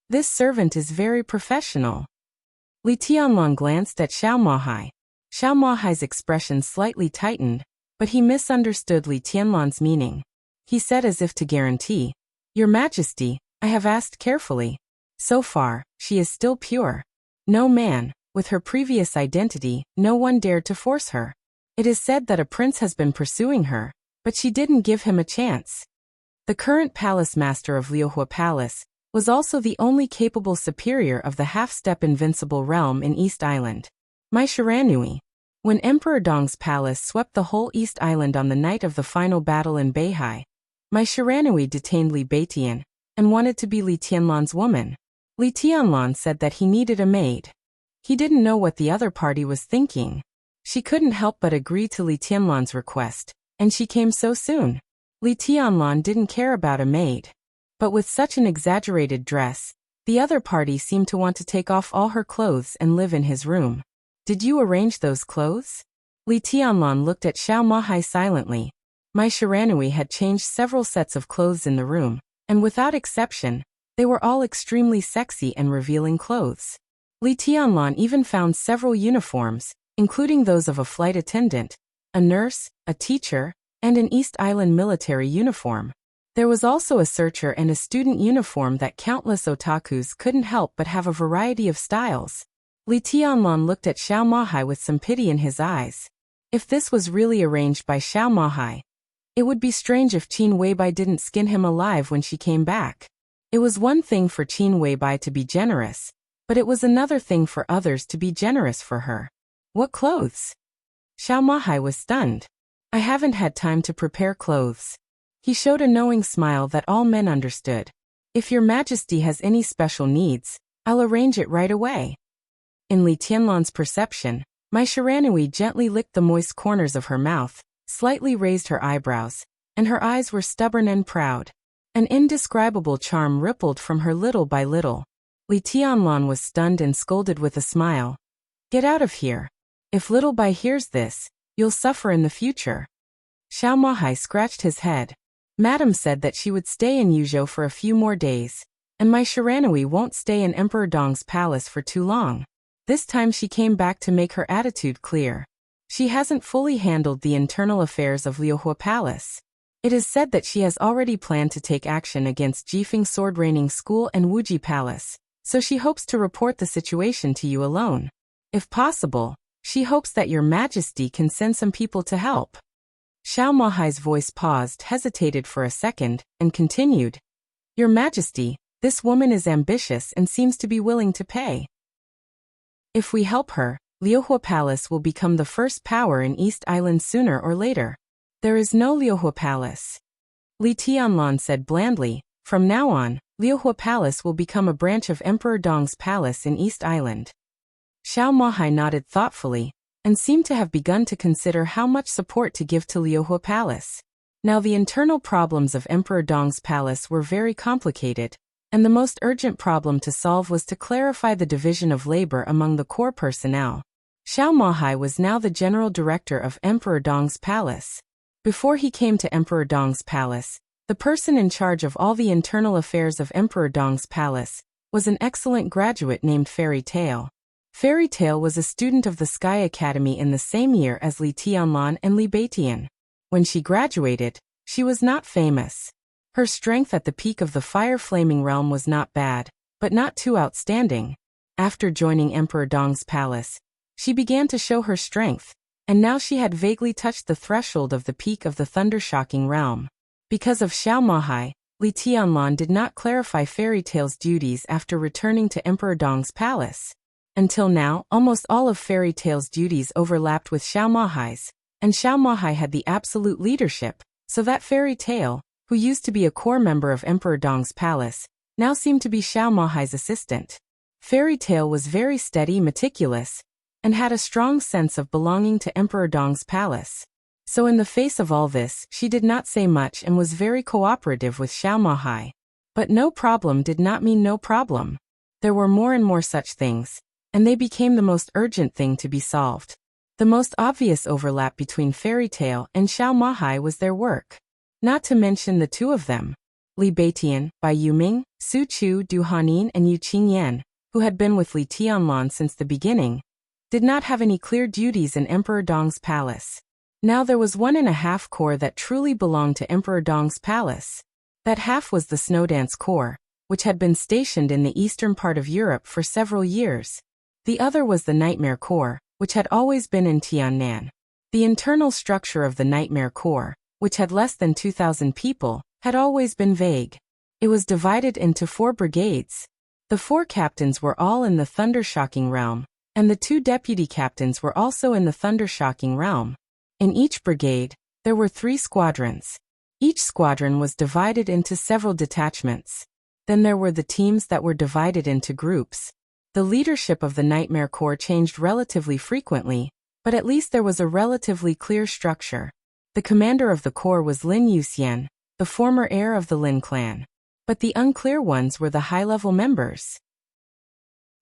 This servant is very professional. Li Tianlan glanced at Xiao Mahai. Xiao Mahai's expression slightly tightened, but he misunderstood Li Tianlan's meaning. He said as if to guarantee, Your Majesty, I have asked carefully. So far, she is still pure. No man, with her previous identity, no one dared to force her. It is said that a prince has been pursuing her, but she didn't give him a chance. The current palace master of Liuhua Palace was also the only capable superior of the half-step invincible realm in East Island. My Shiranui. When Emperor Dong's palace swept the whole East Island on the night of the final battle in Beihai, My Shiranui detained Li Beitian, and wanted to be Li Tianlan's woman. Li Tianlan said that he needed a maid. He didn't know what the other party was thinking. She couldn't help but agree to Li Tianlan's request, and she came so soon. Li Tianlan didn't care about a maid. But with such an exaggerated dress, the other party seemed to want to take off all her clothes and live in his room. Did you arrange those clothes? Li Tianlan looked at Xiao Mahai silently. Mai Shiranui had changed several sets of clothes in the room, and without exception, they were all extremely sexy and revealing clothes. Li Tianlan even found several uniforms, including those of a flight attendant, a nurse, a teacher, and an East Island military uniform. There was also a searcher and a student uniform that countless otakus couldn't help but have a variety of styles. Li Tianlan looked at Xiao Mahai with some pity in his eyes. If this was really arranged by Xiao Mahai, it would be strange if Qin Weibai didn't skin him alive when she came back. It was one thing for Qin Weibai to be generous, but it was another thing for others to be generous for her. What clothes? Xiao Mahai was stunned. I haven't had time to prepare clothes. He showed a knowing smile that all men understood. If your majesty has any special needs, I'll arrange it right away. In Li Tianlan's perception, Mai Shiranui gently licked the moist corners of her mouth, slightly raised her eyebrows, and her eyes were stubborn and proud. An indescribable charm rippled from her little by little. Li Tianlan was stunned and scolded with a smile. Get out of here. If Little Bai hears this, you'll suffer in the future. Xiao Mahai scratched his head. Madam said that she would stay in Yuzhou for a few more days, and Mai Shiranui won't stay in Emperor Dong's palace for too long. This time she came back to make her attitude clear. She hasn't fully handled the internal affairs of Liuhua Palace. It is said that she has already planned to take action against Jifeng Sword Raining School and Wuji Palace, so she hopes to report the situation to you alone. If possible, she hopes that your majesty can send some people to help. Xiao Mahai's voice paused, hesitated for a second, and continued. Your majesty, this woman is ambitious and seems to be willing to pay. If we help her, Liuhua Palace will become the first power in East Island sooner or later. There is no Liuhua Palace. Li Tianlan said blandly. From now on, Liuhua Palace will become a branch of Emperor Dong's palace in East Island. Xiao Mahai nodded thoughtfully, and seemed to have begun to consider how much support to give to Liuhua Palace. Now the internal problems of Emperor Dong's palace were very complicated, and the most urgent problem to solve was to clarify the division of labor among the core personnel. Xiao Mahai was now the general director of Emperor Dong's palace. Before he came to Emperor Dong's palace, the person in charge of all the internal affairs of Emperor Dong's palace was an excellent graduate named Fairy Tail. Fairy Tail was a student of the Sky Academy in the same year as Li Tianlan and Li Beitian. When she graduated, she was not famous. Her strength at the peak of the fire-flaming realm was not bad, but not too outstanding. After joining Emperor Dong's palace, she began to show her strength, and now she had vaguely touched the threshold of the peak of the thunder-shocking realm. Because of Xiao Mahai, Li Tianlan did not clarify Fairy Tail's duties after returning to Emperor Dong's palace. Until now, almost all of Fairy Tail's duties overlapped with Xiao Mahai's, and Xiao Mahai had the absolute leadership, so that Fairy Tail, who used to be a core member of Emperor Dong's palace, now seemed to be Xiao Mahai's assistant. Fairy Tail was very steady, meticulous, and had a strong sense of belonging to Emperor Dong's palace. So in the face of all this, she did not say much and was very cooperative with Xiao Mahai. But no problem did not mean no problem. There were more and more such things, and they became the most urgent thing to be solved. The most obvious overlap between Fairy Tail and Xiao Mahai was their work. Not to mention the two of them, Li Beitian, Bai Yuming, Su Chu, Du Hanin and Yu Qingyan, who had been with Li Tianlan since the beginning, did not have any clear duties in Emperor Dong's palace. Now there was 1.5 corps that truly belonged to Emperor Dong's palace. That half was the Snowdance Corps, which had been stationed in the eastern part of Europe for several years. The other was the Nightmare Corps, which had always been in Tiannan. The internal structure of the Nightmare Corps, which had less than 2,000 people, had always been vague. It was divided into 4 brigades. The 4 captains were all in the Thunder-Shocking realm, and the 2 deputy captains were also in the Thunder-Shocking realm. In each brigade, there were 3 squadrons. Each squadron was divided into several detachments. Then there were the teams that were divided into groups. The leadership of the Nightmare Corps changed relatively frequently, but at least there was a relatively clear structure. The commander of the corps was Lin Yuxian, the former heir of the Lin clan. But the unclear ones were the high-level members.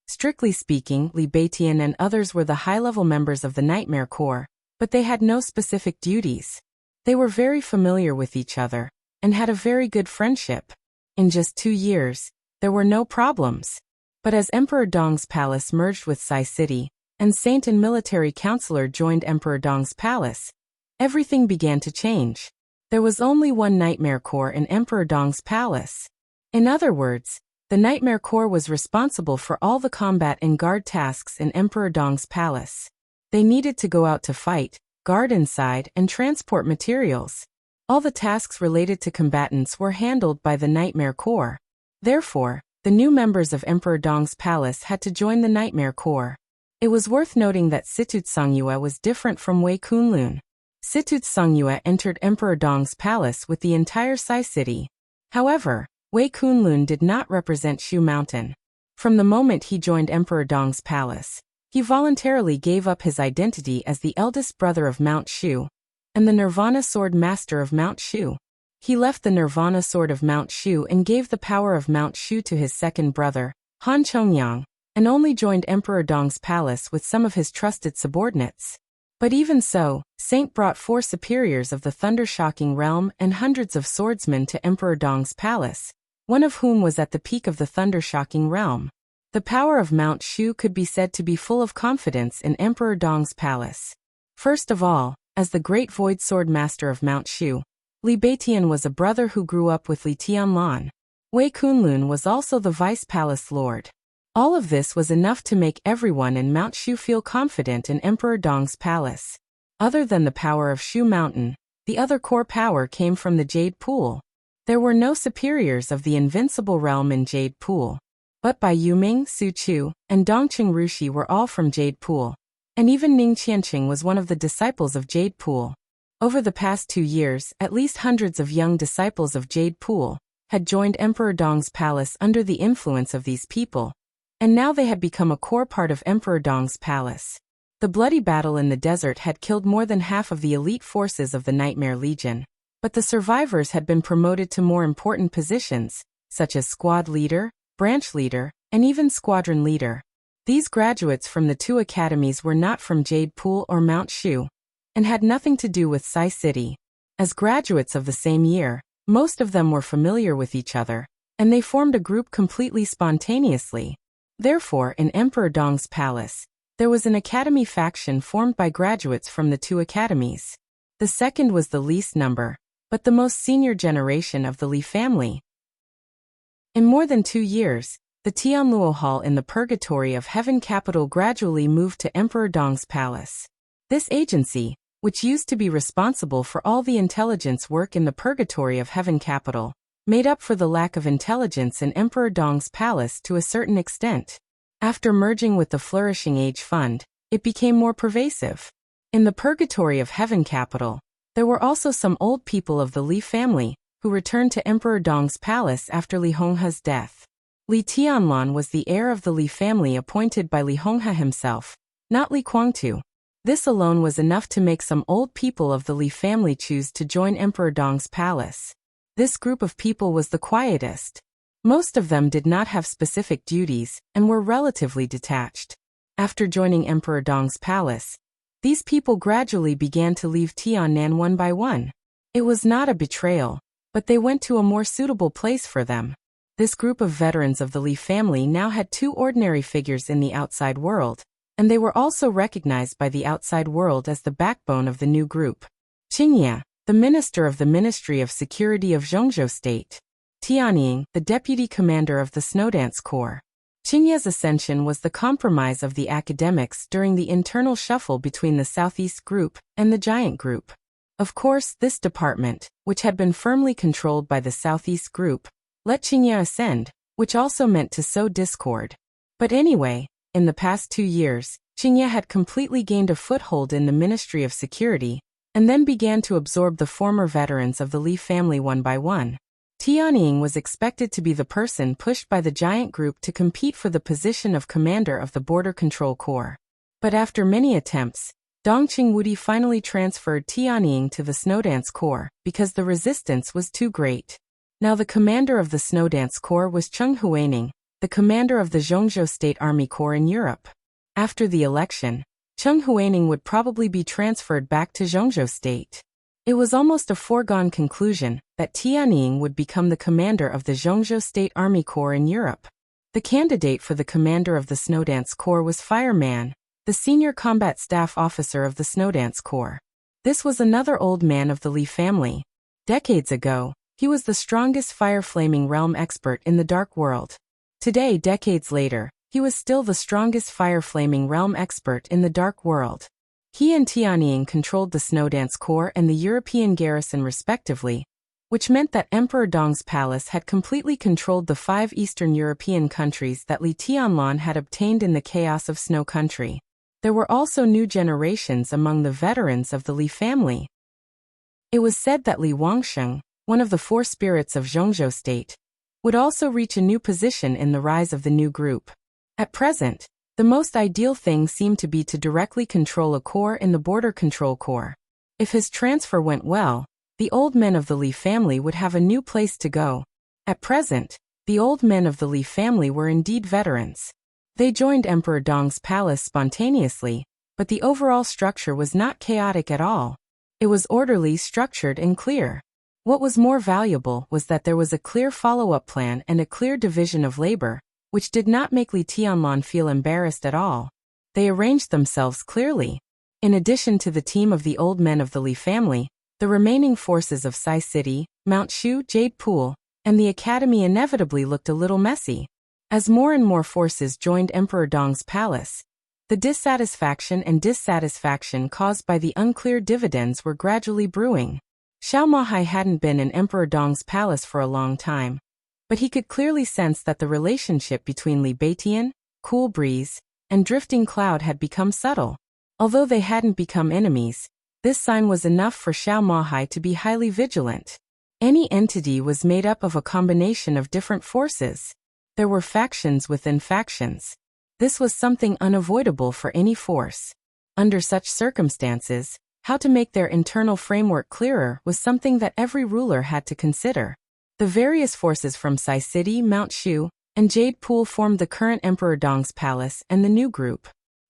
Strictly speaking, Li Beitian and others were the high-level members of the Nightmare Corps, but they had no specific duties. They were very familiar with each other, and had a very good friendship. In just 2 years, there were no problems. But as Emperor Dong's palace merged with Sai City, and Saint and military counselor joined Emperor Dong's palace, everything began to change. There was only one Nightmare Corps in Emperor Dong's palace. In other words, the Nightmare Corps was responsible for all the combat and guard tasks in Emperor Dong's palace. They needed to go out to fight, guard inside, and transport materials. All the tasks related to combatants were handled by the Nightmare Corps. Therefore, the new members of Emperor Dong's palace had to join the Nightmare Corps. It was worth noting that Situt Songyue was different from Wei Kunlun. Situt Songyue entered Emperor Dong's palace with the entire Sai City. However, Wei Kunlun did not represent Shu Mountain. From the moment he joined Emperor Dong's palace, he voluntarily gave up his identity as the eldest brother of Mount Shu, and the Nirvana Sword Master of Mount Shu. He left the Nirvana Sword of Mount Shu and gave the power of Mount Shu to his second brother, Han Chongyang, and only joined Emperor Dong's palace with some of his trusted subordinates. But even so, Saint brought 4 superiors of the Thunder-Shocking Realm and hundreds of swordsmen to Emperor Dong's palace, one of whom was at the peak of the Thunder-Shocking Realm. The power of Mount Shu could be said to be full of confidence in Emperor Dong's palace. First of all, as the great Void Sword Master of Mount Shu, Li Beitian was a brother who grew up with Li Tianlan. Wei Kunlun was also the Vice Palace Lord. All of this was enough to make everyone in Mount Shu feel confident in Emperor Dong's palace. Other than the power of Shu Mountain, the other core power came from the Jade Pool. There were no superiors of the Invincible Realm in Jade Pool. But Bai Yuming, Su Chu, and Dongqing Rushi were all from Jade Pool. And even Ning Qianqing was one of the disciples of Jade Pool. Over the past 2 years, at least hundreds of young disciples of Jade Pool had joined Emperor Dong's palace under the influence of these people. And now they had become a core part of Emperor Dong's palace. The bloody battle in the desert had killed more than half of the elite forces of the Nightmare Legion. But the survivors had been promoted to more important positions, such as squad leader, branch leader, and even squadron leader. These graduates from the 2 academies were not from Jade Pool or Mount Shu, and had nothing to do with Sai City. As graduates of the same year, most of them were familiar with each other, and they formed a group completely spontaneously. Therefore, in Emperor Dong's palace, there was an academy faction formed by graduates from the 2 academies. The second was the least number, but the most senior generation of the Li family. In more than 2 years, the Tianluo Hall in the Purgatory of Heaven capital gradually moved to Emperor Dong's palace. This agency, which used to be responsible for all the intelligence work in the Purgatory of Heaven capital, made up for the lack of intelligence in Emperor Dong's palace to a certain extent. After merging with the Flourishing Age Fund, it became more pervasive. In the Purgatory of Heaven capital, there were also some old people of the Li family, who returned to Emperor Dong's palace after Li Honghe's death. Li Tianlan was the heir of the Li family appointed by Li Honghe himself, not Li Guangtu. This alone was enough to make some old people of the Li family choose to join Emperor Dong's palace. This group of people was the quietest. Most of them did not have specific duties, and were relatively detached. After joining Emperor Dong's palace, these people gradually began to leave Tiannan one by one. It was not a betrayal, but they went to a more suitable place for them. This group of veterans of the Li family now had 2 ordinary figures in the outside world, and they were also recognized by the outside world as the backbone of the new group. Qingye, the minister of the Ministry of Security of Zhongzhou State. Tianying, the deputy commander of the Snowdance Corps. Qingye's ascension was the compromise of the academics during the internal shuffle between the Southeast Group and the Giant Group. Of course, this department, which had been firmly controlled by the Southeast Group, let Qingye ascend, which also meant to sow discord. But anyway, in the past 2 years, Qingye had completely gained a foothold in the Ministry of Security, and then began to absorb the former veterans of the Li family one by one. Tianying was expected to be the person pushed by the giant group to compete for the position of commander of the Border Control Corps. But after many attempts, Dongqing Wudi finally transferred Tianying to the Snowdance Corps because the resistance was too great. Now the commander of the Snowdance Corps was Cheng Huaining, the commander of the Zhongzhou State Army Corps in Europe. After the election, Cheng Huaining would probably be transferred back to Zhongzhou State. It was almost a foregone conclusion that Tianying would become the commander of the Zhongzhou State Army Corps in Europe. The candidate for the commander of the Snowdance Corps was Fireman, the senior combat staff officer of the Snowdance Corps. This was another old man of the Li family. Decades ago, he was the strongest fire-flaming realm expert in the Dark World. Today, decades later, he was still the strongest fire-flaming realm expert in the Dark World. He and Tianying controlled the Snowdance Corps and the European garrison respectively, which meant that Emperor Dong's palace had completely controlled the 5 Eastern European countries that Li Tianlan had obtained in the chaos of Snow Country. There were also new generations among the veterans of the Li family. It was said that Li Wangsheng, one of the 4 spirits of Zhongzhou State, would also reach a new position in the rise of the new group. At present, the most ideal thing seemed to be to directly control a corps in the Border Control Corps. If his transfer went well, the old men of the Li family would have a new place to go. At present, the old men of the Li family were indeed veterans. They joined Emperor Dong's palace spontaneously, but the overall structure was not chaotic at all. It was orderly, structured, and clear. What was more valuable was that there was a clear follow-up plan and a clear division of labor, which did not make Li Tianlan feel embarrassed at all. They arranged themselves clearly. In addition to the team of the old men of the Li family, the remaining forces of Sai City, Mount Shu, Jade Pool, and the academy inevitably looked a little messy. As more and more forces joined Emperor Dong's palace, the dissatisfaction caused by the unclear dividends were gradually brewing. Xiao Mahai hadn't been in Emperor Dong's palace for a long time, but he could clearly sense that the relationship between Li Beitian, Cool Breeze, and Drifting Cloud had become subtle. Although they hadn't become enemies, this sign was enough for Xiao Mahai to be highly vigilant. Any entity was made up of a combination of different forces. There were factions within factions. This was something unavoidable for any force. Under such circumstances, how to make their internal framework clearer was something that every ruler had to consider. The various forces from Sai City, Mount Shu, and Jade Pool formed the current Emperor Dong's palace and the new group.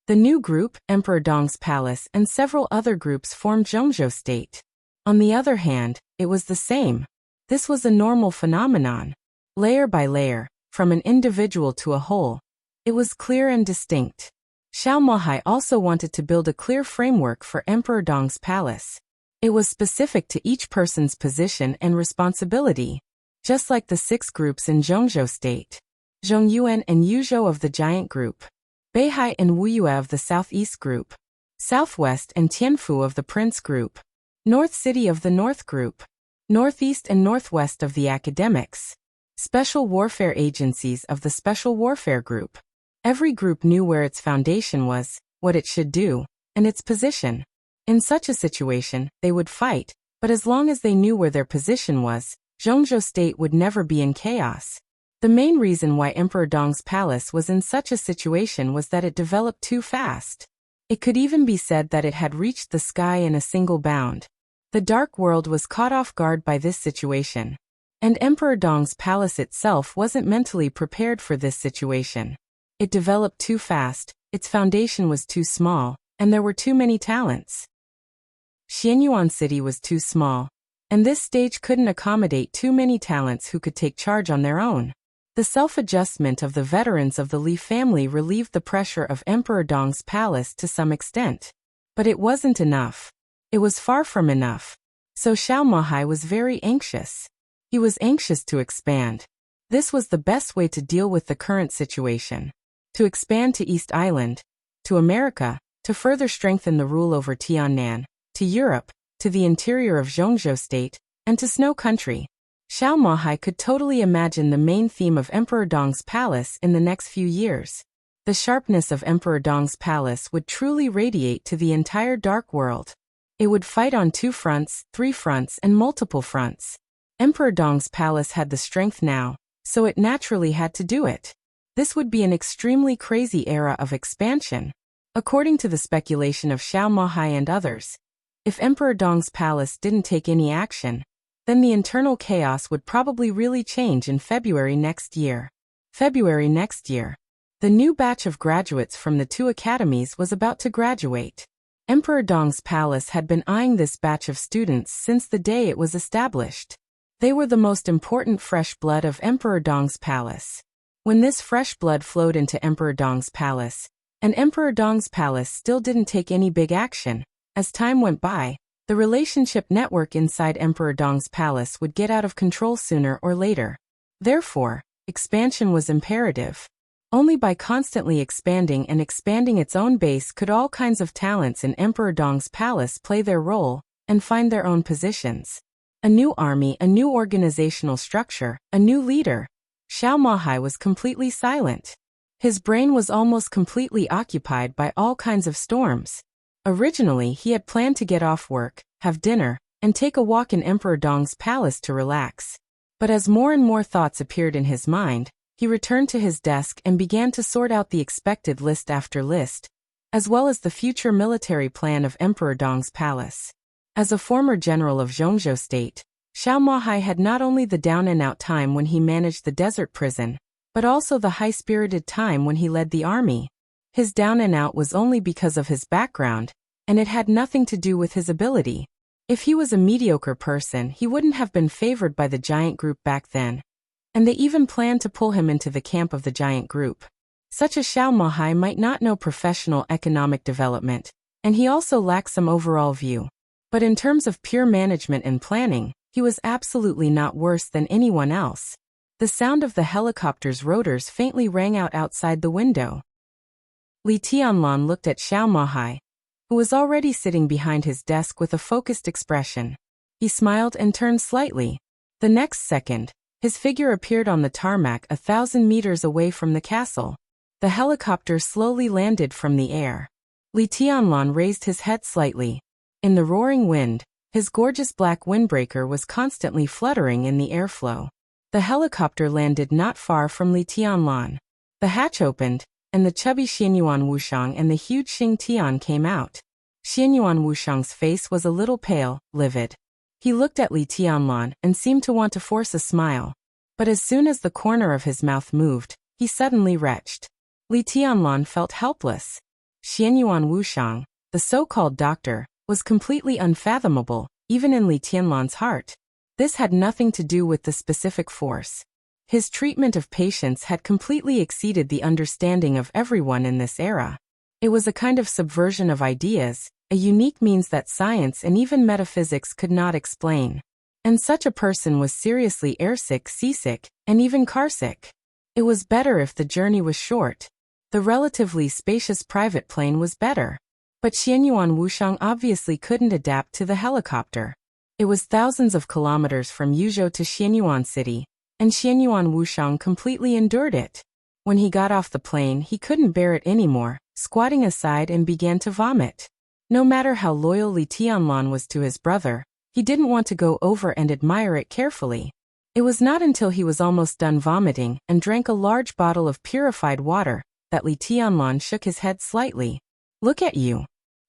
The new group, Emperor Dong's palace, and several other groups formed Zhongzhou State. On the other hand, it was the same. This was a normal phenomenon. Layer by layer, from an individual to a whole, it was clear and distinct. Xiao Mahai also wanted to build a clear framework for Emperor Dong's palace. It was specific to each person's position and responsibility, just like the 6 groups in Zhongzhou State. Zhongyuan and Yuzhou of the Giant Group, Beihai and Wuyue of the Southeast Group, Southwest and Tianfu of the Prince Group, North City of the North Group, Northeast and Northwest of the Academics, Special Warfare Agencies of the Special Warfare Group. Every group knew where its foundation was, what it should do, and its position. In such a situation, they would fight, but as long as they knew where their position was, Zhongzhou State would never be in chaos. The main reason why Emperor Dong's palace was in such a situation was that it developed too fast. It could even be said that it had reached the sky in a single bound. The Dark World was caught off guard by this situation. And Emperor Dong's palace itself wasn't mentally prepared for this situation. It developed too fast, its foundation was too small, and there were too many talents. Xianyuan City was too small, and this stage couldn't accommodate too many talents who could take charge on their own. The self-adjustment of the veterans of the Li family relieved the pressure of Emperor Dong's palace to some extent. But it wasn't enough. It was far from enough. So Xiao Mahai was very anxious. He was anxious to expand. This was the best way to deal with the current situation. To expand to East Island, to America, to further strengthen the rule over Tiannan, to Europe, to the interior of Zhongzhou State, and to Snow Country. Xiao Mahai could totally imagine the main theme of Emperor Dong's palace in the next few years. The sharpness of Emperor Dong's palace would truly radiate to the entire Dark World. It would fight on 2 fronts, 3 fronts, and multiple fronts. Emperor Dong's palace had the strength now, so it naturally had to do it. This would be an extremely crazy era of expansion. According to the speculation of Xiao Mohai and others, if Emperor Dong's palace didn't take any action, then the internal chaos would probably really change in February next year. February next year. The new batch of graduates from the 2 academies was about to graduate. Emperor Dong's palace had been eyeing this batch of students since the day it was established. They were the most important fresh blood of Emperor Dong's palace. When this fresh blood flowed into Emperor Dong's palace, and Emperor Dong's palace still didn't take any big action, as time went by, the relationship network inside Emperor Dong's palace would get out of control sooner or later. Therefore, expansion was imperative. Only by constantly expanding and expanding its own base could all kinds of talents in Emperor Dong's palace play their role and find their own positions. A new army, a new organizational structure, a new leader. Xiao Mohai was completely silent. His brain was almost completely occupied by all kinds of storms. Originally, he had planned to get off work, have dinner, and take a walk in Emperor Dong's palace to relax. But as more and more thoughts appeared in his mind, he returned to his desk and began to sort out the expected list after list, as well as the future military plan of Emperor Dong's palace. As a former general of Zhongzhou State, Xiao Mohai had not only the down-and-out time when he managed the desert prison, but also the high-spirited time when he led the army. His down-and-out was only because of his background, and it had nothing to do with his ability. If he was a mediocre person, he wouldn't have been favored by the giant group back then. And they even planned to pull him into the camp of the giant group. Such a Xiao Mohai might not know professional economic development, and he also lacked some overall view. But in terms of pure management and planning, he was absolutely not worse than anyone else. The sound of the helicopter's rotors faintly rang out outside the window. Li Tianlan looked at Xiao Mohai, who was already sitting behind his desk with a focused expression. He smiled and turned slightly. The next second, his figure appeared on the tarmac 1,000 meters away from the castle. The helicopter slowly landed from the air. Li Tianlan raised his head slightly. In the roaring wind, his gorgeous black windbreaker was constantly fluttering in the airflow. The helicopter landed not far from Li Tianlan. The hatch opened, and the chubby Xianyuan Wushang and the huge Xing Tian came out. Xianyuan Wushang's face was a little pale, livid. He looked at Li Tianlan and seemed to want to force a smile. But as soon as the corner of his mouth moved, he suddenly retched. Li Tianlan felt helpless. Xianyuan Wushang, the so-called doctor, was completely unfathomable, even in Li Tianlan's heart. This had nothing to do with the specific force. His treatment of patients had completely exceeded the understanding of everyone in this era. It was a kind of subversion of ideas, a unique means that science and even metaphysics could not explain. And such a person was seriously airsick, seasick, and even carsick. It was better if the journey was short. The relatively spacious private plane was better. But Xianyuan Wushang obviously couldn't adapt to the helicopter. It was thousands of kilometers from Yuzhou to Xianyuan City, and Xianyuan Wushang completely endured it. When he got off the plane, he couldn't bear it anymore, squatting aside and began to vomit. No matter how loyal Li Tianlan was to his brother, he didn't want to go over and admire it carefully. It was not until he was almost done vomiting and drank a large bottle of purified water that Li Tianlan shook his head slightly. "Look at you."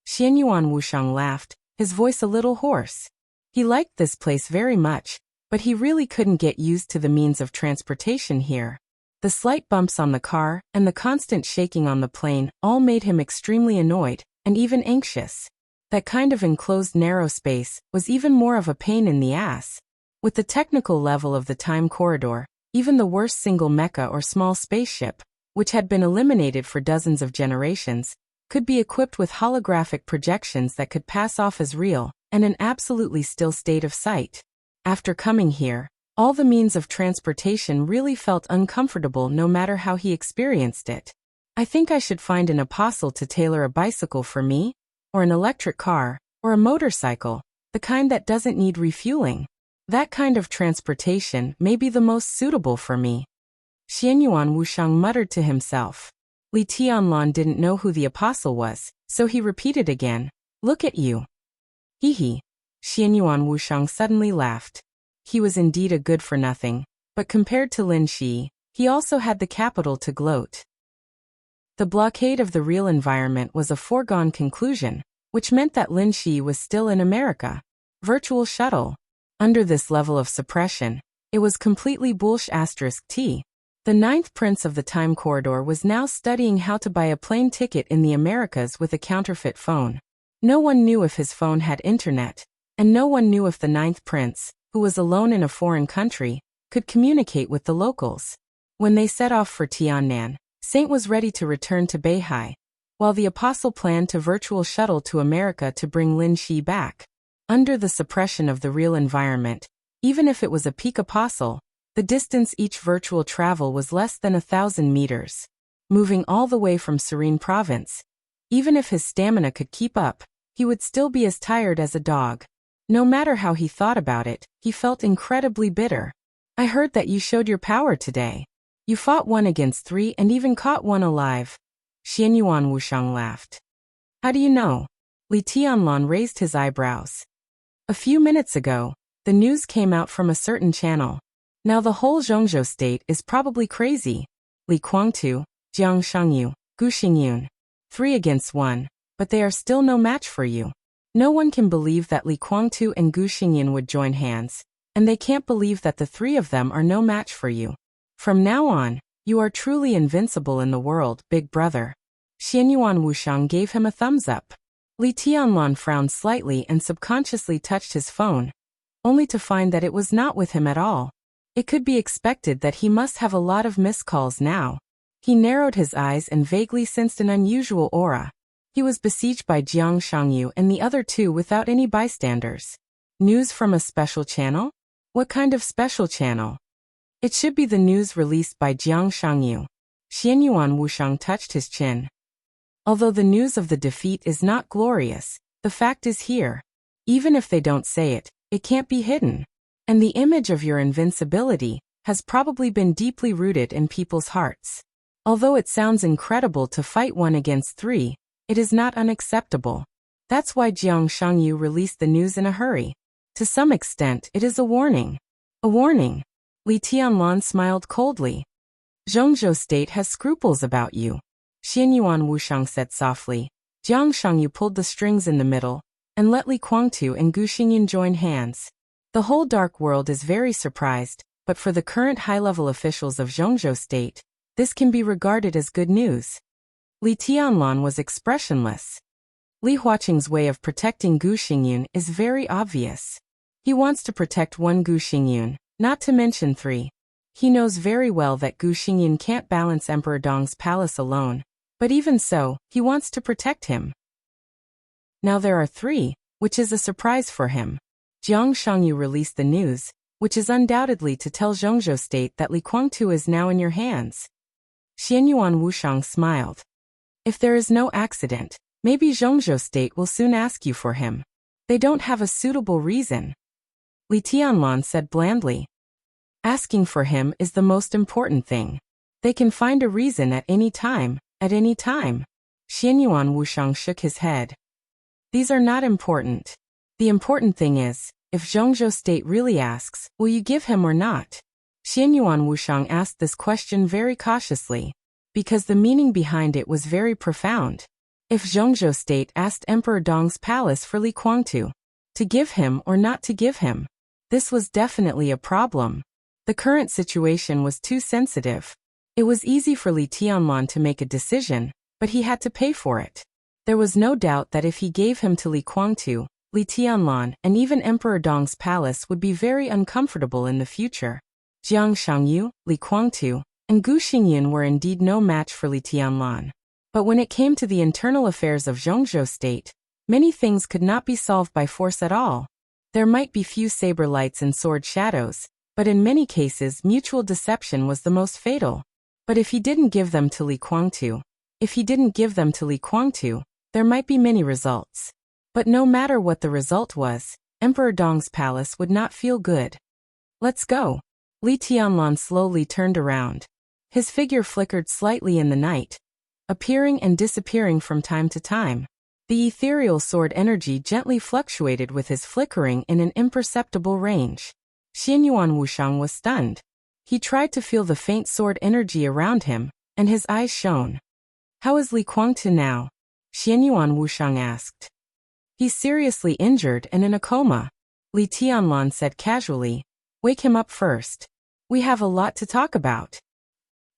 Xianyuan Wushang laughed, his voice a little hoarse. He liked this place very much, but he really couldn't get used to the means of transportation here. The slight bumps on the car and the constant shaking on the plane all made him extremely annoyed and even anxious. That kind of enclosed narrow space was even more of a pain in the ass. With the technical level of the time corridor, even the worst single mecha or small spaceship, which had been eliminated for dozens of generations, could be equipped with holographic projections that could pass off as real and an absolutely still state of sight. After coming here, all the means of transportation really felt uncomfortable no matter how he experienced it. I think I should find an apostle to tailor a bicycle for me, or an electric car, or a motorcycle, the kind that doesn't need refueling. That kind of transportation may be the most suitable for me. Xianyuan Wushang muttered to himself. Li Tianlan didn't know who the apostle was, so he repeated again, "Look at you." Hee hee. Xianyuan Wushang suddenly laughed. He was indeed a good-for-nothing, but compared to Lin Shi, he also had the capital to gloat. The blockade of the real environment was a foregone conclusion, which meant that Lin Shi was still in America. Virtual shuttle. Under this level of suppression, it was completely bullsh*t. The ninth prince of the time corridor was now studying how to buy a plane ticket in the Americas with a counterfeit phone. No one knew if his phone had internet, and no one knew if the ninth prince, who was alone in a foreign country, could communicate with the locals. When they set off for Tiannan, Saint was ready to return to Beihai, while the apostle planned to virtual shuttle to America to bring Lin Shi back. Under the suppression of the real environment, even if it was a peak apostle, the distance each virtual travel was less than 1,000 meters. Moving all the way from Serene Province, even if his stamina could keep up, he would still be as tired as a dog. No matter how he thought about it, he felt incredibly bitter. I heard that you showed your power today. You fought 1 against 3 and even caught 1 alive. Xianyuan Wushang laughed. How do you know? Li Tianlan raised his eyebrows. A few minutes ago, the news came out from a certain channel. Now the whole Zhongzhou state is probably crazy. Li Kuangtu, Jiang Shangyu, Gu Xingyun. 3 against 1, but they are still no match for you. No one can believe that Li Kuangtu and Gu Xingyun would join hands, and they can't believe that the 3 of them are no match for you. From now on, you are truly invincible in the world, big brother. Xianyuan Wushang gave him a thumbs up. Li Tianlan frowned slightly and subconsciously touched his phone, only to find that it was not with him at all. It could be expected that he must have a lot of missed calls now. He narrowed his eyes and vaguely sensed an unusual aura. He was besieged by Jiang Shangyu and the other 2 without any bystanders. News from a special channel? What kind of special channel? It should be the news released by Jiang Shangyu. Xianyuan Wushang touched his chin. Although the news of the defeat is not glorious, the fact is here. Even if they don't say it, it can't be hidden. And the image of your invincibility has probably been deeply rooted in people's hearts. Although it sounds incredible to fight 1 against 3, it is not unacceptable. That's why Jiang Shangyu released the news in a hurry. To some extent, it is a warning. A warning. Li Tianlan smiled coldly. Zhongzhou state has scruples about you. Xianyuan Wushang said softly. Jiang Shangyu pulled the strings in the middle, and let Li Kuangtu and Gu Xingyun join hands. The whole dark world is very surprised, but for the current high-level officials of Zhongzhou state, this can be regarded as good news. Li Tianlan was expressionless. Li Huaqing's way of protecting Gu Xingyun is very obvious. He wants to protect 1 Gu Xingyun, not to mention 3. He knows very well that Gu Xingyun can't balance Emperor Dong's palace alone, but even so, he wants to protect him. Now there are 3, which is a surprise for him. Jiang Shangyu released the news, which is undoubtedly to tell Zhongzhou state that Li Kuangtu is now in your hands. Xianyuan Wushang smiled. If there is no accident, maybe Zhongzhou state will soon ask you for him. They don't have a suitable reason. Li Tianlan said blandly. Asking for him is the most important thing. They can find a reason at any time, at any time. Xianyuan Wushang shook his head. These are not important. The important thing is, if Zhongzhou state really asks, will you give him or not? Xianyuan Wushang asked this question very cautiously, because the meaning behind it was very profound. If Zhongzhou state asked Emperor Dong's palace for Li Kuangtu, to give him or not to give him, this was definitely a problem. The current situation was too sensitive. It was easy for Li Tianlan to make a decision, but he had to pay for it. There was no doubt that if he gave him to Li Kuangtu, Li Tianlan and even Emperor Dong's palace would be very uncomfortable in the future. Jiang Shangyu, Li Kuangtu, and Gu Xingyun were indeed no match for Li Tianlan. But when it came to the internal affairs of Zhongzhou state, many things could not be solved by force at all. There might be few saber lights and sword shadows, but in many cases mutual deception was the most fatal. But if he didn't give them to Li Kuangtu, there might be many results. But no matter what the result was, Emperor Dong's palace would not feel good. Let's go. Li Tianlan slowly turned around. His figure flickered slightly in the night, appearing and disappearing from time to time. The ethereal sword energy gently fluctuated with his flickering in an imperceptible range. Xianyuan Wuxiang was stunned. He tried to feel the faint sword energy around him, and his eyes shone. "How is Li Guangtu now?" Xianyuan Wuxiang asked. "He's seriously injured and in a coma," Li Tianlan said casually. "Wake him up first. We have a lot to talk about."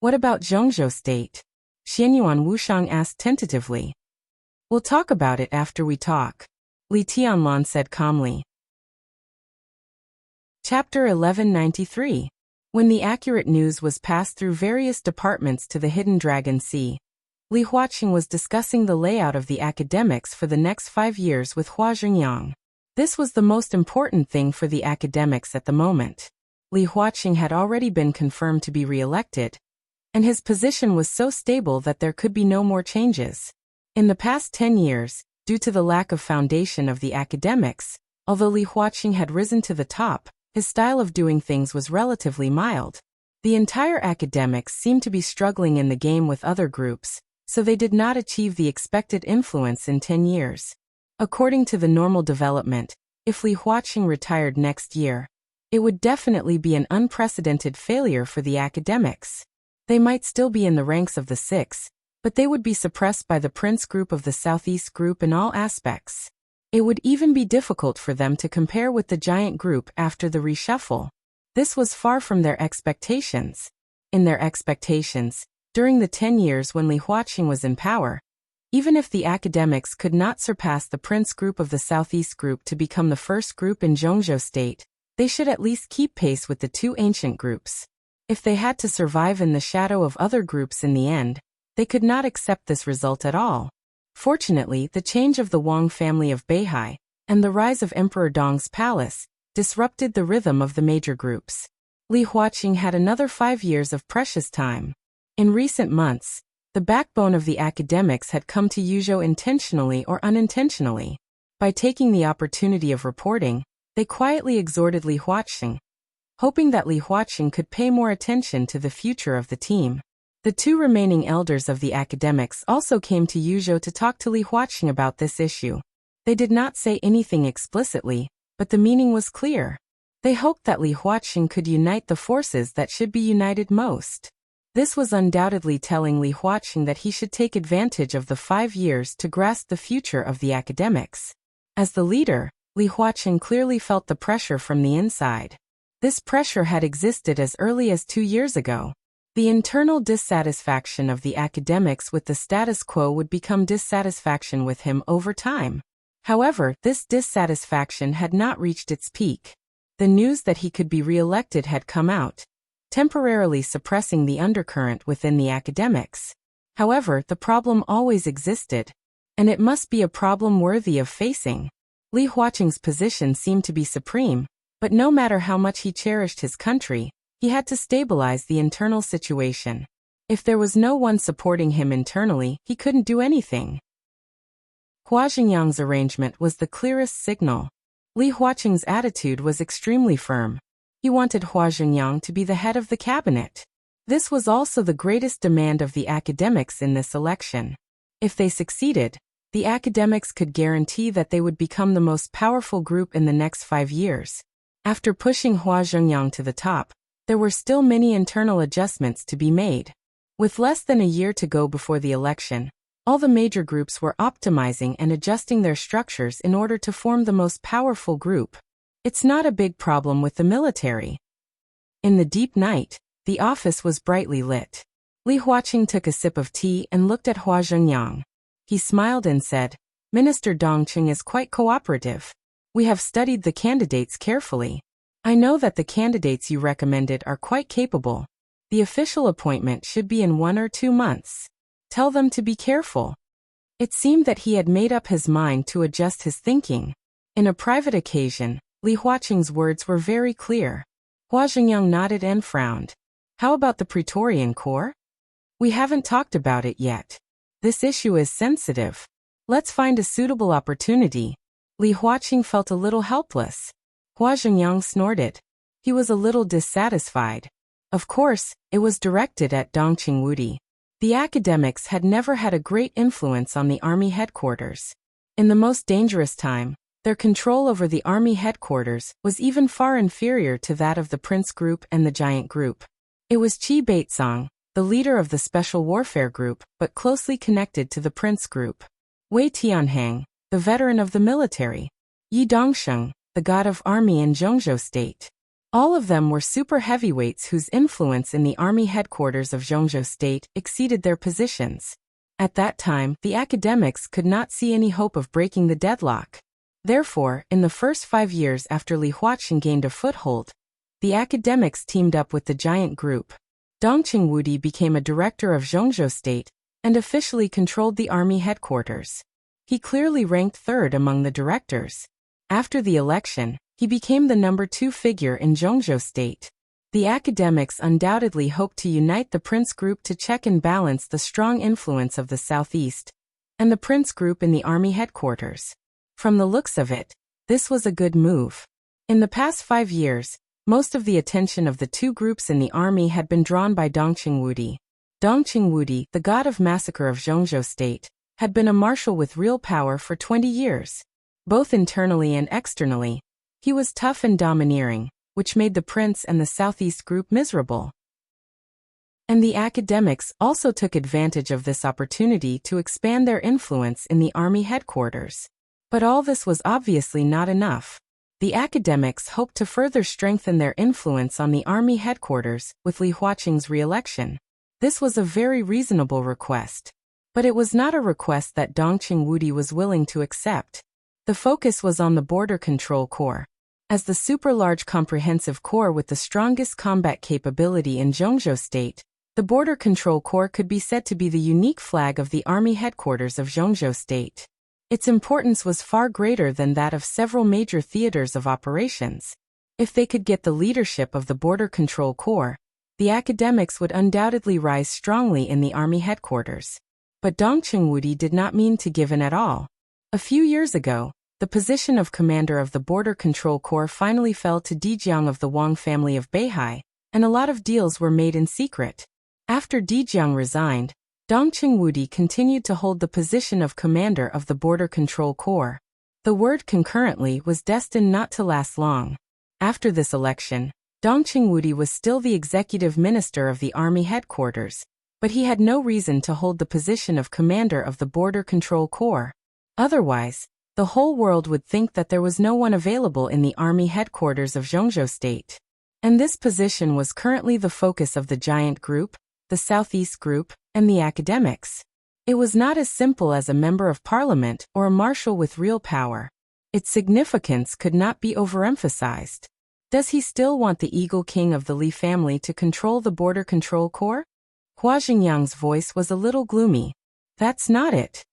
"What about Zhongzhou State?" Xianyuan Wuxiang asked tentatively. "We'll talk about it after we talk," Li Tianlan said calmly. Chapter 1193. When the accurate news was passed through various departments to the Hidden Dragon Sea, Li Huaqing was discussing the layout of the academics for the next 5 years with Hua Zhengyang. This was the most important thing for the academics at the moment. Li Huaqing had already been confirmed to be re-elected, and his position was so stable that there could be no more changes. In the past 10 years, due to the lack of foundation of the academics, although Li Huaqing had risen to the top, his style of doing things was relatively mild. The entire academics seemed to be struggling in the game with other groups, so they did not achieve the expected influence in 10 years. According to the normal development, if Li Huaqing retired next year, it would definitely be an unprecedented failure for the academics. They might still be in the ranks of the six, but they would be suppressed by the Prince Group of the Southeast Group in all aspects. It would even be difficult for them to compare with the giant group after the reshuffle. This was far from their expectations. In their expectations, during the 10 years when Li Huaqing was in power, even if the academics could not surpass the Prince Group of the Southeast Group to become the first group in Zhongzhou State, they should at least keep pace with the two ancient groups. If they had to survive in the shadow of other groups in the end, they could not accept this result at all. Fortunately, the change of the Wang family of Beihai and the rise of Emperor Dong's palace disrupted the rhythm of the major groups. Li Huaqing had another 5 years of precious time. In recent months, the backbone of the academics had come to Yuzhou intentionally or unintentionally. By taking the opportunity of reporting, they quietly exhorted Li Huaqing, hoping that Li Huaqing could pay more attention to the future of the team. The two remaining elders of the academics also came to Yuzhou to talk to Li Huaqing about this issue. They did not say anything explicitly, but the meaning was clear. They hoped that Li Huaqing could unite the forces that should be united most. This was undoubtedly telling Li Huaqing that he should take advantage of the 5 years to grasp the future of the academics. As the leader, Li Huaqing clearly felt the pressure from the inside. This pressure had existed as early as 2 years ago. The internal dissatisfaction of the academics with the status quo would become dissatisfaction with him over time. However, this dissatisfaction had not reached its peak. The news that he could be re-elected had come out, temporarily suppressing the undercurrent within the academics. However, the problem always existed, and it must be a problem worthy of facing. Li Huaqing's position seemed to be supreme, but no matter how much he cherished his country, he had to stabilize the internal situation. If there was no one supporting him internally, he couldn't do anything. Hua Zhengyang's arrangement was the clearest signal. Li Huaqing's attitude was extremely firm. He wanted Hua Zhengyang to be the head of the cabinet. This was also the greatest demand of the academics in this election. If they succeeded, the academics could guarantee that they would become the most powerful group in the next 5 years. After pushing Hua Zhengyang to the top, there were still many internal adjustments to be made. With less than a year to go before the election, all the major groups were optimizing and adjusting their structures in order to form the most powerful group. It's not a big problem with the military. In the deep night, the office was brightly lit. Li Huaqing took a sip of tea and looked at Hua Zhengyang. He smiled and said, "Minister Dongqing is quite cooperative. We have studied the candidates carefully. I know that the candidates you recommended are quite capable. The official appointment should be in 1 or 2 months. Tell them to be careful." It seemed that he had made up his mind to adjust his thinking. In a private occasion, Li Huaqing's words were very clear. Hua Zhengyang nodded and frowned. "How about the Praetorian Corps? We haven't talked about it yet. This issue is sensitive. Let's find a suitable opportunity." Li Huaqing felt a little helpless. Hua Zhengyang snorted. He was a little dissatisfied. Of course, it was directed at Dongqing Wudi. The academics had never had a great influence on the army headquarters. In the most dangerous time, their control over the army headquarters was even far inferior to that of the Prince Group and the Giant Group. It was Qi Baizong, the leader of the Special Warfare Group, but closely connected to the Prince Group. Wei Tianhang, the veteran of the military. Yi Dongsheng, the god of army in Zhongzhou State. All of them were super heavyweights whose influence in the army headquarters of Zhongzhou State exceeded their positions. At that time, the academics could not see any hope of breaking the deadlock. Therefore, in the first 5 years after Li Huaqing gained a foothold, the academics teamed up with the Giant Group. Dongqing Wudi became a director of Zhongzhou State and officially controlled the army headquarters. He clearly ranked third among the directors. After the election, he became the number 2 figure in Zhongzhou State. The academics undoubtedly hoped to unite the Prince Group to check and balance the strong influence of the Southeast and the Prince Group in the army headquarters. From the looks of it, this was a good move. In the past 5 years, most of the attention of the two groups in the army had been drawn by Dongqing Wudi. Dongqing Wudi, the god of massacre of Zhongzhou State, had been a marshal with real power for 20 years. Both internally and externally, he was tough and domineering, which made the Prince and the Southeast Group miserable. And the academics also took advantage of this opportunity to expand their influence in the army headquarters. But all this was obviously not enough. The academics hoped to further strengthen their influence on the army headquarters with Li Huaqing's re-election. This was a very reasonable request. But it was not a request that Dongqing Wudi was willing to accept. The focus was on the Border Control Corps. As the super-large comprehensive corps with the strongest combat capability in Zhongzhou State, the Border Control Corps could be said to be the unique flag of the army headquarters of Zhongzhou State. Its importance was far greater than that of several major theaters of operations. If they could get the leadership of the Border Control Corps, the academics would undoubtedly rise strongly in the army headquarters. But Dongqing Wudi did not mean to give in at all. A few years ago, the position of commander of the Border Control Corps finally fell to Dijiang of the Wang family of Beihai, and a lot of deals were made in secret. After Dijiang resigned, Dongqing Wudi continued to hold the position of commander of the Border Control Corps. The word concurrently was destined not to last long. After this election, Dongqing Wudi was still the executive minister of the army headquarters, but he had no reason to hold the position of commander of the Border Control Corps. Otherwise, the whole world would think that there was no one available in the army headquarters of Zhongzhou State. And this position was currently the focus of the Giant Group, the Southeast Group, and the academics. It was not as simple as a member of parliament or a marshal with real power. Its significance could not be overemphasized. Does he still want the Eagle King of the Li family to control the Border Control Corps? Hua Xingyang's voice was a little gloomy. That's not it.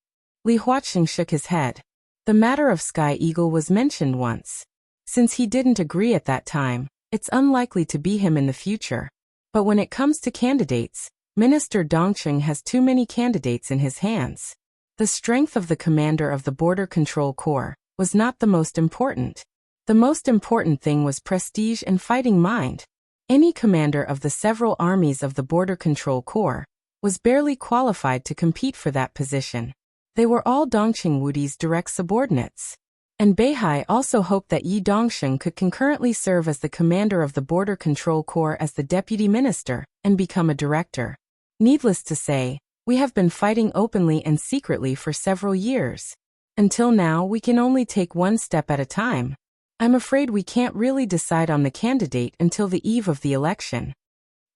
Li Huaqing shook his head. The matter of Sky Eagle was mentioned once. Since he didn't agree at that time, it's unlikely to be him in the future. But when it comes to candidates, Minister Dongqing has too many candidates in his hands. The strength of the commander of the Border Control Corps was not the most important. The most important thing was prestige and fighting mind. Any commander of the several armies of the Border Control Corps was barely qualified to compete for that position. They were all Dongqing Wudi's direct subordinates. And Beihai also hoped that Yi Dongsheng could concurrently serve as the commander of the Border Control Corps as the deputy minister and become a director. Needless to say, we have been fighting openly and secretly for several years. Until now, we can only take one step at a time. I'm afraid we can't really decide on the candidate until the eve of the election.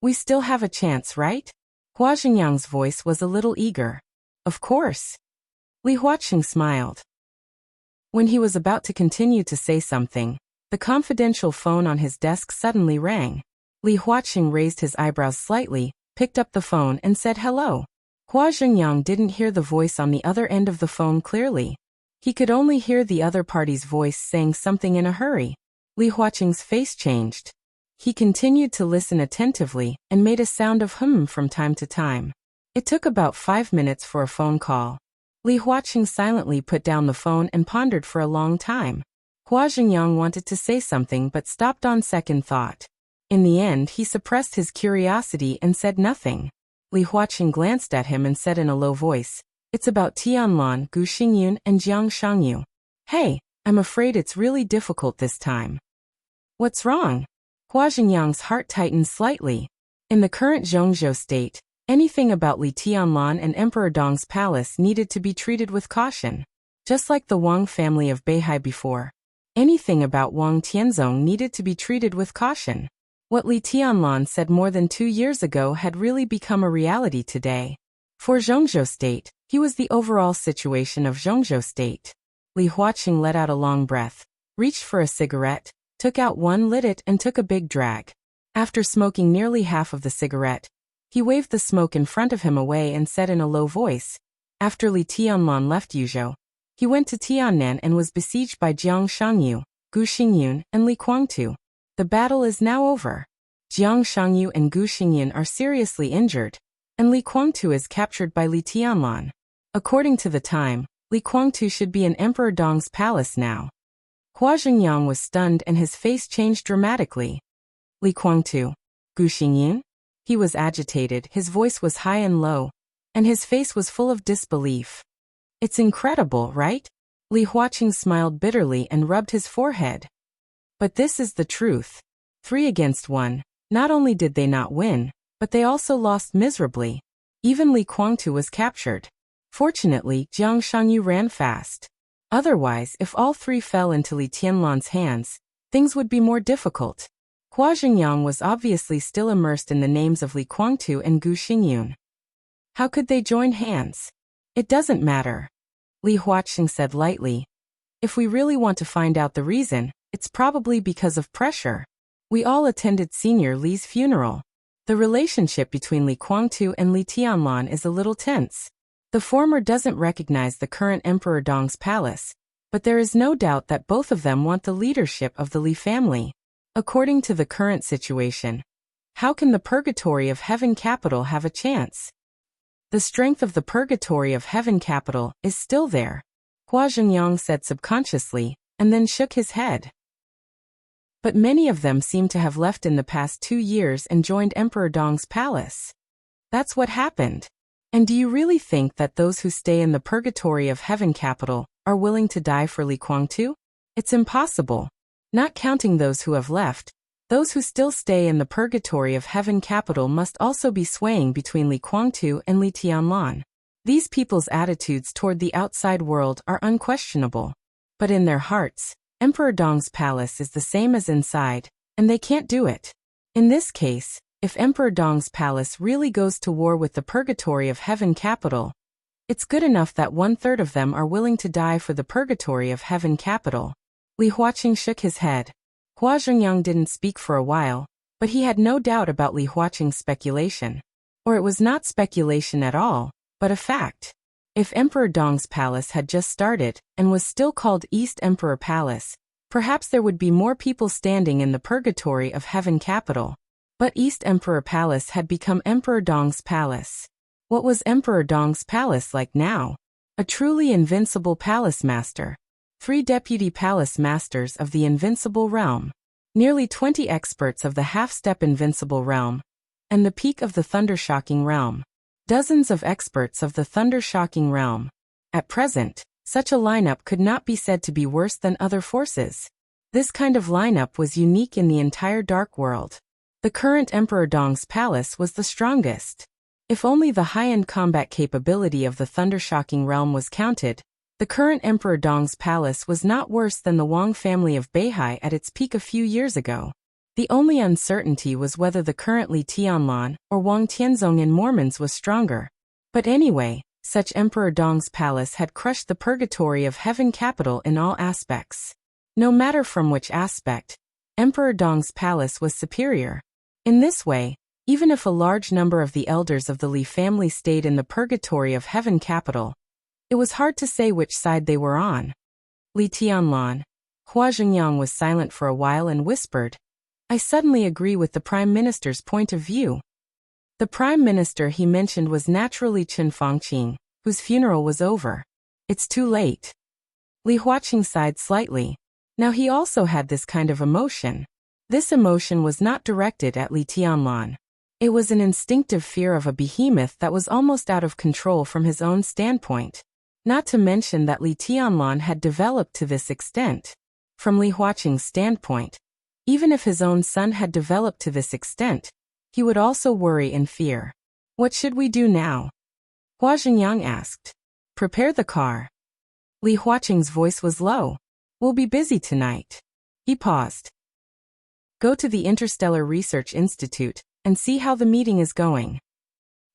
We still have a chance, right? Hua Xingyang's voice was a little eager. Of course. Li Huaqing smiled. When he was about to continue to say something, the confidential phone on his desk suddenly rang. Li Huaqing raised his eyebrows slightly, picked up the phone and said hello. Hua Xingyang didn't hear the voice on the other end of the phone clearly. He could only hear the other party's voice saying something in a hurry. Li Huaqing's face changed. He continued to listen attentively and made a sound of from time to time. It took about 5 minutes for a phone call. Li Huaqing silently put down the phone and pondered for a long time. Hua Xingyang wanted to say something but stopped on second thought. In the end, he suppressed his curiosity and said nothing. Li Huaqing glanced at him and said in a low voice, It's about Tianlan, Gu Xingyun, and Jiang Shangyu. Hey, I'm afraid it's really difficult this time. What's wrong? Hua Xingyang's heart tightened slightly. In the current Zhongzhou state, anything about Li Tianlan and Emperor Dong's palace needed to be treated with caution. Just like the Wang family of Beihai before. Anything about Wang Tianzong needed to be treated with caution. What Li Tianlan said more than 2 years ago had really become a reality today. For Zhongzhou state, he was the overall situation of Zhongzhou state. Li Huaqing let out a long breath, reached for a cigarette, took out one, lit it, and took a big drag. After smoking nearly half of the cigarette, he waved the smoke in front of him away and said in a low voice, after Li Tianlan left Yuzhou, he went to Tiannan and was besieged by Jiang Shangyu, Gu Xingyun, and Li Guangtu. The battle is now over. Jiang Shangyu and Gu Xingyun are seriously injured, and Li Guangtu is captured by Li Tianlan. According to the time, Li Guangtu should be in Emperor Dong's palace now. Hua Xingyang was stunned and his face changed dramatically. Li Guangtu. Gu Xingyun? He was agitated, his voice was high and low, and his face was full of disbelief. It's incredible, right? Li Huaqing smiled bitterly and rubbed his forehead. But this is the truth. 3 against 1, not only did they not win, but they also lost miserably. Even Li Guangtu was captured. Fortunately, Jiang Shangyu ran fast. Otherwise, if all 3 fell into Li Tianlan's hands, things would be more difficult. Hua Xingyang was obviously still immersed in the names of Li Guangtu and Gu Xingyun. How could they join hands? It doesn't matter. Li Huaqing said lightly. If we really want to find out the reason, it's probably because of pressure. We all attended Senior Li's funeral. The relationship between Li Guangtu and Li Tianlan is a little tense. The former doesn't recognize the current Emperor Dong's palace, but there is no doubt that both of them want the leadership of the Li family. According to the current situation, how can the Purgatory of Heaven capital have a chance? The strength of the Purgatory of Heaven capital is still there, Hua Xingyang said subconsciously, and then shook his head. But many of them seem to have left in the past 2 years and joined Emperor Dong's palace. That's what happened. And do you really think that those who stay in the Purgatory of Heaven capital are willing to die for Li Guangtu? It's impossible. Not counting those who have left, those who still stay in the Purgatory of Heaven capital must also be swaying between Li Guangtu and Li Tianlan. These people's attitudes toward the outside world are unquestionable. But in their hearts, Emperor Dong's palace is the same as inside, and they can't do it. In this case, if Emperor Dong's palace really goes to war with the Purgatory of Heaven capital, it's good enough that 1/3 of them are willing to die for the Purgatory of Heaven capital. Li Huaqing shook his head. Hua Xingyang didn't speak for a while, but he had no doubt about Li Huaqing's speculation. Or it was not speculation at all, but a fact. If Emperor Dong's palace had just started, and was still called East Emperor Palace, perhaps there would be more people standing in the Purgatory of Heaven capital. But East Emperor Palace had become Emperor Dong's palace. What was Emperor Dong's palace like now? A truly invincible palace master. 3 deputy palace masters of the invincible realm. Nearly 20 experts of the half-step invincible realm. And the peak of the thunder-shocking realm. Dozens of experts of the thunder-shocking realm. At present, such a lineup could not be said to be worse than other forces. This kind of lineup was unique in the entire Dark World. The current Emperor Dong's palace was the strongest. If only the high-end combat capability of the thunder-shocking realm was counted, the current Emperor Dong's palace was not worse than the Wang family of Beihai at its peak a few years ago. The only uncertainty was whether the current Li Tianlan or Wang Tianzong in Mormons was stronger. But anyway, such Emperor Dong's palace had crushed the Purgatory of Heaven capital in all aspects. No matter from which aspect, Emperor Dong's palace was superior. In this way, even if a large number of the elders of the Li family stayed in the Purgatory of Heaven capital, it was hard to say which side they were on. Li Tianlan. Hua Xingyang was silent for a while and whispered, I suddenly agree with the Prime Minister's point of view. The Prime Minister he mentioned was naturally Chen Fangqing, whose funeral was over. It's too late. Li Huaqing sighed slightly. Now he also had this kind of emotion. This emotion was not directed at Li Tianlan. It was an instinctive fear of a behemoth that was almost out of control from his own standpoint. Not to mention that Li Tianlan had developed to this extent. From Li Huaqing's standpoint, even if his own son had developed to this extent, he would also worry and fear. What should we do now? Hua Xingyang asked. Prepare the car. Li Huaqing's voice was low. We'll be busy tonight. He paused. Go to the Interstellar Research Institute and see how the meeting is going.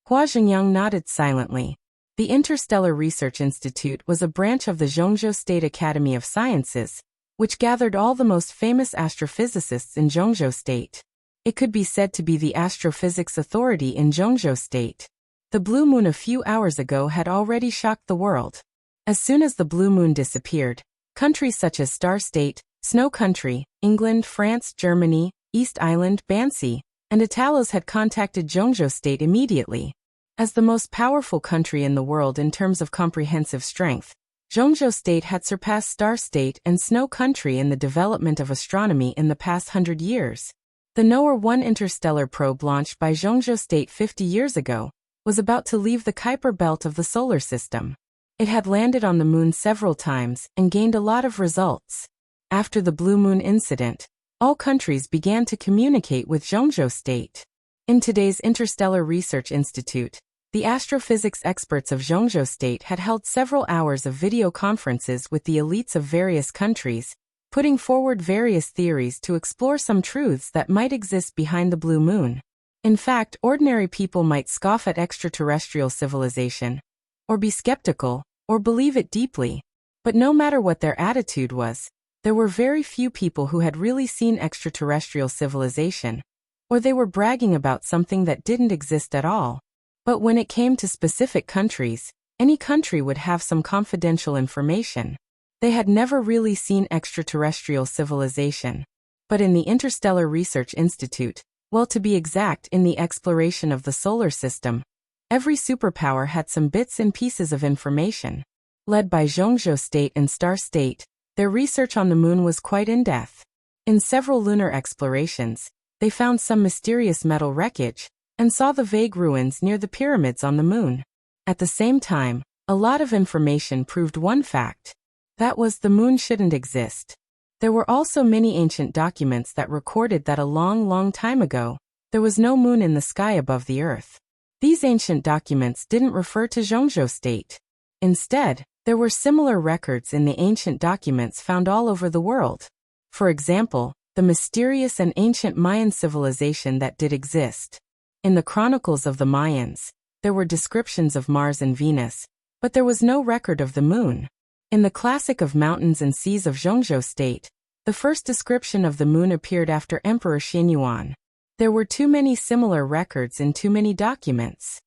Hua Xingyang nodded silently. The Interstellar Research Institute was a branch of the Zhongzhou State Academy of Sciences, which gathered all the most famous astrophysicists in Zhongzhou State. It could be said to be the astrophysics authority in Zhongzhou State. The blue moon a few hours ago had already shocked the world. As soon as the blue moon disappeared, countries such as Star State, Snow Country, England, France, Germany, East Island, Bansi, and Italos had contacted Zhongzhou State immediately. As the most powerful country in the world in terms of comprehensive strength, Zhongzhou State had surpassed Star State and Snow Country in the development of astronomy in the past 100 years. The NOAA-1 interstellar probe launched by Zhongzhou State 50 years ago was about to leave the Kuiper belt of the solar system. It had landed on the moon several times and gained a lot of results. After the Blue Moon incident, all countries began to communicate with Zhongzhou State. In today's Interstellar Research Institute, the astrophysics experts of Zhongzhou State had held several hours of video conferences with the elites of various countries, putting forward various theories to explore some truths that might exist behind the blue moon. In fact, ordinary people might scoff at extraterrestrial civilization, or be skeptical, or believe it deeply. But no matter what their attitude was, there were very few people who had really seen extraterrestrial civilization, or they were bragging about something that didn't exist at all. But when it came to specific countries, any country would have some confidential information. They had never really seen extraterrestrial civilization. But in the Interstellar Research Institute, well, to be exact, in the exploration of the solar system, every superpower had some bits and pieces of information. Led by Zhongzhou State and Star State, their research on the moon was quite in-depth. In several lunar explorations, they found some mysterious metal wreckage, and saw the vague ruins near the pyramids on the moon. At the same time, a lot of information proved one fact. That was the moon shouldn't exist. There were also many ancient documents that recorded that a long time ago, there was no moon in the sky above the earth. These ancient documents didn't refer to Zhongzhou State. Instead, there were similar records in the ancient documents found all over the world. For example, the mysterious and ancient Mayan civilization that did exist. In the chronicles of the Mayans, there were descriptions of Mars and Venus, but there was no record of the moon. In the classic of Mountains and Seas of Zhongzhou State, the first description of the moon appeared after Emperor Xinyuan. There were too many similar records in too many documents.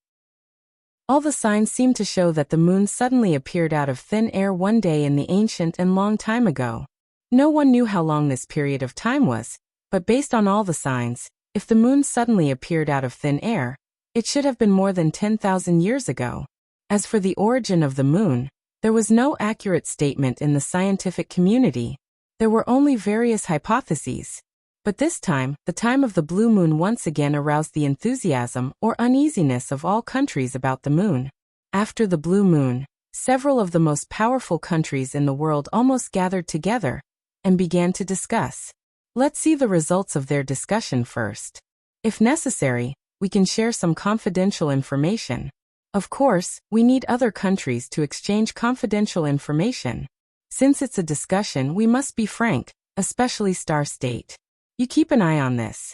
All the signs seemed to show that the moon suddenly appeared out of thin air one day in the ancient and long time ago. No one knew how long this period of time was, but based on all the signs, if the moon suddenly appeared out of thin air, it should have been more than 10,000 years ago. As for the origin of the moon, there was no accurate statement in the scientific community. There were only various hypotheses. But this time, the time of the blue moon once again aroused the enthusiasm or uneasiness of all countries about the moon. After the blue moon, several of the most powerful countries in the world almost gathered together and began to discuss. Let's see the results of their discussion first. If necessary, we can share some confidential information. Of course, we need other countries to exchange confidential information. Since it's a discussion, we must be frank, especially Star State. You keep an eye on this.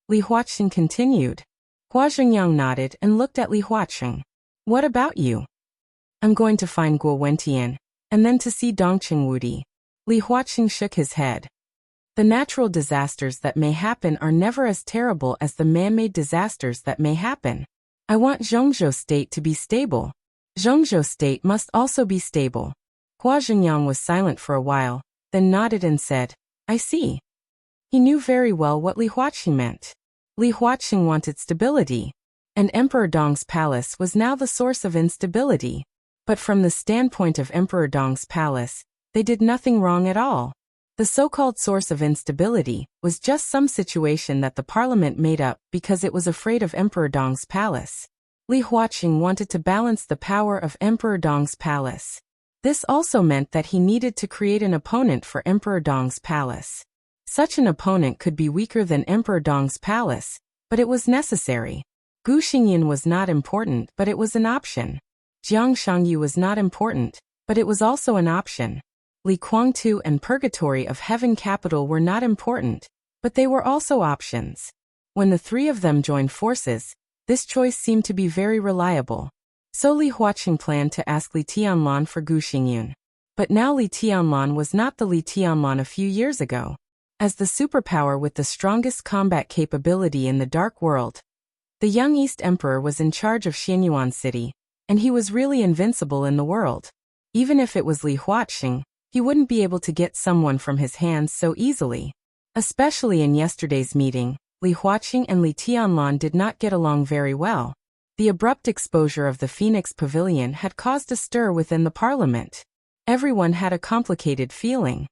Li Huaqing continued. Hua Xingyang nodded and looked at Li Huaqing. What about you? I'm going to find Guo Wentian, and then to see Dongqing Wudi. Li Huaqing shook his head. The natural disasters that may happen are never as terrible as the man-made disasters that may happen. I want Zhongzhou State to be stable. Zhongzhou State must also be stable. Hua Xingyang was silent for a while, then nodded and said, I see. He knew very well what Li Huaqing meant. Li Huaqing wanted stability, and Emperor Dong's palace was now the source of instability. But from the standpoint of Emperor Dong's palace, they did nothing wrong at all. The so-called source of instability was just some situation that the parliament made up because it was afraid of Emperor Dong's palace. Li Huaqing wanted to balance the power of Emperor Dong's palace. This also meant that he needed to create an opponent for Emperor Dong's palace. Such an opponent could be weaker than Emperor Dong's palace, but it was necessary. Gu Xingyan was not important, but it was an option. Jiang Shangyu was not important, but it was also an option. Li Kuangtu and Purgatory of Heaven Capital were not important, but they were also options. When the three of them joined forces, this choice seemed to be very reliable. So Li Huaqing planned to ask Li Tianlan for Gu Xingyan. But now Li Tianlan was not the Li Tianlan a few years ago. As the superpower with the strongest combat capability in the Dark World, the young East Emperor was in charge of Xianyuan City, and he was really invincible in the world. Even if it was Li Huaqing, he wouldn't be able to get someone from his hands so easily. Especially in yesterday's meeting, Li Huaqing and Li Tianlan did not get along very well. The abrupt exposure of the Phoenix Pavilion had caused a stir within the parliament. Everyone had a complicated feeling.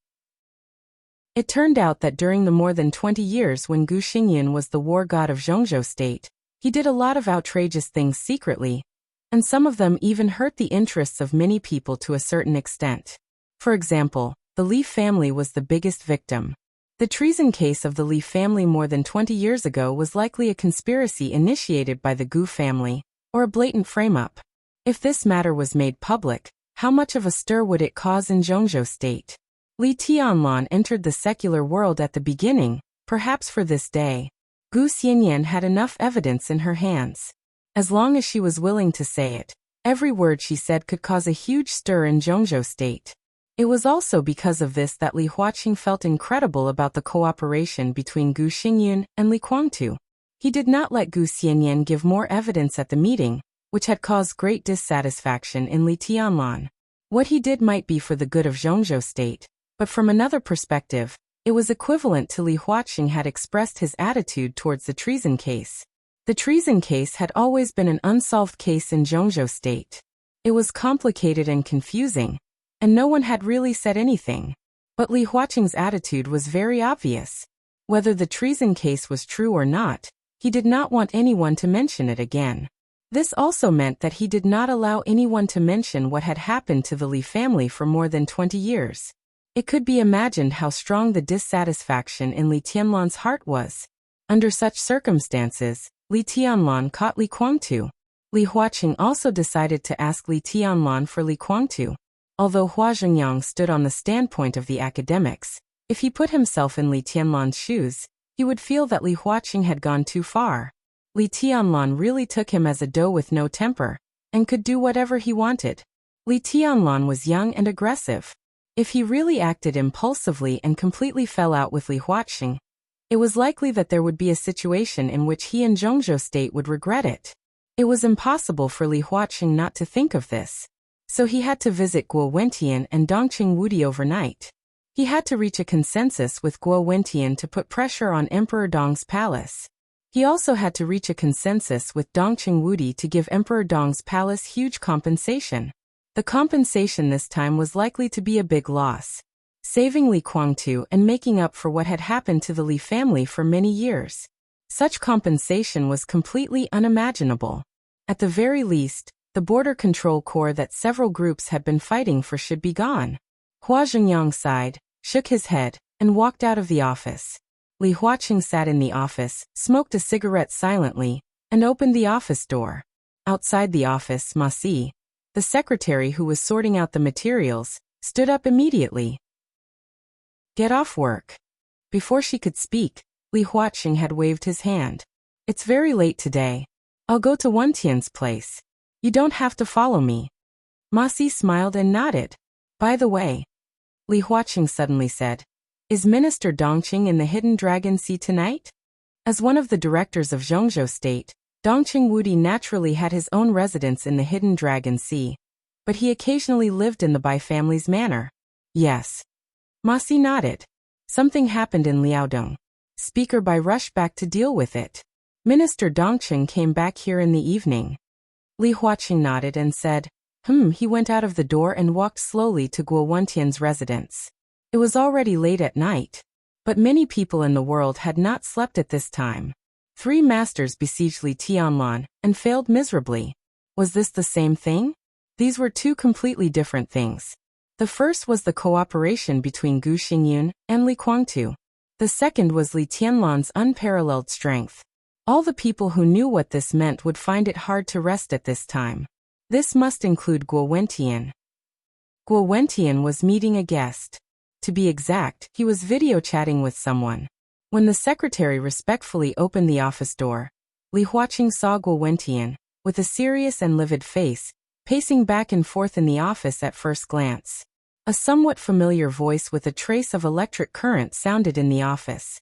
It turned out that during the more than 20 years when Gu Xingyan was the war god of Zhongzhou state, he did a lot of outrageous things secretly, and some of them even hurt the interests of many people to a certain extent. For example, the Li family was the biggest victim. The treason case of the Li family more than 20 years ago was likely a conspiracy initiated by the Gu family, or a blatant frame-up. If this matter was made public, how much of a stir would it cause in Zhongzhou state? Li Tianlan entered the secular world at the beginning, perhaps for this day. Gu Xingyan had enough evidence in her hands. As long as she was willing to say it, every word she said could cause a huge stir in Zhongzhou state. It was also because of this that Li Huaqing felt incredible about the cooperation between Gu Xingyan and Li Kuangtu. He did not let Gu Xingyan give more evidence at the meeting, which had caused great dissatisfaction in Li Tianlan. What he did might be for the good of Zhongzhou state, but from another perspective, it was equivalent to Li Huaqing had expressed his attitude towards the treason case. The treason case had always been an unsolved case in Zhongzhou state. It was complicated and confusing, and no one had really said anything. But Li Huaqing's attitude was very obvious. Whether the treason case was true or not, he did not want anyone to mention it again. This also meant that he did not allow anyone to mention what had happened to the Li family for more than 20 years. It could be imagined how strong the dissatisfaction in Li Tianlan's heart was. Under such circumstances, Li Tianlan caught Li Kuangtu. Li Huaqing also decided to ask Li Tianlan for Li Kuangtu. Although Hua Zhengyang stood on the standpoint of the academics, if he put himself in Li Tianlan's shoes, he would feel that Li Huaqing had gone too far. Li Tianlan really took him as a doe with no temper, and could do whatever he wanted. Li Tianlan was young and aggressive. If he really acted impulsively and completely fell out with Li Huaqing, it was likely that there would be a situation in which he and Zhongzhou state would regret it. It was impossible for Li Huaqing not to think of this. So he had to visit Guo Wentian and Dongqing Wudi overnight. He had to reach a consensus with Guo Wentian to put pressure on Emperor Dong's palace. He also had to reach a consensus with Dongqing Wudi to give Emperor Dong's palace huge compensation. The compensation this time was likely to be a big loss, saving Li Kuangtu and making up for what had happened to the Li family for many years. Such compensation was completely unimaginable. At the very least, the border control corps that several groups had been fighting for should be gone. Hua Zhengyang sighed, shook his head, and walked out of the office. Li Huaqing sat in the office, smoked a cigarette silently, and opened the office door. Outside the office, Ma Si, the secretary who was sorting out the materials, stood up immediately. Get off work. Before she could speak, Li Huaqing had waved his hand. It's very late today. I'll go to Wentian's place. You don't have to follow me. Ma Si smiled and nodded. By the way, Li Huaqing suddenly said, is Minister Dongqing in the Hidden Dragon Sea tonight? As one of the directors of Zhongzhou state, Dongqing Wudi naturally had his own residence in the Hidden Dragon Sea, but he occasionally lived in the Bai family's manor. Yes. Ma Si nodded. Something happened in Liaodong. Speaker Bai rushed back to deal with it. Minister Dongqing came back here in the evening. Li Huaqing nodded and said, he went out of the door and walked slowly to Guo Wentian's residence. It was already late at night. But many people in the world had not slept at this time. 3 masters besieged Li Tianlan and failed miserably. Was this the same thing? These were 2 completely different things. The first was the cooperation between Gu Xingyun and Li Guangtu. The second was Li Tianlan's unparalleled strength. All the people who knew what this meant would find it hard to rest at this time. This must include Guo Wentian. Guo Wentian was meeting a guest. To be exact, he was video chatting with someone. When the secretary respectfully opened the office door, Li Huaqing saw Guo Wentian, with a serious and livid face, pacing back and forth in the office at first glance. A somewhat familiar voice with a trace of electric current sounded in the office.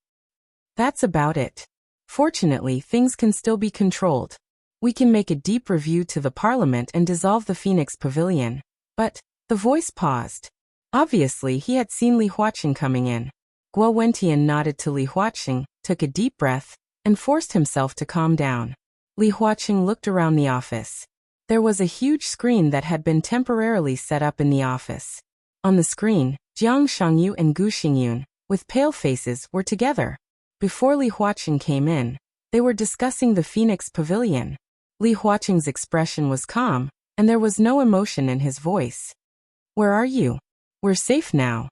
That's about it. Fortunately, things can still be controlled. We can make a deep review to the parliament and dissolve the Phoenix Pavilion. But, the voice paused. Obviously, he had seen Li Huaqing coming in. Guo Wentian nodded to Li Huaqing, took a deep breath, and forced himself to calm down. Li Huaqing looked around the office. There was a huge screen that had been temporarily set up in the office. On the screen, Jiang Shangyu and Gu Xingyun, with pale faces, were together. Before Li Huaqing came in, they were discussing the Phoenix Pavilion. Li Huaqing's expression was calm, and there was no emotion in his voice. "Where are you?" "We're safe now,"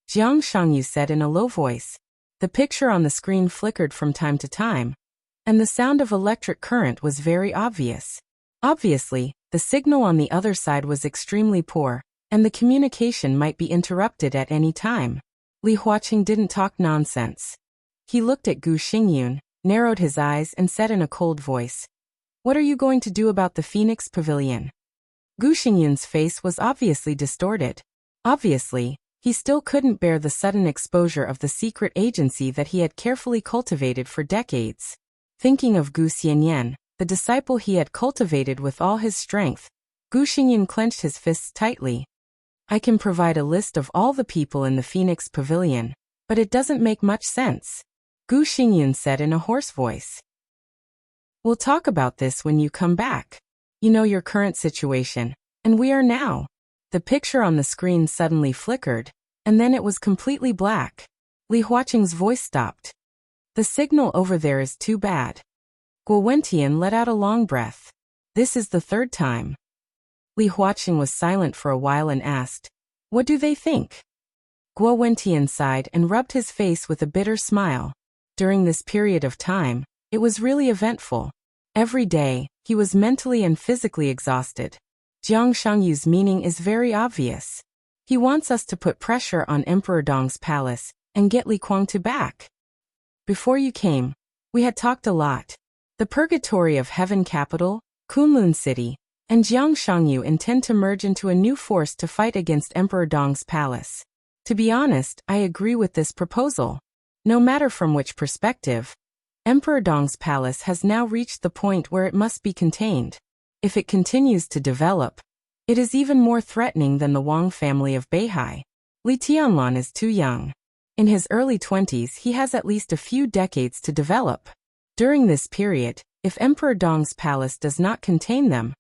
Jiang Shangyu said in a low voice. The picture on the screen flickered from time to time, and the sound of electric current was very obvious. Obviously, the signal on the other side was extremely poor, and the communication might be interrupted at any time. Li Huaqing didn't talk nonsense. He looked at Gu Xingyun, narrowed his eyes and said in a cold voice, "What are you going to do about the Phoenix Pavilion?" Gu Xingyun's face was obviously distorted. Obviously, he still couldn't bear the sudden exposure of the secret agency that he had carefully cultivated for decades. Thinking of Gu Xianyan, the disciple he had cultivated with all his strength, Gu Xingyun clenched his fists tightly. "I can provide a list of all the people in the Phoenix Pavilion, but it doesn't make much sense," Gu Xingyun said in a hoarse voice. "We'll talk about this when you come back. You know your current situation, and we are now." The picture on the screen suddenly flickered, and then it was completely black. Li Huaqing's voice stopped. "The signal over there is too bad." Guo Wentian let out a long breath. "This is the 3rd time." Li Huaqing was silent for a while and asked, "What do they think?" Guo Wentian sighed and rubbed his face with a bitter smile. During this period of time, it was really eventful. Every day, he was mentally and physically exhausted. Jiang Shangyu's meaning is very obvious. He wants us to put pressure on Emperor Dong's palace and get Li Guangtu back. Before you came, we had talked a lot. The Purgatory of Heaven Capital, Kunlun City, and Jiang Shangyu intend to merge into a new force to fight against Emperor Dong's palace. To be honest, I agree with this proposal. No matter from which perspective, Emperor Dong's palace has now reached the point where it must be contained. If it continues to develop, it is even more threatening than the Wang family of Beihai. Li Tianlan is too young. In his early 20s, he has at least a few decades to develop. During this period, if Emperor Dong's palace does not contain them,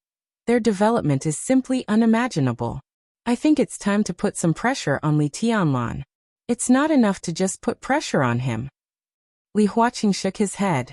their development is simply unimaginable. I think it's time to put some pressure on Li Tianlan. It's not enough to just put pressure on him. Li Huaqing shook his head.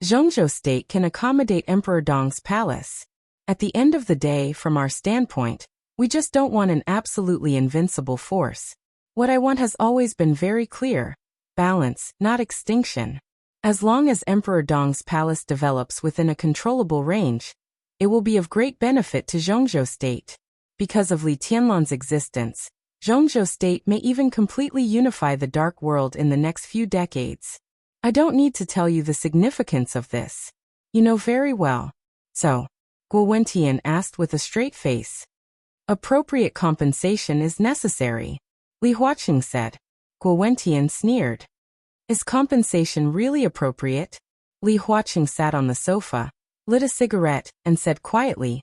Zhongzhou State can accommodate Emperor Dong's palace. At the end of the day, from our standpoint, we just don't want an absolutely invincible force. What I want has always been very clear: balance, not extinction. As long as Emperor Dong's palace develops within a controllable range, it will be of great benefit to Zhongzhou State. Because of Li Tianlan's existence, Zhongzhou State may even completely unify the Dark World in the next few decades. I don't need to tell you the significance of this. You know very well. So, Guo Wentian asked with a straight face. "Appropriate compensation is necessary," Li Huaqing said. Guo Wentian sneered. "Is compensation really appropriate?" Li Huaqing sat on the sofa, lit a cigarette, and said quietly,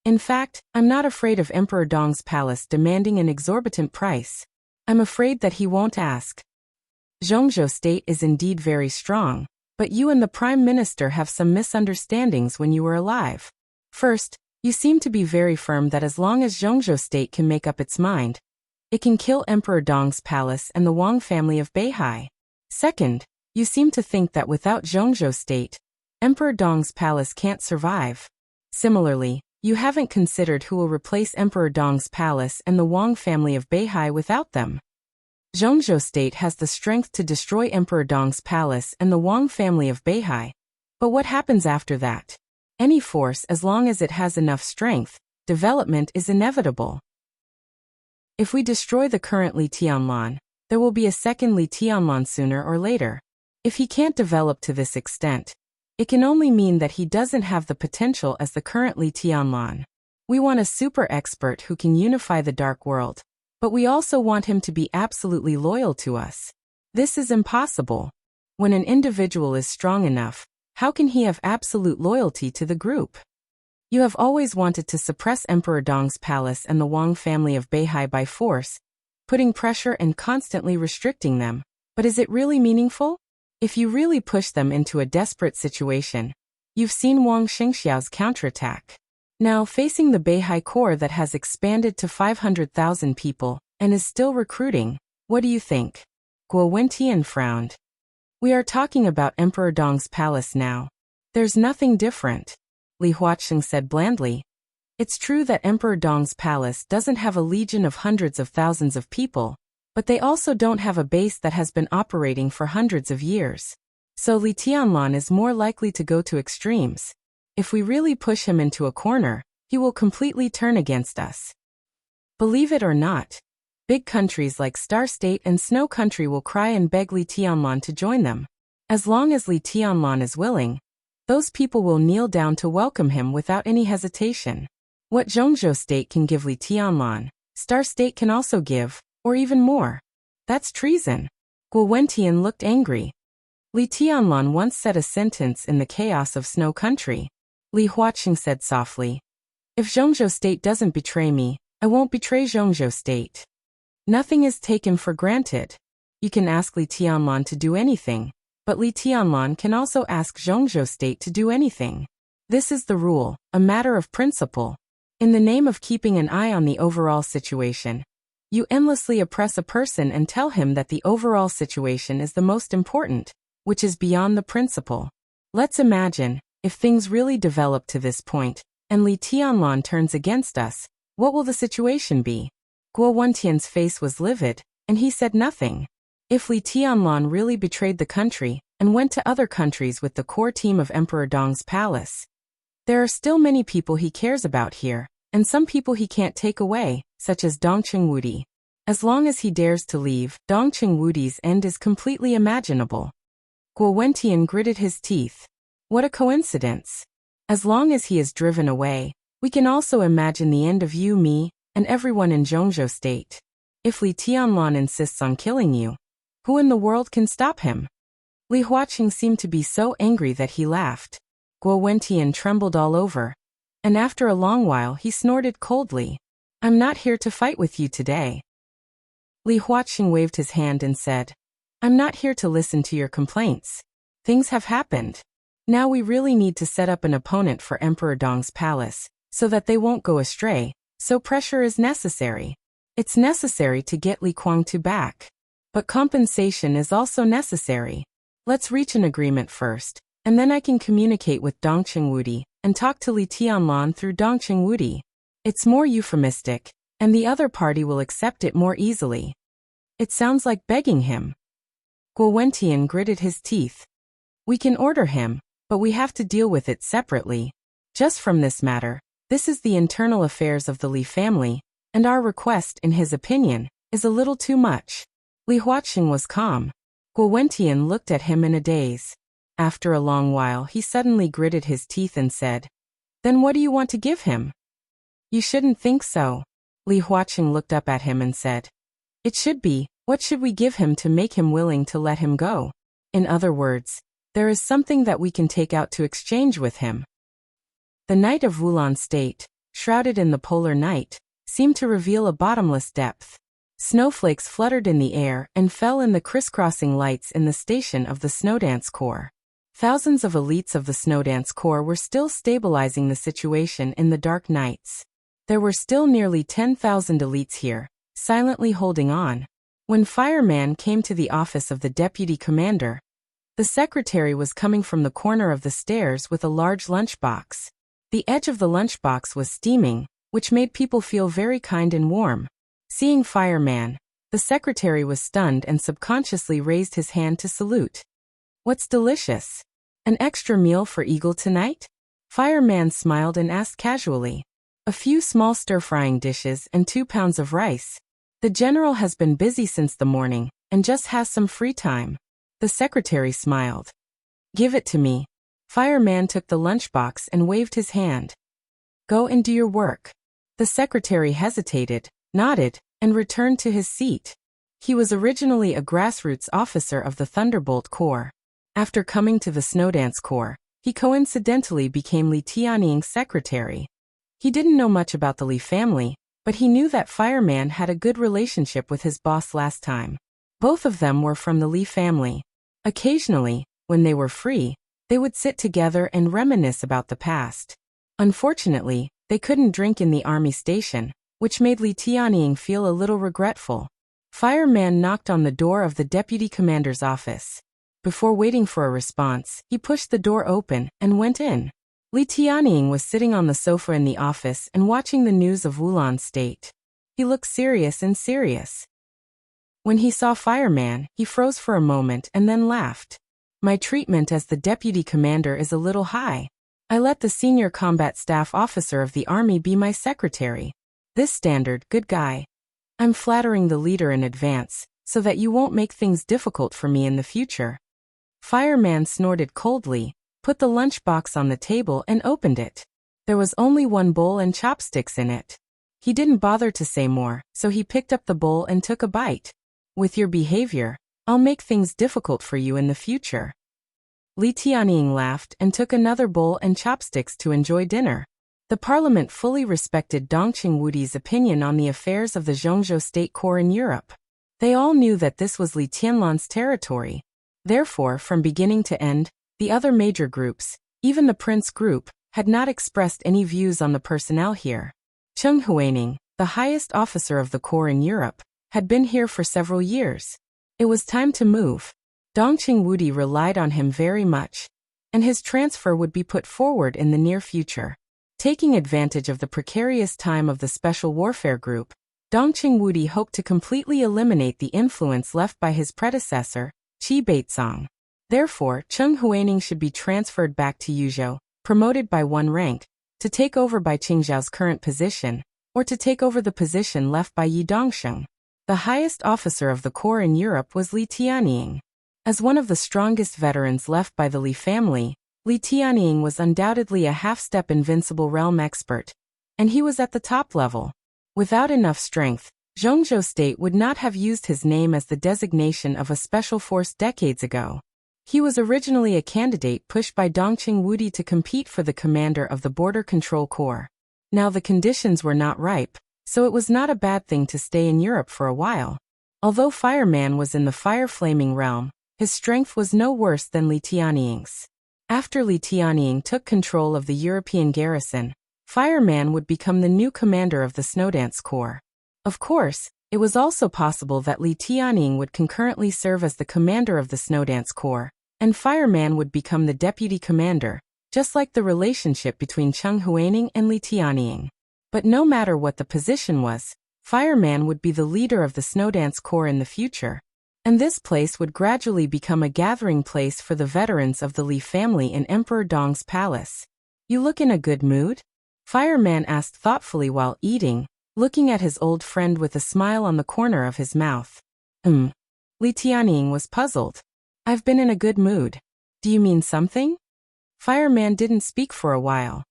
"In fact, I'm not afraid of Emperor Dong's palace demanding an exorbitant price. I'm afraid that he won't ask. Zhongzhou State is indeed very strong, but you and the Prime Minister have some misunderstandings when you were alive. First, you seem to be very firm that as long as Zhongzhou State can make up its mind, It can kill Emperor Dong's palace and the Wang family of Beihai. Second, you seem to think that without Zhongzhou state, Emperor Dong's palace can't survive. Similarly, you haven't considered who will replace Emperor Dong's palace and the Wang family of Beihai without them. Zhongzhou state has the strength to destroy Emperor Dong's palace and the Wang family of Beihai. But what happens after that? Any force, as long as it has enough strength, development is inevitable. If we destroy the current Li Tianlan, there will be a second Li Tianlan sooner or later. If he can't develop to this extent, it can only mean that he doesn't have the potential as the current Li Tianlan. We want a super expert who can unify the dark world, but we also want him to be absolutely loyal to us. This is impossible. When an individual is strong enough, how can he have absolute loyalty to the group? You have always wanted to suppress Emperor Dong's palace and the Wang family of Beihai by force, putting pressure and constantly restricting them. But is it really meaningful? If you really push them into a desperate situation, you've seen Wang Xingxiao's counterattack. Now facing the Beihai core that has expanded to 500,000 people and is still recruiting, what do you think? Guo Wentian frowned. We are talking about Emperor Dong's palace now. There's nothing different, Li Huaqing said blandly. It's true that Emperor Dong's palace doesn't have a legion of hundreds of thousands of people, but they also don't have a base that has been operating for hundreds of years. So Li Tianlan is more likely to go to extremes. If we really push him into a corner, he will completely turn against us. Believe it or not, big countries like Star State and Snow Country will cry and beg Li Tianlan to join them. As long as Li Tianlan is willing, those people will kneel down to welcome him without any hesitation. What Zhongzhou State can give Li Tianlan, Star State can also give, or even more. That's treason. Guo Wentian looked angry. Li Tianlan once said a sentence in the chaos of Snow Country. Li Huaqing said softly, "If Zhongzhou State doesn't betray me, I won't betray Zhongzhou State." Nothing is taken for granted. You can ask Li Tianlan to do anything, but Li Tianlan can also ask Zhongzhou State to do anything. This is the rule, a matter of principle. In the name of keeping an eye on the overall situation, you endlessly oppress a person and tell him that the overall situation is the most important, which is beyond the principle. Let's imagine, if things really develop to this point, and Li Tianlan turns against us, what will the situation be? Guo Wentian's face was livid, and he said nothing. If Li Tianlan really betrayed the country, and went to other countries with the core team of Emperor Dong's palace, there are still many people he cares about here, and some people he can't take away, such as Dongqing Wudi. As long as he dares to leave, Dongqing Wudi's end is completely imaginable. Guo Wentian gritted his teeth. What a coincidence. As long as he is driven away, we can also imagine the end of you, me, and everyone in Zhongzhou State. If Li Tianlan insists on killing you, who in the world can stop him? Li Huaqing seemed to be so angry that he laughed. Guo Wentian trembled all over, and after a long while he snorted coldly. "I'm not here to fight with you today." Li Huaqing waved his hand and said, "I'm not here to listen to your complaints. Things have happened. Now we really need to set up an opponent for Emperor Dong's palace, so that they won't go astray, so pressure is necessary. It's necessary to get Li Guangtu back. But compensation is also necessary. Let's reach an agreement first, and then I can communicate with Dongqing Wudi, and talk to Li Tianlan through Dongqing Wudi. It's more euphemistic, and the other party will accept it more easily." It sounds like begging him. Guo Wentian gritted his teeth. "We can order him, but we have to deal with it separately. Just from this matter, this is the internal affairs of the Li family, and our request, in his opinion, is a little too much." Li Huaqing was calm. Guo Wentian looked at him in a daze. After a long while he suddenly gritted his teeth and said, "Then what do you want to give him?" "You shouldn't think so." Li Huaqing looked up at him and said, "It should be, what should we give him to make him willing to let him go? In other words, there is something that we can take out to exchange with him." The night of Wulan State, shrouded in the polar night, seemed to reveal a bottomless depth. Snowflakes fluttered in the air and fell in the crisscrossing lights in the station of the Snowdance Corps. Thousands of elites of the Snowdance Corps were still stabilizing the situation in the dark nights. There were still nearly 10,000 elites here, silently holding on. When Fireman came to the office of the deputy commander, the secretary was coming from the corner of the stairs with a large lunchbox. The edge of the lunchbox was steaming, which made people feel very kind and warm. Seeing Fireman, the secretary was stunned and subconsciously raised his hand to salute. "What's delicious? An extra meal for Eagle tonight?" Fireman smiled and asked casually. "A few small stir-frying dishes and 2 pounds of rice. The general has been busy since the morning and just has some free time." The secretary smiled. "Give it to me." Fireman took the lunchbox and waved his hand. "Go and do your work." The secretary hesitated, nodded, and returned to his seat. He was originally a grassroots officer of the Thunderbolt Corps. After coming to the Snowdance Corps, he coincidentally became Li Tianying's secretary. He didn't know much about the Li family, but he knew that Fireman had a good relationship with his boss last time. Both of them were from the Li family. Occasionally, when they were free, they would sit together and reminisce about the past. Unfortunately, they couldn't drink in the army station, which made Li Tianying feel a little regretful. Fireman knocked on the door of the deputy commander's office. Before waiting for a response, he pushed the door open and went in. Li Tianying was sitting on the sofa in the office and watching the news of Wulan State. He looked serious. When he saw Fireman, he froze for a moment and then laughed. "My treatment as the deputy commander is a little high. I let the senior combat staff officer of the army be my secretary. This standard, good guy. I'm flattering the leader in advance, so that you won't make things difficult for me in the future." Fireman snorted coldly, put the lunchbox on the table and opened it. There was only one bowl and chopsticks in it. He didn't bother to say more, so he picked up the bowl and took a bite. "With your behavior, I'll make things difficult for you in the future." Li Tianying laughed and took another bowl and chopsticks to enjoy dinner. The parliament fully respected Dongqing Wudi's opinion on the affairs of the Zhongzhou State Corps in Europe. They all knew that this was Li Tianlan's territory. Therefore, from beginning to end, the other major groups, even the Prince Group, had not expressed any views on the personnel here. Cheng Huaining, the highest officer of the Corps in Europe, had been here for several years. It was time to move. Dongqing Wudi relied on him very much, and his transfer would be put forward in the near future. Taking advantage of the precarious time of the Special Warfare Group, Dongqing Wudi hoped to completely eliminate the influence left by his predecessor, Qi Beizong. Therefore, Cheng Huaining should be transferred back to Yuzhou, promoted by 1 rank, to take over by Qingzhao's current position, or to take over the position left by Yi Dongsheng. The highest officer of the Corps in Europe was Li Tianying. As one of the strongest veterans left by the Li family, Li Tianying was undoubtedly a half-step invincible realm expert, and he was at the top level. Without enough strength, Zhongzhou State would not have used his name as the designation of a special force decades ago. He was originally a candidate pushed by Dongqing Wudi to compete for the commander of the Border Control Corps. Now the conditions were not ripe, so it was not a bad thing to stay in Europe for a while. Although Fireman was in the fire-flaming realm, his strength was no worse than Li Tianying's. After Li Tianying took control of the European garrison, Fireman would become the new commander of the Snowdance Corps. Of course, it was also possible that Li Tianying would concurrently serve as the commander of the Snowdance Corps, and Fireman would become the deputy commander, just like the relationship between Cheng Huaining and Li Tianying. But no matter what the position was, Fireman would be the leader of the Snowdance Corps in the future, and this place would gradually become a gathering place for the veterans of the Li family in Emperor Dong's palace. "You look in a good mood?" Fireman asked thoughtfully while eating, looking at his old friend with a smile on the corner of his mouth. Li Tianying was puzzled. "I've been in a good mood. Do you mean something?" Fireman didn't speak for a while.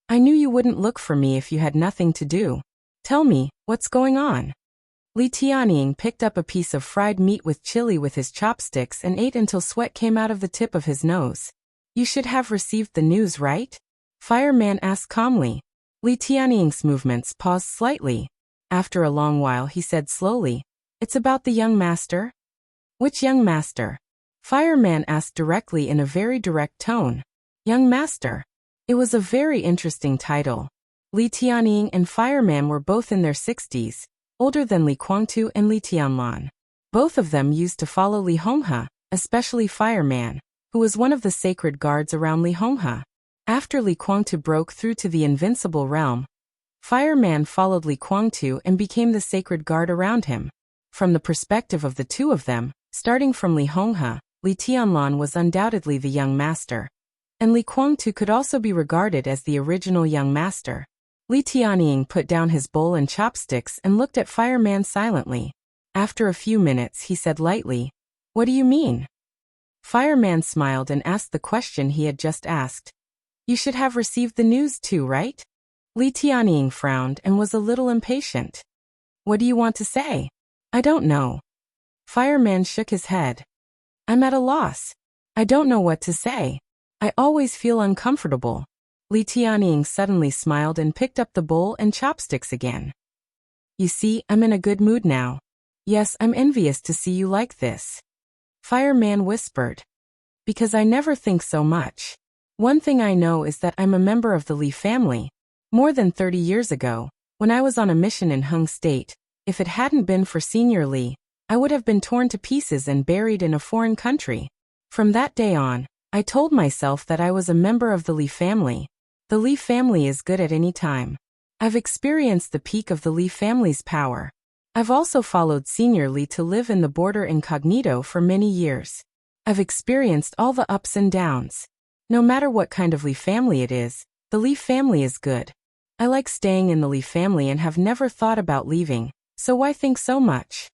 "I knew you wouldn't look for me if you had nothing to do. Tell me, what's going on?" Li Tianying picked up a piece of fried meat with chili with his chopsticks and ate until sweat came out of the tip of his nose. "You should have received the news, right?" Fireman asked calmly. Li Tianying's movements paused slightly. After a long while he said slowly, "It's about the young master?" "Which young master?" Fireman asked directly in a very direct tone. "Young master." It was a very interesting title. Li Tianying and Fireman were both in their 60s, older than Li Guangtu and Li Tianlan. Both of them used to follow Li Honghe, especially Fireman, who was one of the sacred guards around Li Honghe. After Li Guangtu broke through to the invincible realm, Fireman followed Li Guangtu and became the sacred guard around him. From the perspective of the two of them, starting from Li Honghe, Li Tianlan was undoubtedly the young master, and Li Guangtu could also be regarded as the original young master. Li Tianying put down his bowl and chopsticks and looked at Fireman silently. After a few minutes he said lightly, "What do you mean?" Fireman smiled and asked the question he had just asked. "You should have received the news too, right?" Li Tianying frowned and was a little impatient. "What do you want to say?" "I don't know." Fireman shook his head. "I'm at a loss. I don't know what to say. I always feel uncomfortable." Li Tianying suddenly smiled and picked up the bowl and chopsticks again. "You see, I'm in a good mood now. Yes, I'm envious to see you like this." Fireman whispered. "Because I never think so much. One thing I know is that I'm a member of the Li family. More than 30 years ago, when I was on a mission in Hung State, if it hadn't been for Senior Li, I would have been torn to pieces and buried in a foreign country. From that day on, I told myself that I was a member of the Li family. The Li family is good at any time. I've experienced the peak of the Li family's power. I've also followed Senior Li to live in the border incognito for many years. I've experienced all the ups and downs. No matter what kind of Li family it is, the Li family is good. I like staying in the Li family and have never thought about leaving, so why think so much?"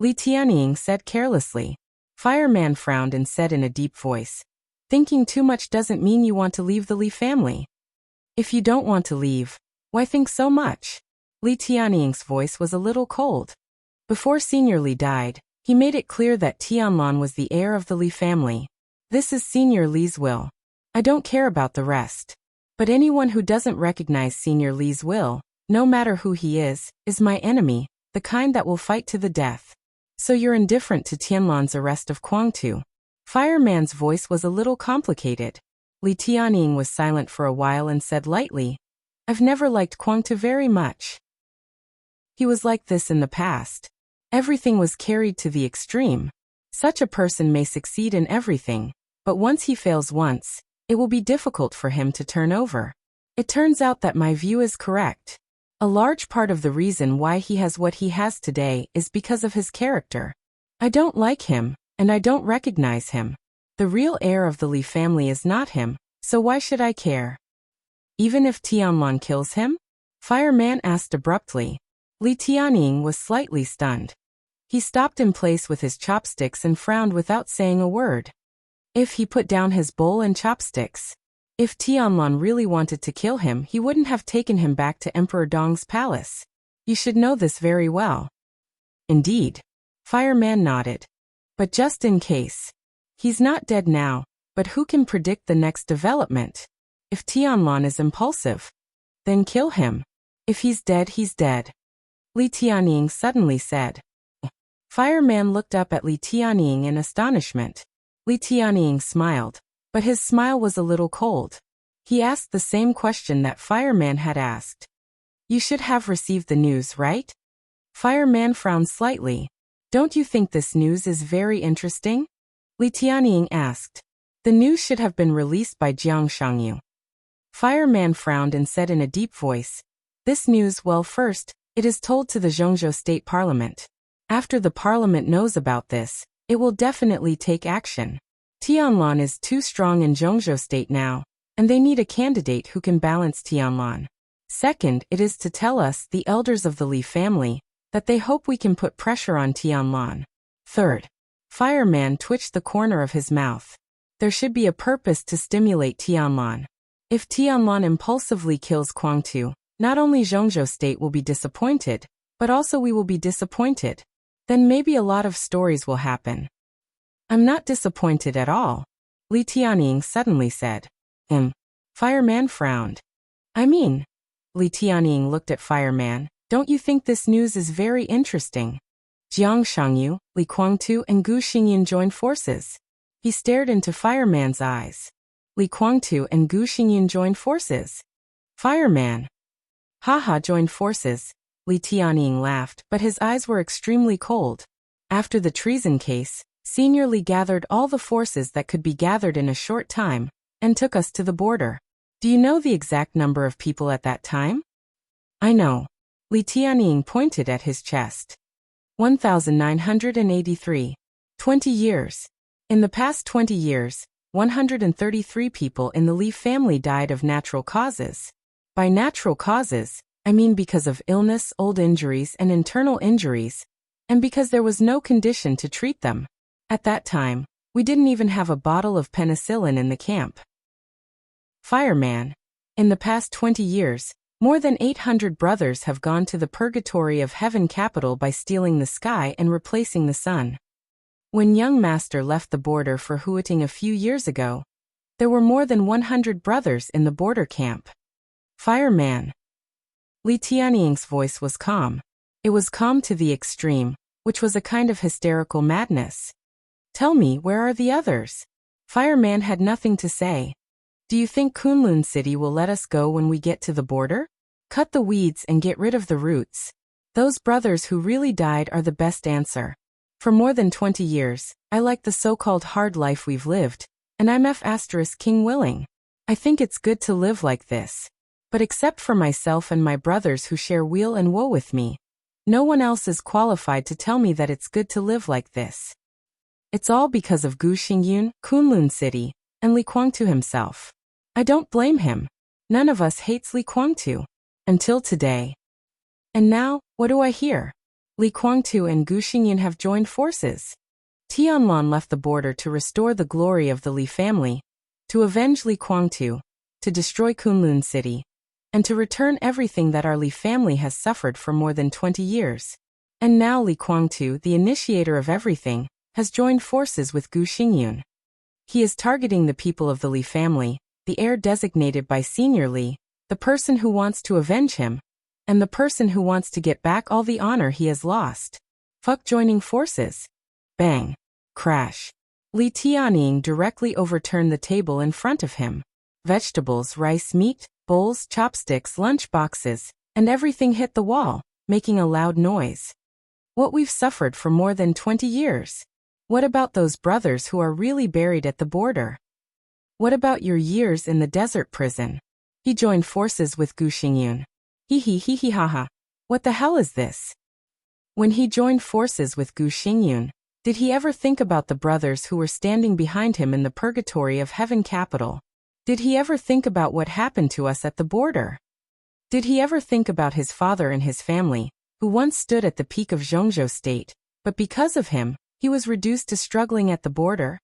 Li Tianying said carelessly. Fireman frowned and said in a deep voice, "Thinking too much doesn't mean you want to leave the Li family. If you don't want to leave, why think so much?" Li Tianying's voice was a little cold. Before Senior Li died, he made it clear that Tianlan was the heir of the Li family. This is Senior Li's will. I don't care about the rest. But anyone who doesn't recognize Senior Li's will, no matter who he is my enemy, the kind that will fight to the death. So you're indifferent to Tianlan's arrest of Guangtu. Fireman's voice was a little complicated. Li Tianying was silent for a while and said lightly, "I've never liked Guangtu very much. He was like this in the past. Everything was carried to the extreme. Such a person may succeed in everything, but once he fails once, it will be difficult for him to turn over. It turns out that my view is correct. A large part of the reason why he has what he has today is because of his character. I don't like him, and I don't recognize him. The real heir of the Li family is not him, so why should I care?" "Even if Tianlan kills him?" Fireman asked abruptly. Li Tianying was slightly stunned. He stopped in place with his chopsticks and frowned without saying a word. If he put down his bowl and chopsticks. If Tianlan really wanted to kill him, he wouldn't have taken him back to Emperor Dong's palace. You should know this very well. "Indeed." Fireman nodded. "But just in case. He's not dead now, but who can predict the next development? If Tianlan is impulsive, then kill him. If he's dead, he's dead." Li Tianying suddenly said. Fireman looked up at Li Tianying in astonishment. Li Tianying smiled, but his smile was a little cold. He asked the same question that Fireman had asked. "You should have received the news, right?" Fireman frowned slightly. "Don't you think this news is very interesting?" Li Tianying asked. "The news should have been released by Jiang Shangyu." Fireman frowned and said in a deep voice, "This news, well, first, it is told to the Zhongzhou State Parliament. After the Parliament knows about this, it will definitely take action. Tianlan is too strong in Zhongzhou State now, and they need a candidate who can balance Tianlan. Second, it is to tell us, the elders of the Li family, that they hope we can put pressure on Tianlan. Third." Fireman twitched the corner of his mouth. "There should be a purpose to stimulate Tianlan. If Tianlan impulsively kills Guangtu, not only Zhongzhou State will be disappointed, but also we will be disappointed. Then maybe a lot of stories will happen." "I'm not disappointed at all," Li Tianying suddenly said. Fireman frowned. "I mean," Li Tianying looked at Fireman, "don't you think this news is very interesting? Jiang Shangyu, Li Guangtu and Gu Xingyin joined forces." He stared into Fireman's eyes. "Li Guangtu and Gu Xingyin joined forces?" Fireman. "Haha, joined forces. Li Tianying laughed, but his eyes were extremely cold. After the treason case, Senior Li gathered all the forces that could be gathered in a short time, and took us to the border. Do you know the exact number of people at that time? I know. Li Tianying pointed at his chest. 1,983. 20 years. In the past 20 years, 133 people in the Li family died of natural causes. By natural causes, I mean because of illness, old injuries, and internal injuries, and because there was no condition to treat them. At that time, we didn't even have a bottle of penicillin in the camp. Fireman. In the past 20 years, more than 800 brothers have gone to the purgatory of heaven capital by stealing the sky and replacing the sun. When young master left the border for Huating a few years ago, there were more than 100 brothers in the border camp. Fireman. Li Tianying's voice was calm. It was calm to the extreme, which was a kind of hysterical madness. Tell me, where are the others? Fireman had nothing to say. Do you think Kunlun City will let us go when we get to the border? Cut the weeds and get rid of the roots. Those brothers who really died are the best answer. For more than 20 years, I like the so-called hard life we've lived, and I'm King willing. I think it's good to live like this. But except for myself and my brothers who share weal and woe with me, no one else is qualified to tell me that it's good to live like this. It's all because of Gu Xingyun, Kunlun City, and Li Guangtu himself. I don't blame him. None of us hates Li Guangtu. Until today. And now, what do I hear? Li Guangtu and Gu Xingyun have joined forces. Tianlan left the border to restore the glory of the Li family, to avenge Li Guangtu, to destroy Kunlun City, and to return everything that our Li family has suffered for more than 20 years. And now Li Guangtu, the initiator of everything, has joined forces with Gu Xingyun. He is targeting the people of the Li family, the heir designated by Senior Li, the person who wants to avenge him, and the person who wants to get back all the honor he has lost. Fuck joining forces. Bang. Crash. Li Tianying directly overturned the table in front of him. Vegetables, rice, meat, bowls, chopsticks, lunch boxes, and everything hit the wall, making a loud noise. What we've suffered for more than 20 years. What about those brothers who are really buried at the border? What about your years in the desert prison? He joined forces with Gu Xingyun. Hee ha. What the hell is this? When he joined forces with Gu Xingyun, did he ever think about the brothers who were standing behind him in the purgatory of heaven capital? Did he ever think about what happened to us at the border? Did he ever think about his father and his family, who once stood at the peak of Zhongzhou State, but because of him, he was reduced to struggling at the border?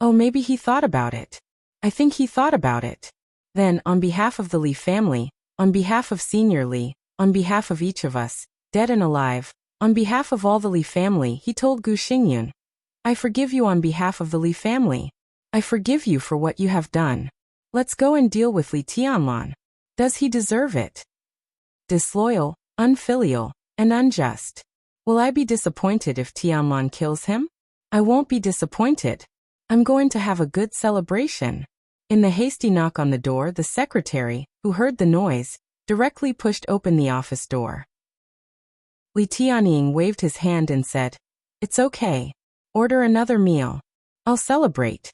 Oh, maybe he thought about it. I think he thought about it. Then, on behalf of the Li family, on behalf of Senior Li, on behalf of each of us, dead and alive, on behalf of all the Li family, he told Gu Xingyun, I forgive you on behalf of the Li family. I forgive you for what you have done. Let's go and deal with Li Tianlan. Does he deserve it? Disloyal, unfilial, and unjust. Will I be disappointed if Tianlan kills him? I won't be disappointed. I'm going to have a good celebration. In the hasty knock on the door, the secretary, who heard the noise, directly pushed open the office door. Li Tianying waved his hand and said, It's okay. Order another meal. I'll celebrate.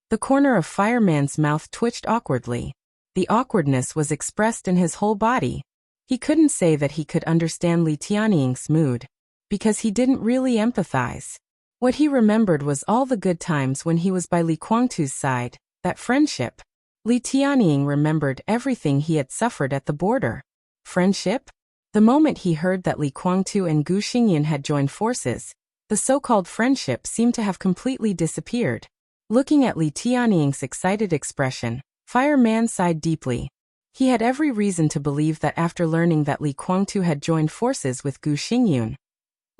The corner of Fireman's mouth twitched awkwardly. The awkwardness was expressed in his whole body. He couldn't say that he could understand Li Tianying's mood, because he didn't really empathize. What he remembered was all the good times when he was by Li Guangtu's side, that friendship. Li Tianying remembered everything he had suffered at the border. Friendship? The moment he heard that Li Guangtu and Gu Xingyun had joined forces, the so-called friendship seemed to have completely disappeared. Looking at Li Tianying's excited expression, Fireman sighed deeply. He had every reason to believe that after learning that Li Guangtu had joined forces with Gu Xingyun,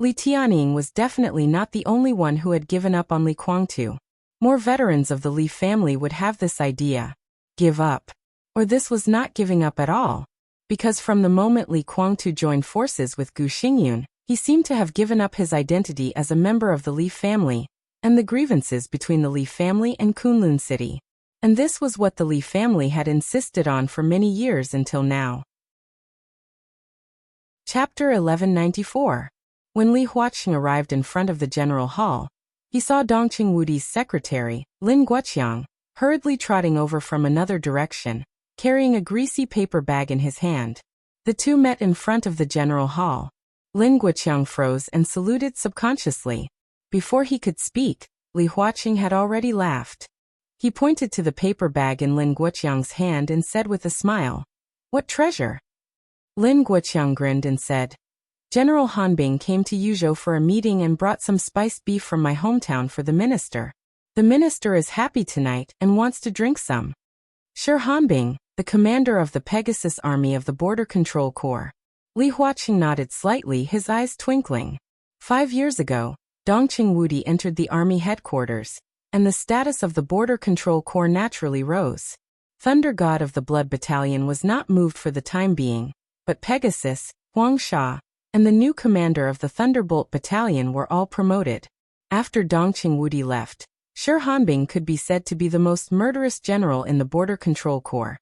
Li Tianying was definitely not the only one who had given up on Li Guangtu. More veterans of the Li family would have this idea. Give up. Or this was not giving up at all. Because from the moment Li Guangtu joined forces with Gu Xingyun, he seemed to have given up his identity as a member of the Li family, and the grievances between the Li family and Kunlun City. And this was what the Li family had insisted on for many years until now. Chapter 1194. When Li Huaqing arrived in front of the general hall, he saw Dongqing Wudi's secretary, Lin Guoqiang, hurriedly trotting over from another direction, carrying a greasy paper bag in his hand. The two met in front of the general hall. Lin Guoqiang froze and saluted subconsciously. Before he could speak, Li Huaqing had already laughed. He pointed to the paper bag in Lin Guoqiang's hand and said with a smile, "What treasure?" Lin Guoqiang grinned and said, "General Hanbing came to Yuzhou for a meeting and brought some spiced beef from my hometown for the minister. The minister is happy tonight and wants to drink some." Sure Hanbing, the commander of the Pegasus Army of the Border Control Corps. Li Huaqing nodded slightly, his eyes twinkling. 5 years ago, Dongqing Wudi entered the army headquarters, and the status of the Border Control Corps naturally rose. Thunder God of the Blood Battalion was not moved for the time being, but Pegasus, Huang Sha, and the new commander of the Thunderbolt Battalion were all promoted. After Dongqing Wudi left, Shi Hanbing could be said to be the most murderous general in the Border Control Corps,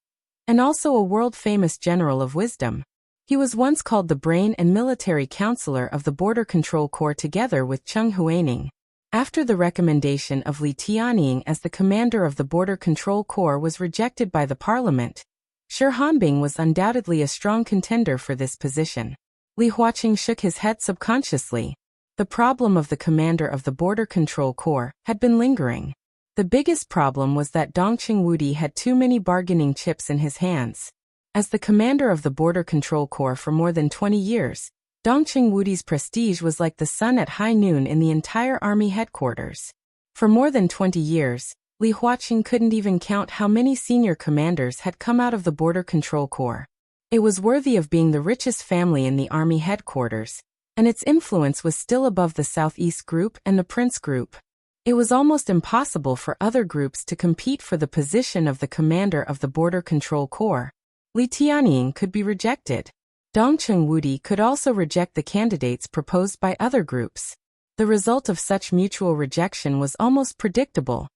and also a world-famous general of wisdom. He was once called the brain and military counselor of the Border Control Corps together with Cheng Huaining. After the recommendation of Li Tianying as the commander of the Border Control Corps was rejected by the parliament, Shi Hanbing was undoubtedly a strong contender for this position. Li Huaqing shook his head subconsciously. The problem of the commander of the Border Control Corps had been lingering. The biggest problem was that Dongqing Wudi had too many bargaining chips in his hands. As the commander of the Border Control Corps for more than 20 years, Dongqing Wudi's prestige was like the sun at high noon in the entire army headquarters. For more than 20 years, Li Huaqing couldn't even count how many senior commanders had come out of the Border Control Corps. It was worthy of being the richest family in the army headquarters, and its influence was still above the Southeast Group and the Prince Group. It was almost impossible for other groups to compete for the position of the commander of the Border Control Corps. Li Tianying could be rejected. Dongqing Wudi could also reject the candidates proposed by other groups. The result of such mutual rejection was almost predictable.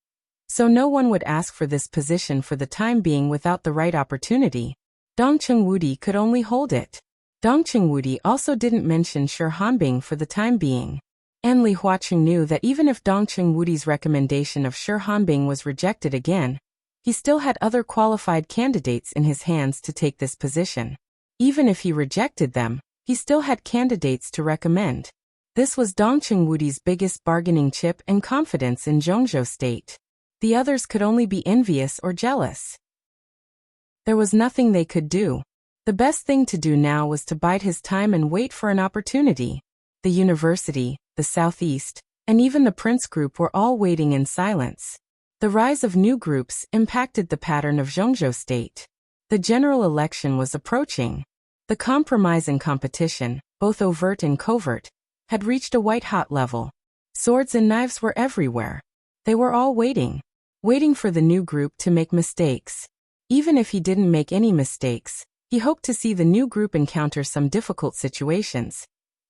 So no one would ask for this position for the time being without the right opportunity. Dongqing Wudi could only hold it. Dongqing Wudi also didn't mention Shi Hanbing for the time being. And Li Huaqing knew that even if Dongqing Wudi's recommendation of Shi Hanbing was rejected again, he still had other qualified candidates in his hands to take this position. Even if he rejected them, he still had candidates to recommend. This was Dongqing Wudi's biggest bargaining chip and confidence in Zhongzhou State. The others could only be envious or jealous. There was nothing they could do. The best thing to do now was to bide his time and wait for an opportunity. The university, the Southeast, and even the Prince Group were all waiting in silence. The rise of new groups impacted the pattern of Zhongzhou State. The general election was approaching. The compromise and competition, both overt and covert, had reached a white-hot level. Swords and knives were everywhere. They were all waiting for the new group to make mistakes. Even if he didn't make any mistakes, he hoped to see the new group encounter some difficult situations,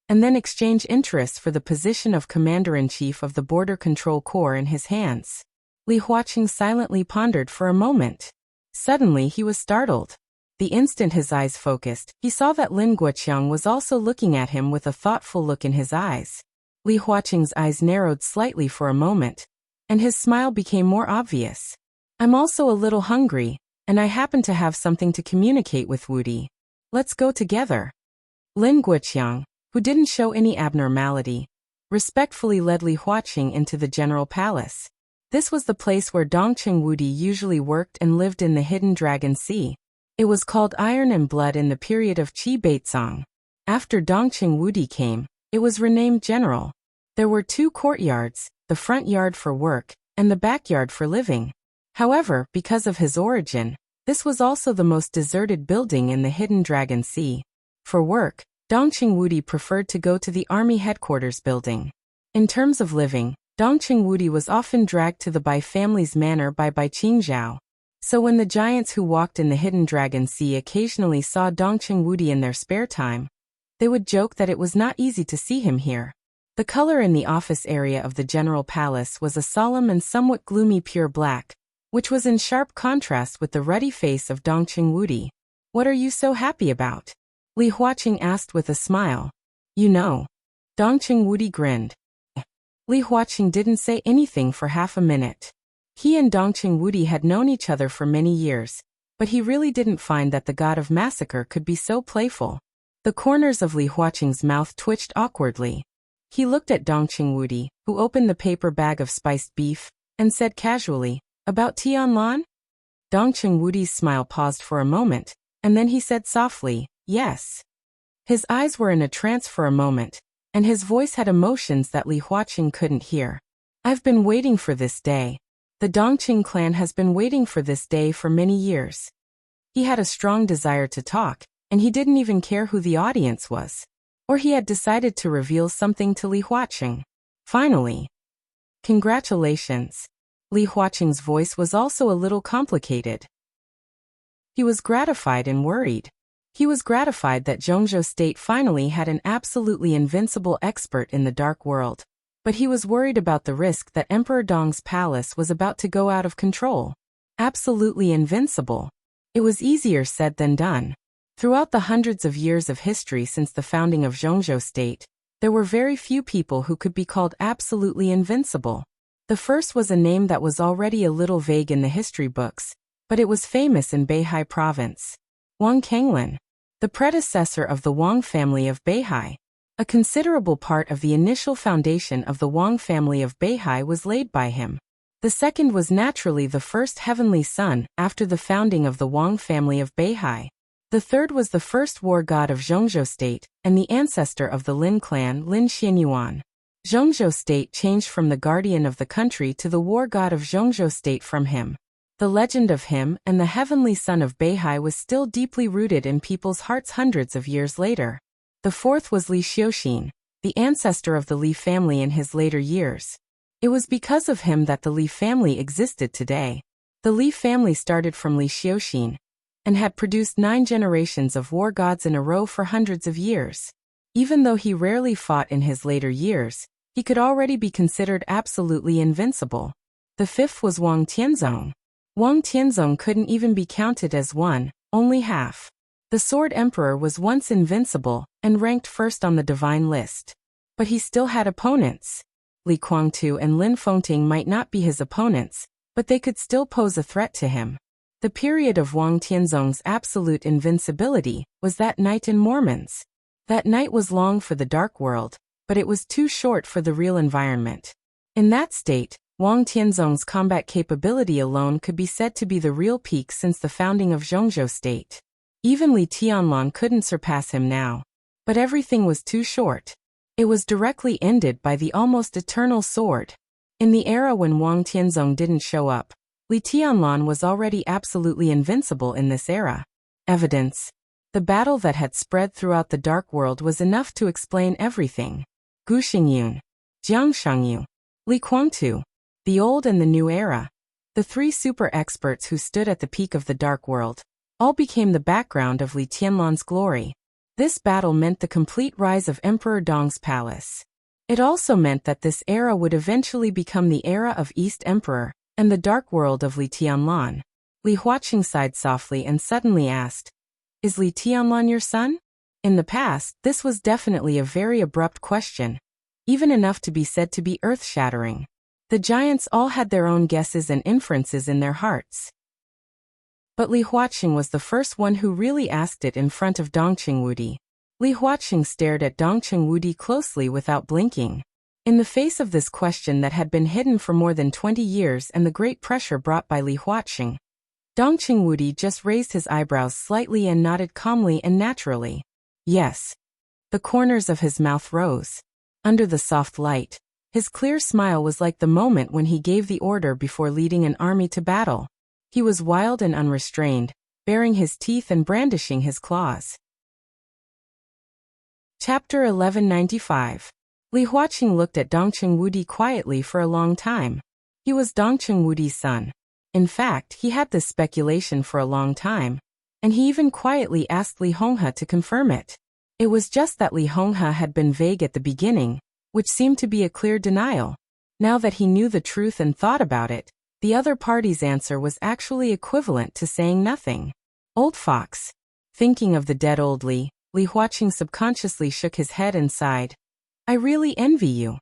and then exchange interests for the position of Commander-in-Chief of the Border Control Corps in his hands. Li Huaqing silently pondered for a moment. Suddenly he was startled. The instant his eyes focused, he saw that Lin Guoqiang was also looking at him with a thoughtful look in his eyes. Li Huaqing's eyes narrowed slightly for a moment, and his smile became more obvious. "I'm also a little hungry, and I happen to have something to communicate with Wudi. Let's go together." Lin Guoqiang, who didn't show any abnormality, respectfully led Li Huaqing into the general palace. This was the place where Dongqing Wudi usually worked and lived in the Hidden Dragon Sea. It was called Iron and Blood in the period of Qi Beizong. After Dongqing Wudi came, it was renamed General. There were 2 courtyards, the front yard for work, and the backyard for living. However, because of his origin, this was also the most deserted building in the Hidden Dragon Sea. For work, Dongqing Wudi preferred to go to the army headquarters building. In terms of living, Dongqing Wudi was often dragged to the Bai family's manor by Bai Qingzhao. So when the giants who walked in the Hidden Dragon Sea occasionally saw Dongqing Wudi in their spare time, they would joke that it was not easy to see him here. The color in the office area of the general palace was a solemn and somewhat gloomy pure black, which was in sharp contrast with the ruddy face of Dongqing Wudi. "What are you so happy about?" Li Huaqing asked with a smile. You know. Dongqing Wudi grinned. Li Huaqing didn't say anything for half a minute. He and Dongqing Wudi had known each other for many years, but he really didn't find that the god of massacre could be so playful. The corners of Li Huaqing's mouth twitched awkwardly. He looked at Dongqing Wudi, who opened the paper bag of spiced beef, and said casually, About Tianlan? Dongqing Wudi's smile paused for a moment, and then he said softly, Yes. His eyes were in a trance for a moment, and his voice had emotions that Li Huaqing couldn't hear. I've been waiting for this day. The Dongqing clan has been waiting for this day for many years. He had a strong desire to talk, and he didn't even care who the audience was. Or he had decided to reveal something to Li Huaqing. Finally. Congratulations. Li Huaqing's voice was also a little complicated. He was gratified and worried. He was gratified that Zhongzhou State finally had an absolutely invincible expert in the dark world. But he was worried about the risk that Emperor Dong's palace was about to go out of control. Absolutely invincible. It was easier said than done. Throughout the hundreds of years of history since the founding of Zhongzhou State, there were very few people who could be called absolutely invincible. The first was a name that was already a little vague in the history books, but it was famous in Beihai province. Wang Kenglin, the predecessor of the Wang family of Beihai. A considerable part of the initial foundation of the Wang family of Beihai was laid by him. The second was naturally the first heavenly son after the founding of the Wang family of Beihai. The third was the first war god of Zhongzhou State and the ancestor of the Lin clan, Lin Xianyuan. Zhongzhou State changed from the guardian of the country to the war god of Zhongzhou State from him. The legend of him and the heavenly son of Beihai was still deeply rooted in people's hearts hundreds of years later. The fourth was Li Xiuxin, the ancestor of the Li family in his later years. It was because of him that the Li family existed today. The Li family started from Li Xiuxin and had produced 9 generations of war gods in a row for hundreds of years. Even though he rarely fought in his later years, he could already be considered absolutely invincible. The fifth was Wang Tianzong. Wang Tianzong couldn't even be counted as one, only half. The Sword Emperor was once invincible and ranked first on the divine list. But he still had opponents. Li Guangtu and Lin Fengting might not be his opponents, but they could still pose a threat to him. The period of Wang Tianzong's absolute invincibility was that night in Mormons. That night was long for the dark world, but it was too short for the real environment. In that state, Wang Tianzong's combat capability alone could be said to be the real peak since the founding of Zhongzhou State. Even Li Tianlan couldn't surpass him now. But everything was too short. It was directly ended by the almost eternal sword. In the era when Wang Tianzong didn't show up, Li Tianlan was already absolutely invincible in this era. Evidence. The battle that had spread throughout the dark world was enough to explain everything. Gu Xingyun, Jiang Shangyu, Li Guangtu, the old and the new era. The 3 super experts who stood at the peak of the dark world, all became the background of Li Tianlan's glory. This battle meant the complete rise of Emperor Dong's palace. It also meant that this era would eventually become the era of East Emperor and the dark world of Li Tianlan. Li Huaqing sighed softly and suddenly asked, Is Li Tianlan your son? In the past, this was definitely a very abrupt question, even enough to be said to be earth-shattering. The giants all had their own guesses and inferences in their hearts. But Li Huaqing was the first one who really asked it in front of Dongqing Wudi. Li Huaqing stared at Dongqing Wudi closely without blinking. In the face of this question that had been hidden for more than 20 years and the great pressure brought by Li Huaqing, Dongqing Wudi just raised his eyebrows slightly and nodded calmly and naturally. Yes. The corners of his mouth rose. Under the soft light, his clear smile was like the moment when he gave the order before leading an army to battle. He was wild and unrestrained, baring his teeth and brandishing his claws. Chapter 1195. Li Huaqing looked at Dongqing Wudi quietly for a long time. He was Dongqing Wudi's son. In fact, he had this speculation for a long time, and he even quietly asked Li Honghe to confirm it. It was just that Li Honghe had been vague at the beginning, which seemed to be a clear denial. Now that he knew the truth and thought about it, the other party's answer was actually equivalent to saying nothing. Old fox. Thinking of the dead old Li, Li Huaqing subconsciously shook his head and sighed. I really envy you.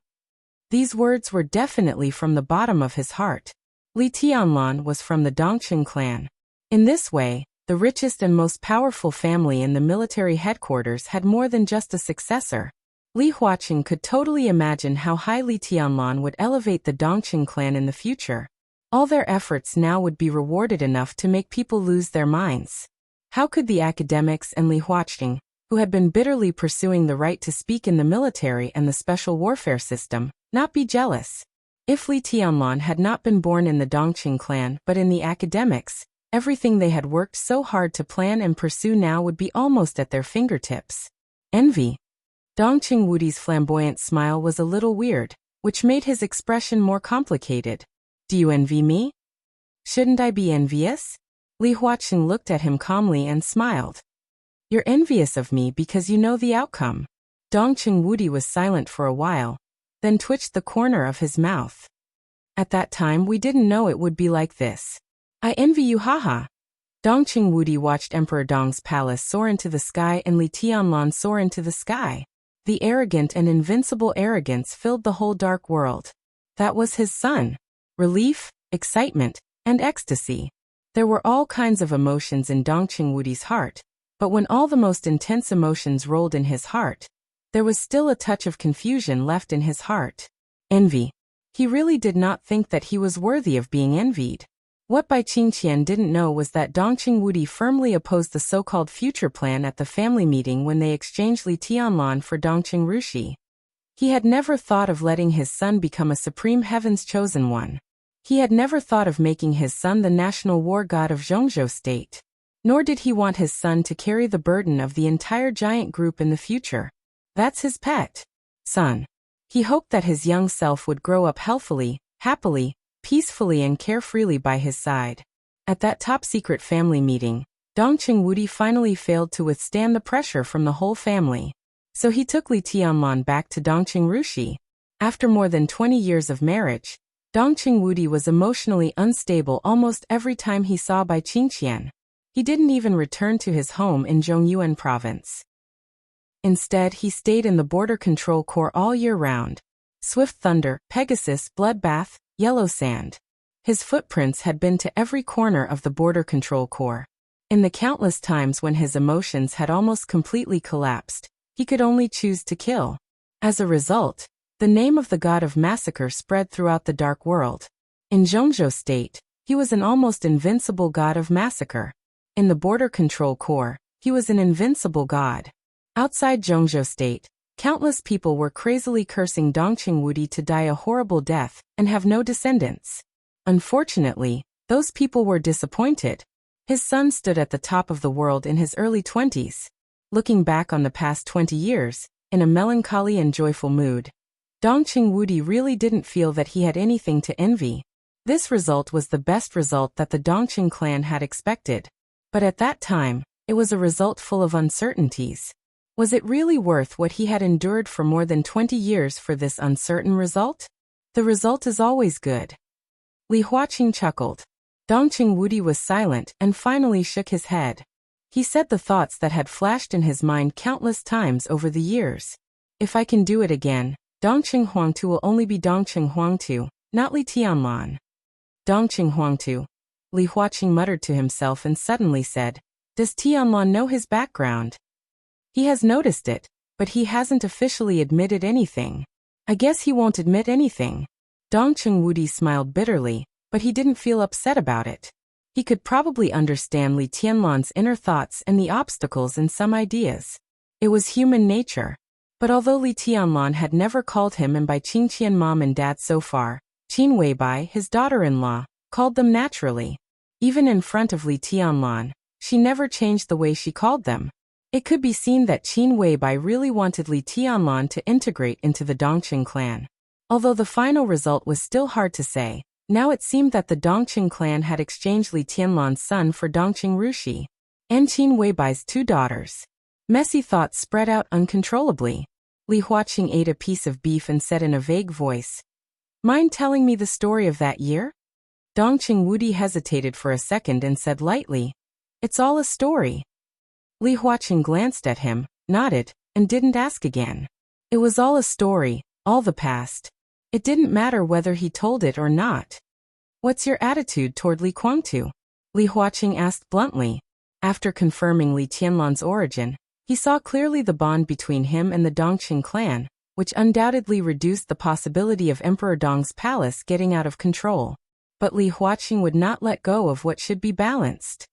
These words were definitely from the bottom of his heart. Li Tianlan was from the Dongqing clan. In this way, the richest and most powerful family in the military headquarters had more than just a successor. Li Huaqing could totally imagine how high Li Tianlan would elevate the Dongqing clan in the future. All their efforts now would be rewarded enough to make people lose their minds. How could the academics and Li Huaqing, who had been bitterly pursuing the right to speak in the military and the special warfare system, not be jealous? If Li Tianlan had not been born in the Dongqing clan but in the academics, everything they had worked so hard to plan and pursue now would be almost at their fingertips. Envy. Dongqing Wudi's flamboyant smile was a little weird, which made his expression more complicated. Do you envy me? Shouldn't I be envious? Li Huaqing looked at him calmly and smiled. You're envious of me because you know the outcome. Dongqing Wudi was silent for a while, then twitched the corner of his mouth. At that time we didn't know it would be like this. I envy you, haha. Dongqing Wudi watched Emperor Dong's palace soar into the sky and Li Tianlan soar into the sky. The arrogant and invincible arrogance filled the whole dark world. That was his son. Relief, excitement, and ecstasy. There were all kinds of emotions in Dongqing Wudi's heart, but when all the most intense emotions rolled in his heart, there was still a touch of confusion left in his heart. Envy. He really did not think that he was worthy of being envied. What Bai Qingqian didn't know was that Dongqing Wudi firmly opposed the so-called future plan at the family meeting when they exchanged Li Tianlan for Dongqing Rushi. He had never thought of letting his son become a supreme heaven's chosen one. He had never thought of making his son the national war god of Zhongzhou state. Nor did he want his son to carry the burden of the entire giant group in the future. That's his pet son. He hoped that his young self would grow up healthily, happily, peacefully and carefreely by his side. At that top-secret family meeting, Dongqing Wudi finally failed to withstand the pressure from the whole family. So he took Li Tianlan back to Dongqing Rushi. After more than 20 years of marriage, Dongqing Wudi was emotionally unstable almost every time he saw Bai Qingqian. He didn't even return to his home in Zhongyuan province. Instead, he stayed in the Border Control Corps all year round. Swift Thunder, Pegasus, Bloodbath, Yellow Sand. His footprints had been to every corner of the Border Control Corps. In the countless times when his emotions had almost completely collapsed, he could only choose to kill. As a result, the name of the god of massacre spread throughout the dark world. In Zhongzhou state, he was an almost invincible god of massacre. In the Border Control Corps, he was an invincible god. Outside Zhongzhou state, countless people were crazily cursing Dongqing Wudi to die a horrible death and have no descendants. Unfortunately, those people were disappointed. His son stood at the top of the world in his early 20s. Looking back on the past 20 years, in a melancholy and joyful mood, Dongqing Wudi really didn't feel that he had anything to envy. This result was the best result that the Dongqing clan had expected. But at that time, it was a result full of uncertainties. Was it really worth what he had endured for more than 20 years for this uncertain result? The result is always good. Li Huaqing chuckled. Dongqing Wudi was silent and finally shook his head. He said the thoughts that had flashed in his mind countless times over the years. If I can do it again, Dongqing Huangtu will only be Dongqing Huangtu, not Li Tianlan. Dongqing Huangtu. Li Huaqing muttered to himself and suddenly said, Does Tianlan know his background? He has noticed it, but he hasn't officially admitted anything. I guess he won't admit anything. Dongqing Wudi smiled bitterly, but he didn't feel upset about it. He could probably understand Li Tianlan's inner thoughts and the obstacles in some ideas. It was human nature. But although Li Tianlan had never called him and Bai Qingqian mom and dad so far, Qin Weibai, his daughter-in-law, called them naturally. Even in front of Li Tianlan, she never changed the way she called them. It could be seen that Qin Weibai really wanted Li Tianlan to integrate into the Dongqing clan. Although the final result was still hard to say, now it seemed that the Dongqing clan had exchanged Li Tianlan's son for Dongqing Rushi and Qin Weibai's two daughters. Messy thoughts spread out uncontrollably. Li Huaqing ate a piece of beef and said in a vague voice, Mind telling me the story of that year? Dongqing Wudi hesitated for a second and said lightly, It's all a story. Li Huaqing glanced at him, nodded, and didn't ask again. It was all a story, all the past. It didn't matter whether he told it or not. What's your attitude toward Li Guangtu? Li Huaqing asked bluntly. After confirming Li Tianlan's origin, he saw clearly the bond between him and the Dongqing clan, which undoubtedly reduced the possibility of Emperor Dong's palace getting out of control. But Li Huaqing would not let go of what should be balanced.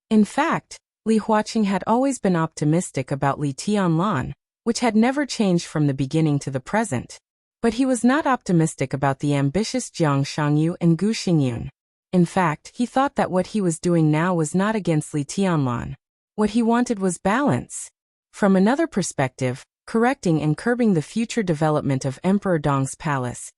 In fact, Li Huaqing had always been optimistic about Li Tianlan, which had never changed from the beginning to the present. But he was not optimistic about the ambitious Jiang Shangyu and Gu Xingyun. In fact, he thought that what he was doing now was not against Li Tianlan. What he wanted was balance. From another perspective, correcting and curbing the future development of Emperor Dong's palace.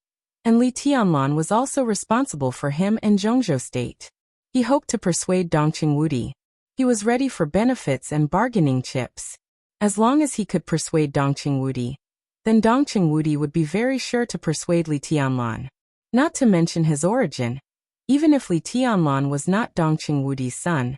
And Li Tianlan was also responsible for him and Zhongzhou state. He hoped to persuade Dongqing Wudi. He was ready for benefits and bargaining chips. As long as he could persuade Dongqing Wudi, then Dongqing Wudi would be very sure to persuade Li Tianlan. Not to mention his origin. Even if Li Tianlan was not Dongqing Wudi's son,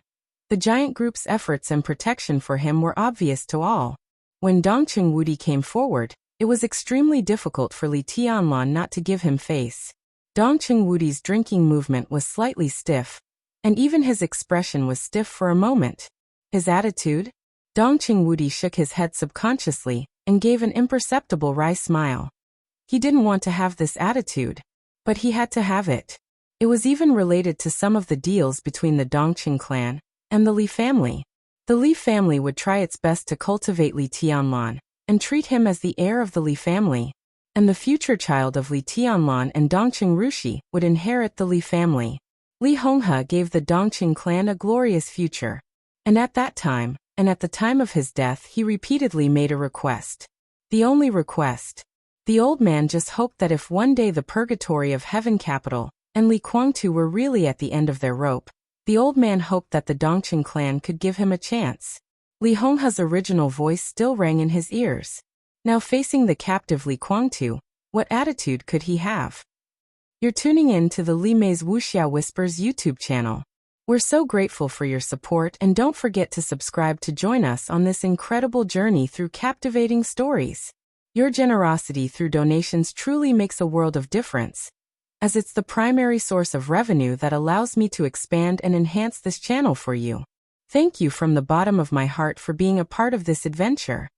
the giant group's efforts and protection for him were obvious to all. When Dongqing Wudi came forward, it was extremely difficult for Li Tianlan not to give him face. Dongqing Wudi's drinking movement was slightly stiff, and even his expression was stiff for a moment. His attitude? Dongqing Wudi shook his head subconsciously and gave an imperceptible wry smile. He didn't want to have this attitude, but he had to have it. It was even related to some of the deals between the Dongqing clan and the Li family. The Li family would try its best to cultivate Li Tianlan and treat him as the heir of the Li family, and the future child of Li Tianlan and Dongqing Rushi would inherit the Li family. Li Honghe gave the Dongqing clan a glorious future, and at that time, and at the time of his death, he repeatedly made a request. The only request. The old man just hoped that if one day the purgatory of heaven capital and Li Guangtu were really at the end of their rope, the old man hoped that the Dongqing clan could give him a chance. Li Honghe's original voice still rang in his ears. Now facing the captive Li Guangtu, what attitude could he have? You're tuning in to the Li Mei's Wuxia Whispers YouTube channel. We're so grateful for your support, and don't forget to subscribe to join us on this incredible journey through captivating stories. Your generosity through donations truly makes a world of difference, as it's the primary source of revenue that allows me to expand and enhance this channel for you. Thank you from the bottom of my heart for being a part of this adventure.